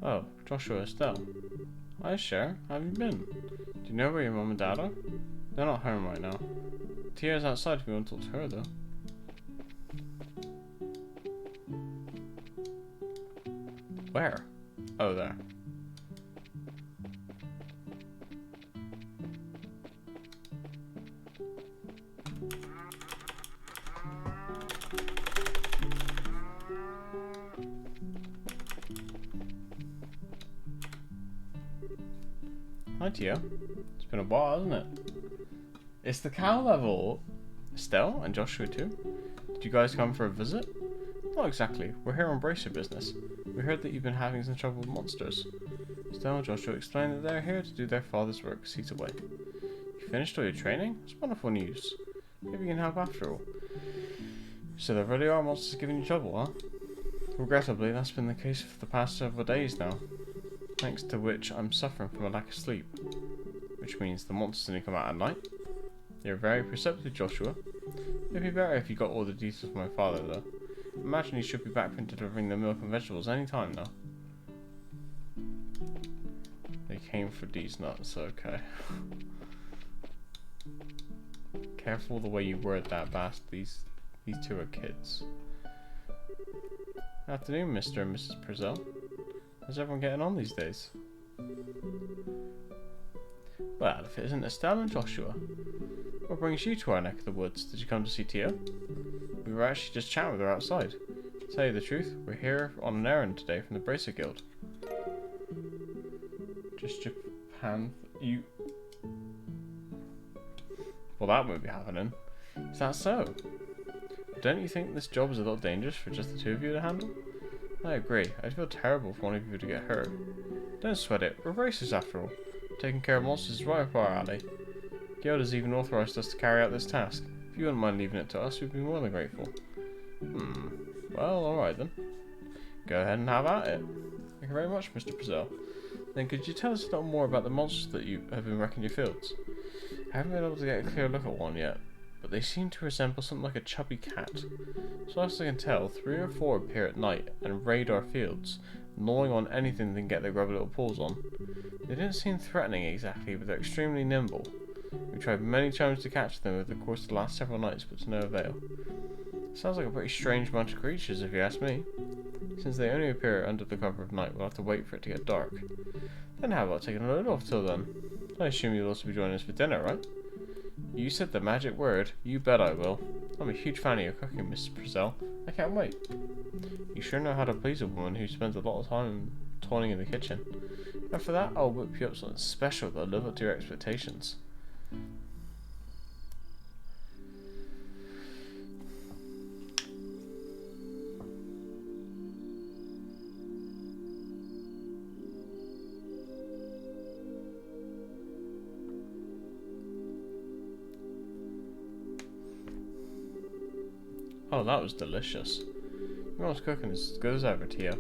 Oh, Joshua Estelle. Hi, Cher. How have you been? Do you know where your mum and dad are? They're not home right now. Tia's outside if you want to talk to her, though. Where? Oh, there. Hi, Tia. It's been a while, hasn't it? It's the cow level. Estelle and Joshua too? Did you guys come for a visit? Not exactly. We're here on bracer business. We heard that you've been having some trouble with monsters. Estelle and Joshua explained that they're here to do their father's work seats away. You finished all your training? It's wonderful news. Maybe you can help after all. So there really are monsters giving you trouble, huh? Regrettably, that's been the case for the past several days now. Thanks to which I'm suffering from a lack of sleep. Which means the monsters only come out at night. You're very perceptive, Joshua. It'd be better if you got all the details from my father, though. Imagine he should be back from delivering the milk and vegetables any time now. They came for these nuts, okay. Careful the way you word that, bastard. These two are kids. Afternoon, Mr. and Mrs. Purcell. How's everyone getting on these days? Well, if it isn't Estelle and Joshua. What brings you to our neck of the woods? Did you come to see Tia? We were actually just chatting with her outside. To tell you the truth, we're here on an errand today from the Bracer Guild. Just Japan... you... Well, that won't be happening. Is that so? Don't you think this job is a little dangerous for just the two of you to handle? I agree. I'd feel terrible for one of you to get hurt. Don't sweat it. We're bracers after all. Taking care of monsters is right up our alley. Guild has even authorized us to carry out this task. If you wouldn't mind leaving it to us, we'd be more than grateful. Well, alright then. Go ahead and have at it. Thank you very much, Mr. Purcell. Then could you tell us a little more about the monsters that you have been wrecking your fields? I haven't been able to get a clear look at one yet, but they seem to resemble something like a chubby cat. So as I can tell, 3 or 4 appear at night and raid our fields, gnawing on anything they can get their grubby little paws on. They didn't seem threatening exactly, but they're extremely nimble. We tried many times to catch them over the course of the last several nights, but to no avail. Sounds like a pretty strange bunch of creatures, if you ask me. Since they only appear under the cover of night, we'll have to wait for it to get dark. Then how about taking a load off till then? I assume you'll also be joining us for dinner, right? You said the magic word. You bet I will. I'm a huge fan of your cooking, Mrs. Purcell. I can't wait. You sure know how to please a woman who spends a lot of time toiling in the kitchen. And for that, I'll whip you up something special that'll live up to your expectations. Oh, that was delicious. Your mom's cooking is as good as ever, Tia.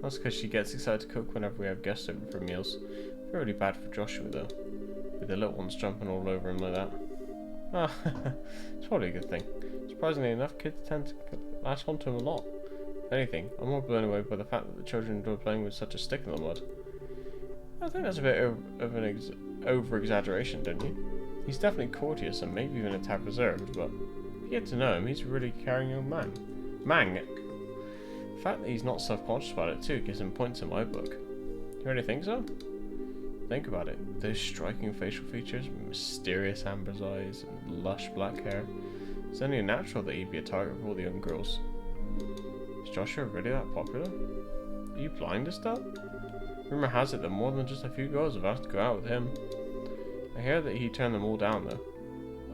That's because she gets excited to cook whenever we have guests over for meals. Really bad for Joshua, though. With the little ones jumping all over him like that. Ah, it's probably a good thing. Surprisingly enough, kids tend to latch onto him a lot. If anything, I'm more blown away by the fact that the children enjoy playing with such a stick in the mud. I think that's a bit of an over-exaggeration, don't you? He's definitely courteous and maybe even a tad reserved, but if you get to know him, he's a really caring young man. The fact that he's not self-conscious about it too gives him points in my book. You really think so? Think about it. With those striking facial features, mysterious amber eyes, and lush black hair, it's only natural that he'd be a target for all the young girls. Is Joshua really that popular? Are you blind as that? Rumor has it that more than just a few girls have asked to go out with him. I hear that he turned them all down though.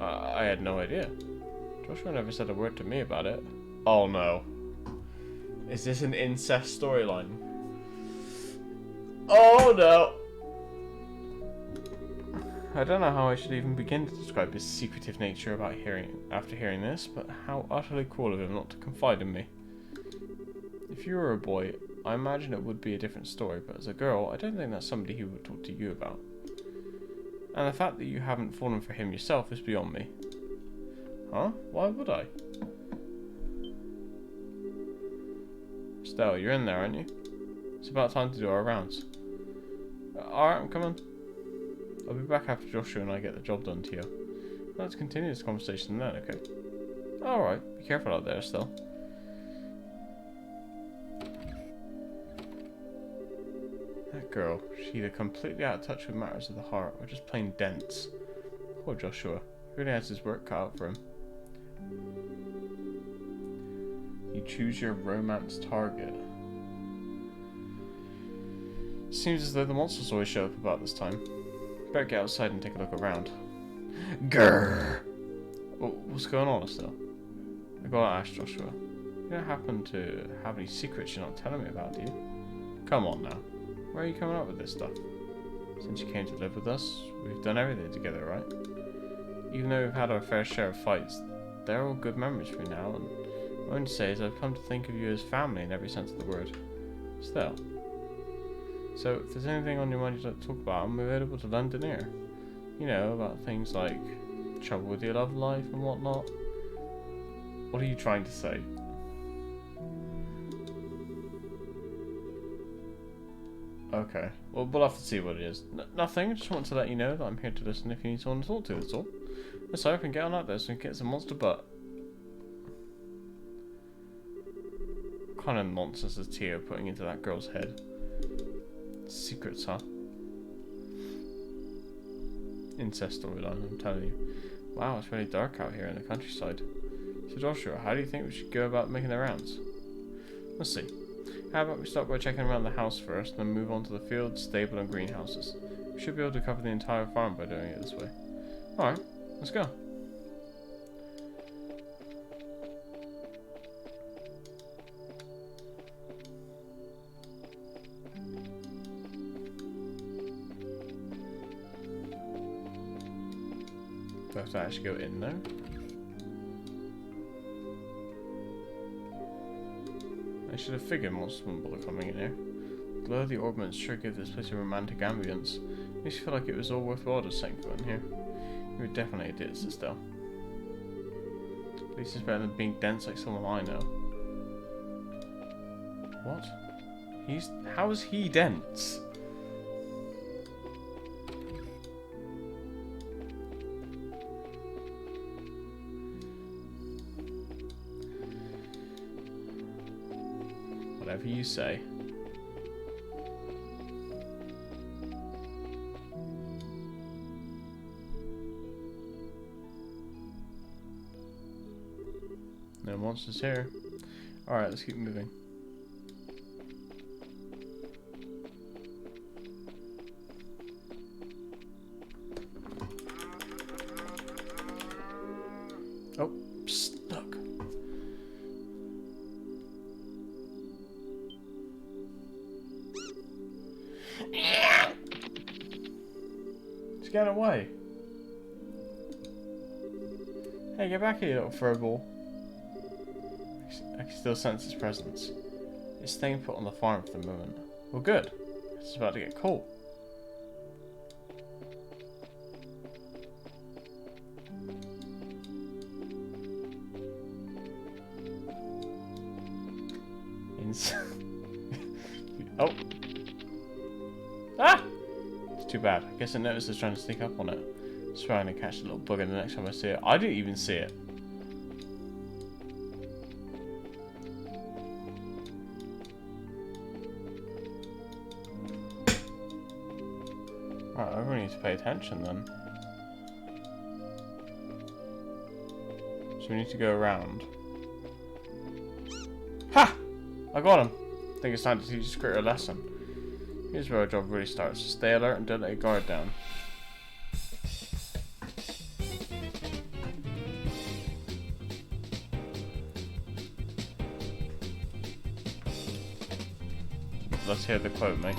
I had no idea. Joshua never said a word to me about it. Oh no. Is this an incest storyline? Oh no! I don't know how I should even begin to describe his secretive nature after hearing this, but how utterly cool of him not to confide in me. If you were a boy, I imagine it would be a different story, but as a girl, I don't think that's somebody he would talk to you about. And the fact that you haven't fallen for him yourself is beyond me. Huh? Why would I? Stella, you're in there, aren't you? It's about time to do our rounds. Alright, I'm coming. I'll be back after Joshua and I get the job done, Tia. Let's continue this conversation then, okay? Alright, be careful out there, Stella. That girl, she's either completely out of touch with matters of the heart or just plain dense. Poor Joshua. He really has his work cut out for him. You choose your romance target. Seems as though the monsters always show up about this time. Better get outside and take a look around. Grrr! What's going on, Estelle? I gotta ask Joshua. You don't happen to have any secrets you're not telling me about, do you? Come on now. Where are you coming up with this stuff? Since you came to live with us, we've done everything together, right? Even though we've had our fair share of fights, they're all good memories for me now, and what I'm going to say is I've come to think of you as family in every sense of the word. Still. So, if there's anything on your mind you'd like to talk about, I'm available to lend an ear. You know, about things like trouble with your love life and whatnot. What are you trying to say? Okay, well, we'll have to see what it is. Nothing, I just want to let you know that I'm here to listen if you need someone to talk to, that's all. Let's hope and get on out there so we can get some monster butt. What kind of nonsense is Tia putting into that girl's head? Secrets, huh? Incest storyline, I'm telling you. Wow, it's really dark out here in the countryside. So Joshua, how do you think we should go about making the rounds? Let's see. How about we start by checking around the house first, and then move on to the field, stable and greenhouses. We should be able to cover the entire farm by doing it this way. Alright, let's go. Do I have to actually go in there? I should have figured most wouldn't bother coming in here. The glow of the ornaments sure give this place a romantic ambience. Makes you feel like it was all worthwhile just setting foot in here. You were definitely a ditz, Estelle. At least it's better than being dense like someone I know. What? How is he dense? Whatever you say. No monsters here. Alright, let's keep moving. Oh, stuck. He's getting away. Hey, get back here, you little furball. I can still sense his presence. It's staying put on the farm for the moment. Well, good. It's about to get cold. Oh! Ah! It's too bad. I guess I noticed it's trying to sneak up on it. It's trying to catch the little bugger the next time I see it. I didn't even see it. Right, I really need to pay attention then. So we need to go around. Ha! I got him. I think it's time to teach this critter a lesson. Here's where our job really starts. Stay alert and don't let your guard down. Let's hear the quote, mate.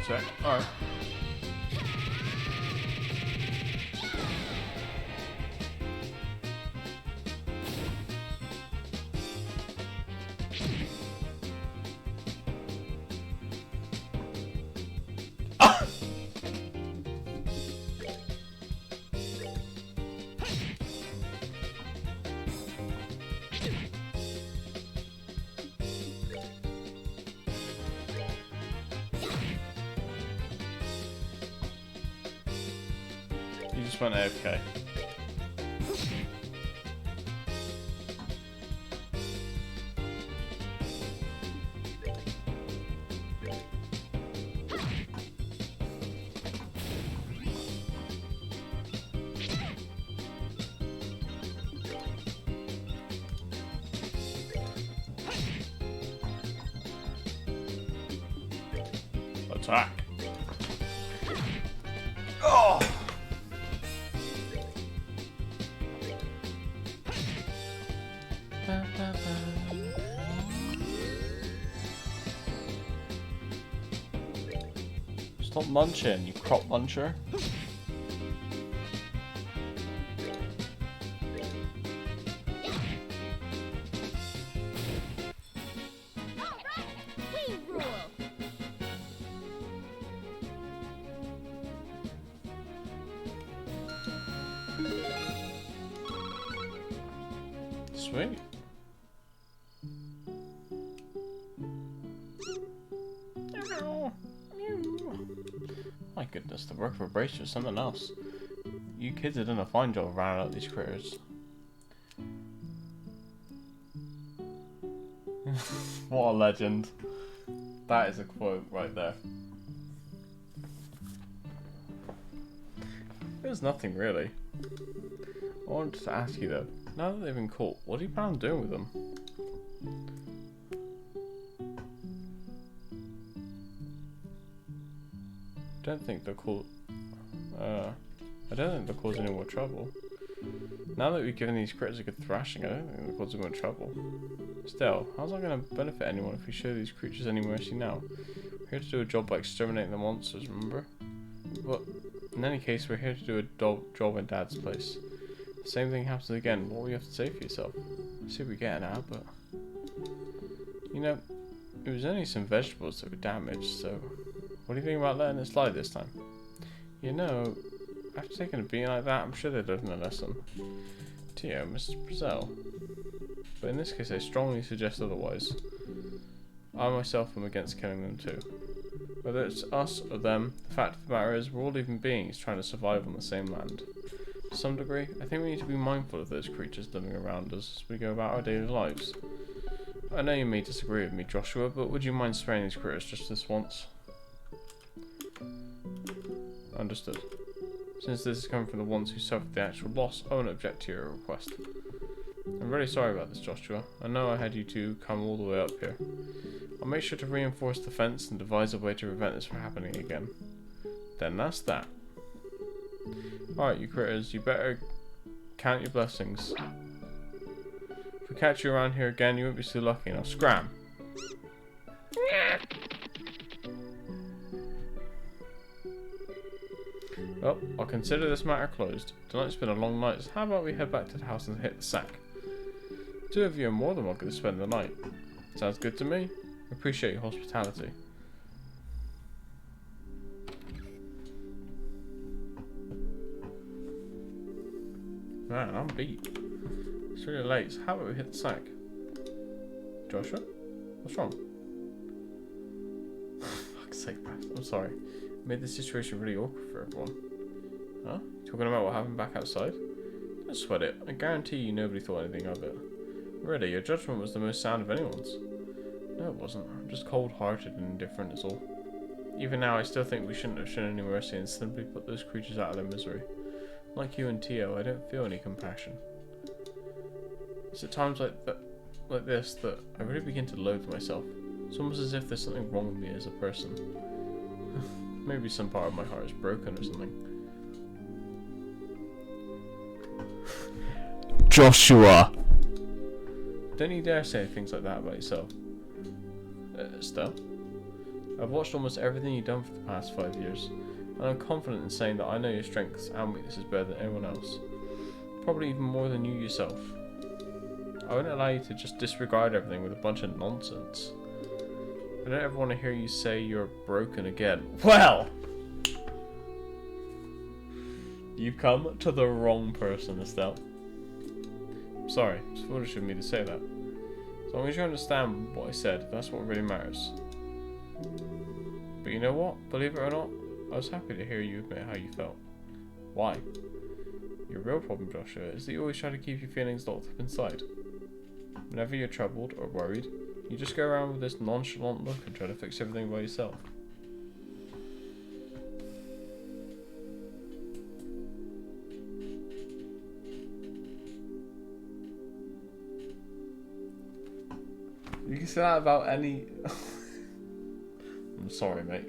Sorry. Alright. You just went AFK. Attack. Oh! Stop munching, you crop muncher. Alright, we rule. Sweet. My goodness, the work of a bracer is something else. You kids have done a fine job of rounding out these critters. What a legend. That is a quote right there. There's nothing really. I wanted to ask you though, now that they've been caught, what do you plan on doing with them? I don't think they'll cause any more trouble. Now that we've given these critters a good thrashing, I don't think they'll cause any more trouble. Still, how's that going to benefit anyone if we show these creatures any mercy now? We're here to do a job by exterminating the monsters, remember? But in any case, we're here to do a job in Dad's place. The same thing happens again. What will you have to say for yourself? I see what we're getting at, but you know, it was only some vegetables that were damaged, so what do you think about letting it slide this time? You know, After taking a beating like that, I'm sure they'd learn a lesson. Tio, Mrs. Brazil. But in this case, I strongly suggest otherwise. I myself am against killing them too. Whether it's us or them, the fact of the matter is we're all living beings trying to survive on the same land. To some degree, I think we need to be mindful of those creatures living around us as we go about our daily lives. I know you may disagree with me, Joshua, but would you mind sparing these critters just this once? Understood. Since this is coming from the ones who suffered the actual loss, I won't object to your request. I'm really sorry about this, Joshua. I know I had you two come all the way up here. I'll make sure to reinforce the fence and devise a way to prevent this from happening again. Then that's that. Alright, you critters, you better count your blessings. If we catch you around here again, you won't be so lucky. Now scram! Well, I'll consider this matter closed. Tonight's been a long night, so how about we head back to the house and hit the sack? Two of you are more than welcome to spend the night. Sounds good to me. Appreciate your hospitality. Man, I'm beat. It's really late, so how about we hit the sack? Joshua? What's wrong? Fuck's sake, Brad. I'm sorry. Made the situation really awkward for everyone. Huh? Talking about what happened back outside? Don't sweat it. I guarantee you nobody thought anything of it. Really, your judgment was the most sound of anyone's. No, it wasn't. I'm just cold-hearted and indifferent is all. Even now, I still think we shouldn't have shown any mercy and simply put those creatures out of their misery. Like you and Tio, I don't feel any compassion. It's at times like this that I really begin to loathe myself. It's almost as if there's something wrong with me as a person. Maybe some part of my heart is broken or something. Joshua! Don't you dare say things like that about yourself. Estelle? I've watched almost everything you've done for the past 5 years, and I'm confident in saying that I know your strengths and weaknesses better than anyone else. Probably even more than you yourself. I wouldn't allow you to just disregard everything with a bunch of nonsense. I don't ever want to hear you say you're broken again. Well! You've come to the wrong person, Estelle. I'm sorry, it's foolish of me to say that. As long as you understand what I said, that's what really matters. But you know what? Believe it or not, I was happy to hear you admit how you felt. Why? Your real problem, Joshua, is that you always try to keep your feelings locked up inside. Whenever you're troubled or worried, you just go around with this nonchalant look and try to fix everything by yourself. You can say that about any... I'm sorry, mate.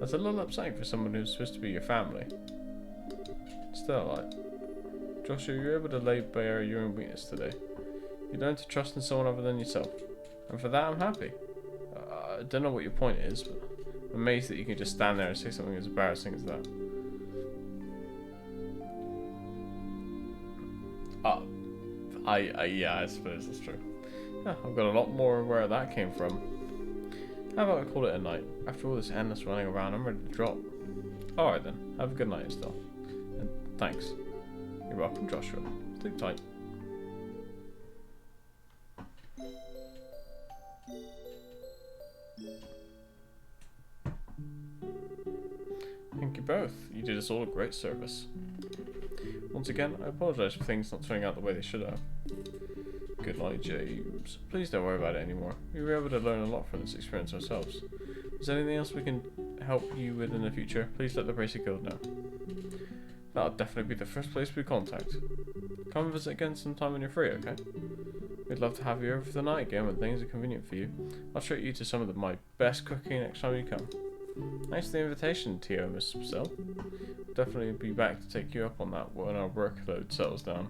That's a little upsetting for someone who's supposed to be your family. Still, like... Joshua, you're able to lay bare your own weakness today. You learn to trust in someone other than yourself. And for that, I'm happy. I don't know what your point is, but I'm amazed that you can just stand there and say something as embarrassing as that. Yeah, I suppose that's true. Yeah, I've got a lot more where that came from. How about we call it a night? After all this endless running around, I'm ready to drop. Alright then, have a good night, Estelle. And thanks. You're welcome, Joshua. Sleep tight. Thank you both. You did us all a great service. Once again, I apologise for things not turning out the way they should have. Good night, James. Please don't worry about it anymore. We were able to learn a lot from this experience ourselves. Is there anything else we can help you with in the future? Please let the Bracer Guild know. That'll definitely be the first place we contact. Come and visit again sometime when you're free, okay? We'd love to have you over for the night again when things are convenient for you. I'll treat you to some of my best cooking next time you come. Thanks for the invitation, Tio, Miss Brazil. Definitely be back to take you up on that when our workload settles down.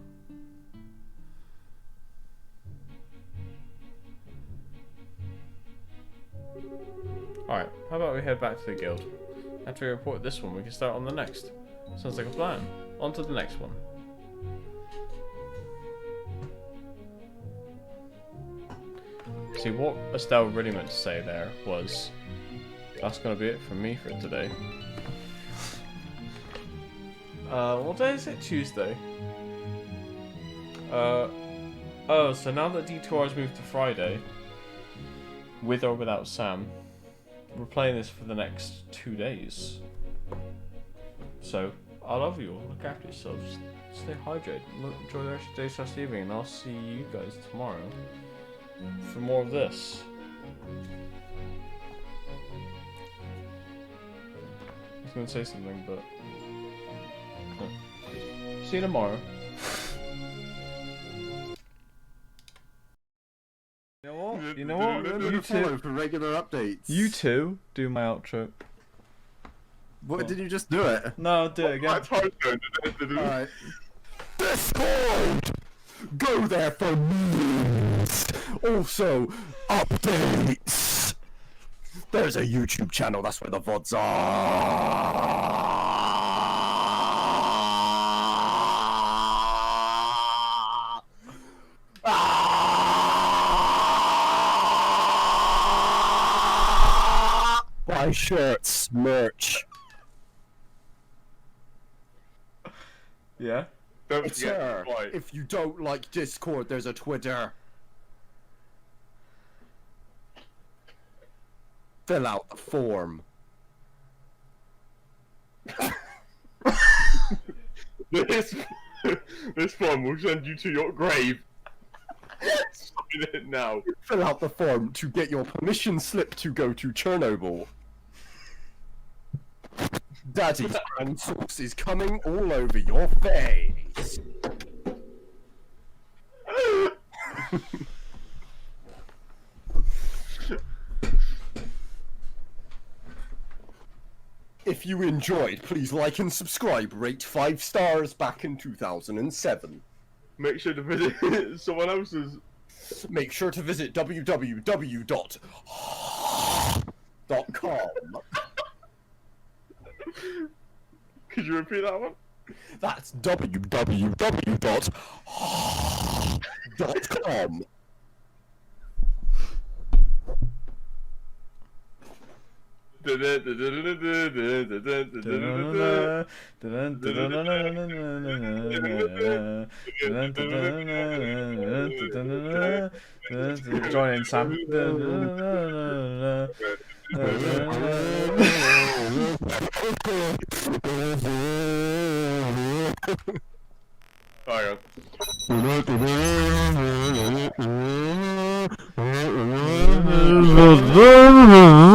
Alright, how about we head back to the guild? After we report this one, we can start on the next. Sounds like a plan. On to the next one. See, what Estelle really meant to say there was, that's going to be it from me for today. What day is it? Tuesday. Oh, so now that D2R has moved to Friday, with or without Sam, we're playing this for the next 2 days. So, I love you all. Look after yourselves. Stay hydrated. Enjoy the rest of your day / evening, and I'll see you guys tomorrow for more of this. I was going to say something, but... no. See you tomorrow. You know what? You know what? You two, for regular updates. you two do my outro. What, did you just do it? No, I'll do it again. Alright. Discord! Go there for news! Also, updates! There's a YouTube channel, that's where the VODs are! Buy shirts, merch. Yeah? Twitter. If you don't like Discord, there's a Twitter. Fill out the form. This form will send you to your grave. Sign it now. Fill out the form to get your permission slip to go to Chernobyl. Daddy's grand sauce is coming all over your face. If you enjoyed, please like and subscribe. Rate 5 stars back in 2007. Make sure to visit someone else's. Make sure to visit www.com. Could you repeat that one? That's www.com. Join in, Sam. Hang on.